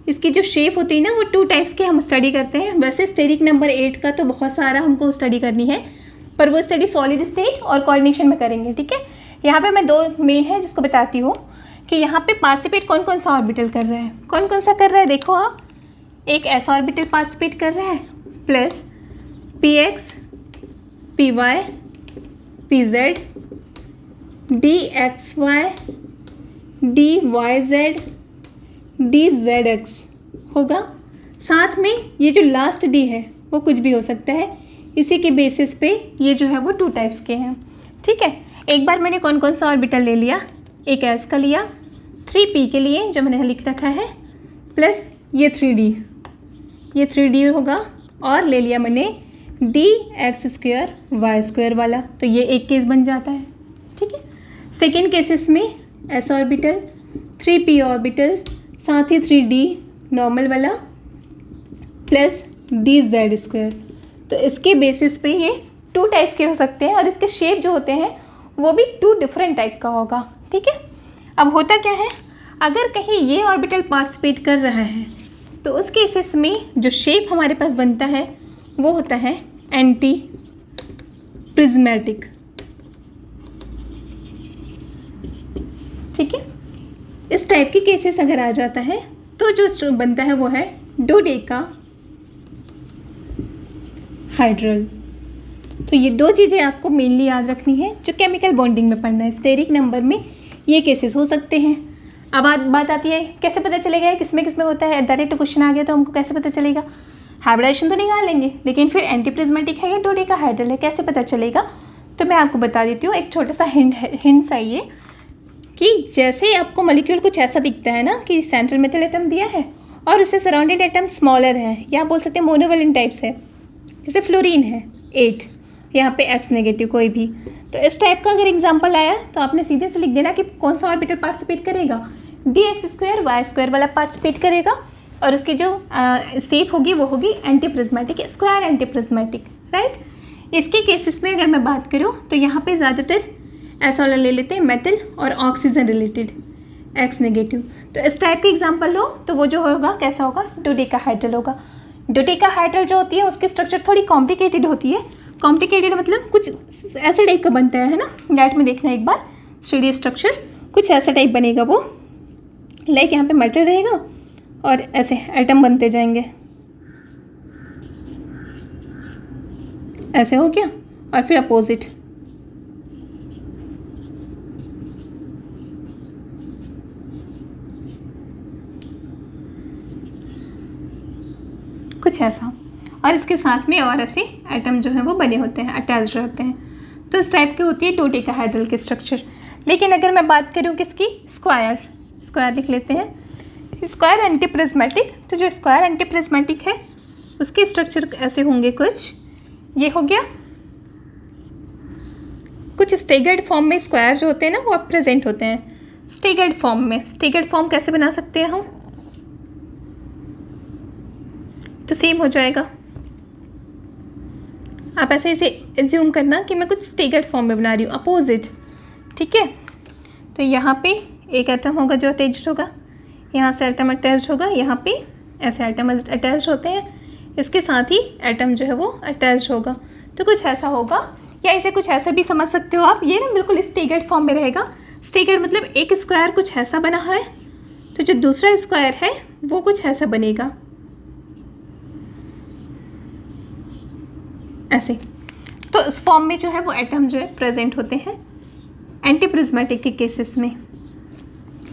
Speaker 1: इसकी जो शेप होती है ना वो 2 टाइप्स के हम स्टडी करते हैं। वैसे स्टेरिक नंबर 8 का तो बहुत सारा हमको स्टडी करनी है, पर वो स्टडी सॉलिड स्टेट और कोऑर्डिनेशन में करेंगे, ठीक है। यहाँ पे मैं 2 मेन है जिसको बताती हूँ कि यहाँ पे पार्टिसिपेट कौन कौन सा ऑर्बिटल कर रहा है, कौन कौन सा कर रहा है। देखो आप, एक s ऑर्बिटल पार्टिसिपेट कर रहा है plus px, py, pz, dxy, dyz, dzx होगा। साथ में ये जो लास्ट d है वो कुछ भी हो सकता है, इसी के बेसिस पे ये जो है वो 2 टाइप्स के हैं, ठीक है। एक बार मैंने कौन कौन सा ऑर्बिटल ले लिया, एक s का लिया, 3p के लिए जो मैंने लिख रखा है, प्लस ये 3d होगा, और ले लिया मैंने dx² y² वाला, तो ये एक केस बन जाता है, ठीक है। सेकेंड केसेस में s ऑर्बिटल, 3p ऑर्बिटल, साथ ही 3d नॉर्मल वाला प्लस dz², तो इसके बेसिस पे ये 2 टाइप्स के हो सकते हैं और इसके शेप जो होते हैं वो भी 2 डिफरेंट टाइप का होगा, ठीक है। अब होता क्या है, अगर कहीं ये ऑर्बिटल पार्टिसिपेट कर रहा है तो उस केसेस में जो शेप हमारे पास बनता है वो होता है एंटी प्रिज्मेटिक, ठीक है। इस टाइप के केसेस अगर आ जाता है तो जो बनता है वो है डोडेकाहाइड्रल। तो ये 2 चीज़ें आपको मेनली याद रखनी है जो केमिकल बॉन्डिंग में पढ़ना है। स्टेरिक नंबर में ये केसेस हो सकते हैं। अब बात आती है कैसे पता चलेगा किस में होता है, डायरेक्ट क्वेश्चन आ गया तो हमको कैसे पता चलेगा, हाइब्रिडाइजेशन तो निकाल लेंगे, लेकिन फिर एंटीप्रिज्मेटिक है या डोडेकाहाइड्रल है कैसे पता चलेगा। तो मैं आपको बता देती हूँ, एक छोटा सा हिंट्स है ये कि जैसे आपको मॉलिक्यूल कुछ ऐसा दिखता है ना कि सेंट्रल मेटल एटम दिया है और उससे सराउंडिंग एटम स्मॉलर है, या बोल सकते हैं मोनोवेलेंट टाइप्स है, जैसे फ्लोरीन है 8, यहाँ पे X नेगेटिव कोई भी, तो इस टाइप का अगर एग्जांपल आया तो आपने सीधे से लिख देना कि कौन सा ऑर्बिटल पार्टिसिपेट करेगा, dx² y² वाला पार्टिसिपेट करेगा, और उसकी जो शेप होगी वो होगी एंटीप्रिज्मेटिक, स्क्वायर एंटीप्रिज्मेटिक, राइट। इसके केसेस में अगर मैं बात करूँ तो यहाँ पे ज़्यादातर ऐसा वाला ले लेते हैं मेटल और ऑक्सीजन रिलेटेड X नेगेटिव। तो इस टाइप के एग्जांपल लो तो वो जो होगा कैसा होगा, डोडेकाहाइड्रल होगा। डोडेकाहाइड्रल जो होती है उसकी स्ट्रक्चर थोड़ी कॉम्प्लिकेटेड होती है। कॉम्प्लिकेटेड मतलब कुछ ऐसे टाइप का बनता है ना, डायरेक्ट में देखना एक बार 3D स्ट्रक्चर कुछ ऐसा टाइप बनेगा वो, लाइक यहाँ पे मेटल रहेगा और ऐसे एटम बनते जाएंगे, ऐसे हो गया, और फिर अपोजिट कुछ ऐसा, और इसके साथ में और ऐसे एटम जो है वो बने होते हैं, अटैच्ड रहते हैं। तो इस टाइप की होती है डोडेकाहाइड्रल की स्ट्रक्चर। लेकिन अगर मैं बात करूँ किसकी, स्क्वायर लिख लेते हैं, स्क्वायर एंटीप्रिज्मेटिक। तो जो स्क्वायर एंटीप्रिज्मेटिक है उसके स्ट्रक्चर ऐसे होंगे कुछ, ये हो गया, कुछ स्टेगर्ड फॉर्म में स्क्वायर जो होते हैं ना वो प्रेजेंट होते हैं स्टेगर्ड फॉर्म में। स्टेगर्ड फॉर्म कैसे बना सकते हैं हम, तो सेम हो जाएगा, आप ऐसे इसे एज्यूम करना कि मैं कुछ स्टेगर्ड फॉर्म में बना रही हूँ, अपोजिट, ठीक है। तो यहाँ पे एक एटम होगा जो अटैच्ड होगा, यहाँ से एटम अटैच्ड होगा, यहाँ पे ऐसे एटम अटैच्ड होते हैं, इसके साथ ही एटम जो है वो अटैच्ड होगा। तो कुछ ऐसा होगा, या इसे कुछ ऐसे भी समझ सकते हो आप, ये ना बिल्कुल स्टेगर्ड फॉर्म में रहेगा, स्टेगर्ड मतलब एक स्क्वायर कुछ ऐसा बना है, तो जो दूसरा स्क्वायर है वो कुछ ऐसा बनेगा, ऐसे। तो इस फॉर्म में जो है वो एटम जो है प्रेजेंट होते हैं एंटीप्रिज्मेटिक के केसेस में।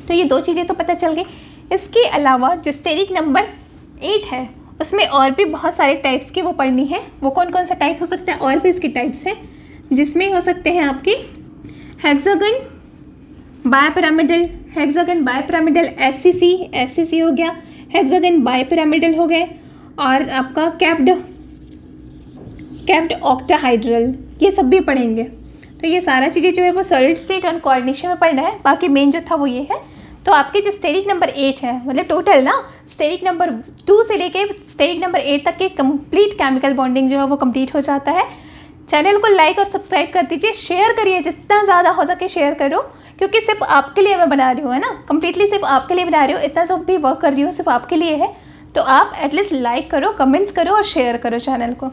Speaker 1: तो ये दो चीज़ें तो पता चल गई। इसके अलावा जो स्टेरिक नंबर 8 है उसमें और भी बहुत सारे टाइप्स की वो पढ़नी है। वो कौन कौन सा टाइप हो सकता है, और भी इसके टाइप्स हैं, जिसमें हो सकते हैं आपकी hexagon bipyramidal, hexagon bipyramidal SCC हो गया, हेक्सागन बायपिरामिडल हो गए, और आपका कैप्ड ऑक्टाहाइड्रल, ये सब भी पढ़ेंगे। तो ये सारा चीज़ें जो है वो सॉलिड स्टेट और कोऑर्डिनेशन में पढ़ना है। बाकी मेन जो था वो ये है। तो आपके जो स्टेरिक नंबर 8 है, मतलब टोटल ना स्टेरिक नंबर 2 से लेके स्टेरिक नंबर 8 तक के कंप्लीट केमिकल बॉन्डिंग जो है वो कंप्लीट हो जाता है। चैनल को लाइक और सब्सक्राइब कर दीजिए, शेयर करिए, जितना ज़्यादा हो सके शेयर करो, क्योंकि सिर्फ आपके लिए मैं बना रही हूँ, है ना, कम्प्लीटली सिर्फ आपके लिए बना रही हूँ। इतना जो भी वर्क कर रही हूँ सिर्फ आपके लिए है। तो आप एटलीस्ट लाइक करो, कमेंट्स करो और शेयर करो चैनल को।